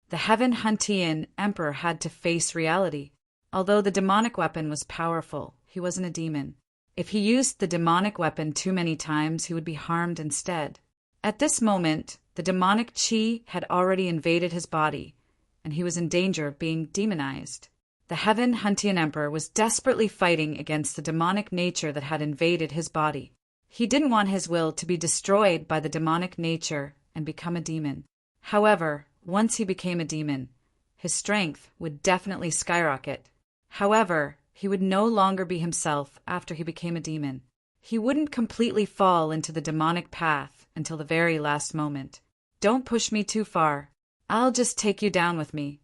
The Heaven Huntian Emperor had to face reality. Although the demonic weapon was powerful, he wasn't a demon. If he used the demonic weapon too many times, he would be harmed instead. At this moment, the demonic Qi had already invaded his body, and he was in danger of being demonized. The Heaven Huntian Emperor was desperately fighting against the demonic nature that had invaded his body. He didn't want his will to be destroyed by the demonic nature and become a demon. However, once he became a demon, his strength would definitely skyrocket. However, he would no longer be himself after he became a demon. He wouldn't completely fall into the demonic path until the very last moment. Don't push me too far. I'll just take you down with me.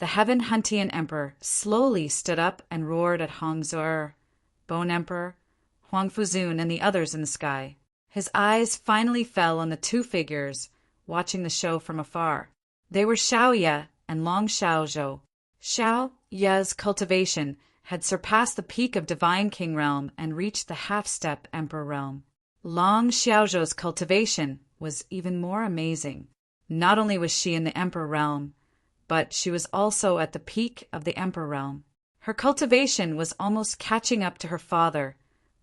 The Heaven Huntian Emperor slowly stood up and roared at Hong Zue, Bone Emperor, Huang Fuzun, and the others in the sky. His eyes finally fell on the two figures watching the show from afar. They were Xiao Ye and Long Xiaozhou. Xiao Ye's cultivation had surpassed the peak of Divine King realm and reached the half-step Emperor realm. Long Xiaozhou's cultivation was even more amazing. Not only was she in the Emperor realm, but she was also at the peak of the Emperor realm. Her cultivation was almost catching up to her father,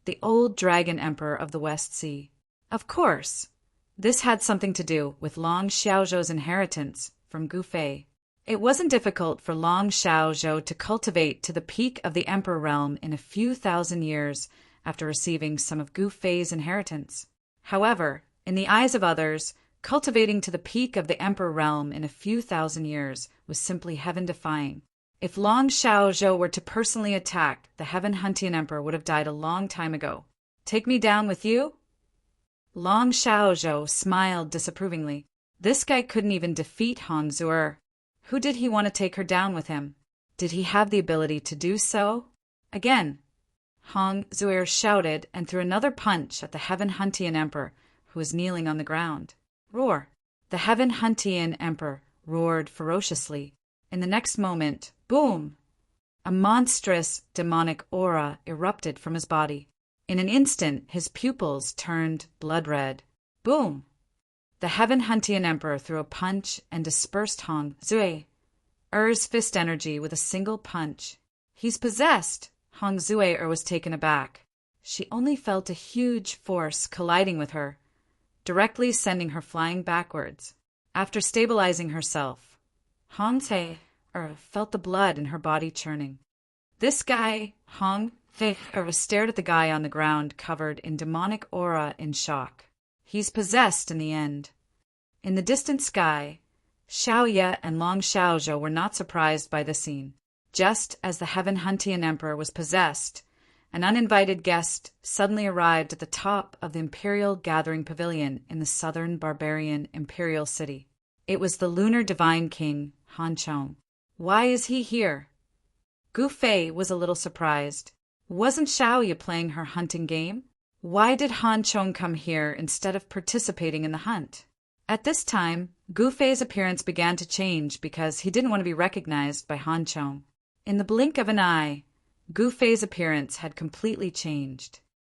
the old dragon emperor of the West Sea. Of course, this had something to do with Long Xiaozhou's inheritance from Gufei. It wasn't difficult for Long Xiaozhou to cultivate to the peak of the Emperor realm in a few thousand years after receiving some of Gufei's inheritance. However, in the eyes of others, cultivating to the peak of the Emperor realm in a few thousand years was simply heaven-defying. If Long Xiaozhou were to personally attack, the Heaven-Huntian Emperor would have died a long time ago. Take me down with you? Long Xiaozhou smiled disapprovingly. This guy couldn't even defeat Han Zuer. Who did he want to take her down with him? Did he have the ability to do so? Again, Han Zuer shouted and threw another punch at the Heaven-Huntian Emperor, who was kneeling on the ground. Roar! The Heaven-Huntian Emperor roared ferociously. In the next moment, boom! A monstrous demonic aura erupted from his body. In an instant, his pupils turned blood red. Boom! The Heaven-Huntian Emperor threw a punch and dispersed Han Zuer's fist energy with a single punch. He's possessed! Han Zuer was taken aback. She only felt a huge force colliding with her, directly sending her flying backwards. After stabilizing herself, Han Zuer felt the blood in her body churning. This guy, Han Zuer, stared at the guy on the ground covered in demonic aura in shock. He's possessed in the end. In the distant sky, Xiao Ye and Long Xiaozhou were not surprised by the scene. Just as the Heaven-Huntian Emperor was possessed, an uninvited guest suddenly arrived at the top of the Imperial Gathering Pavilion in the southern barbarian Imperial City. It was the Lunar Divine King, Han Chong. Why is he here? Gufei was a little surprised. Wasn't Xiao Ye playing her hunting game? Why did Han Chong come here instead of participating in the hunt? At this time, Gufei's appearance began to change because he didn't want to be recognized by Han Chong. In the blink of an eye, Gufei's appearance had completely changed.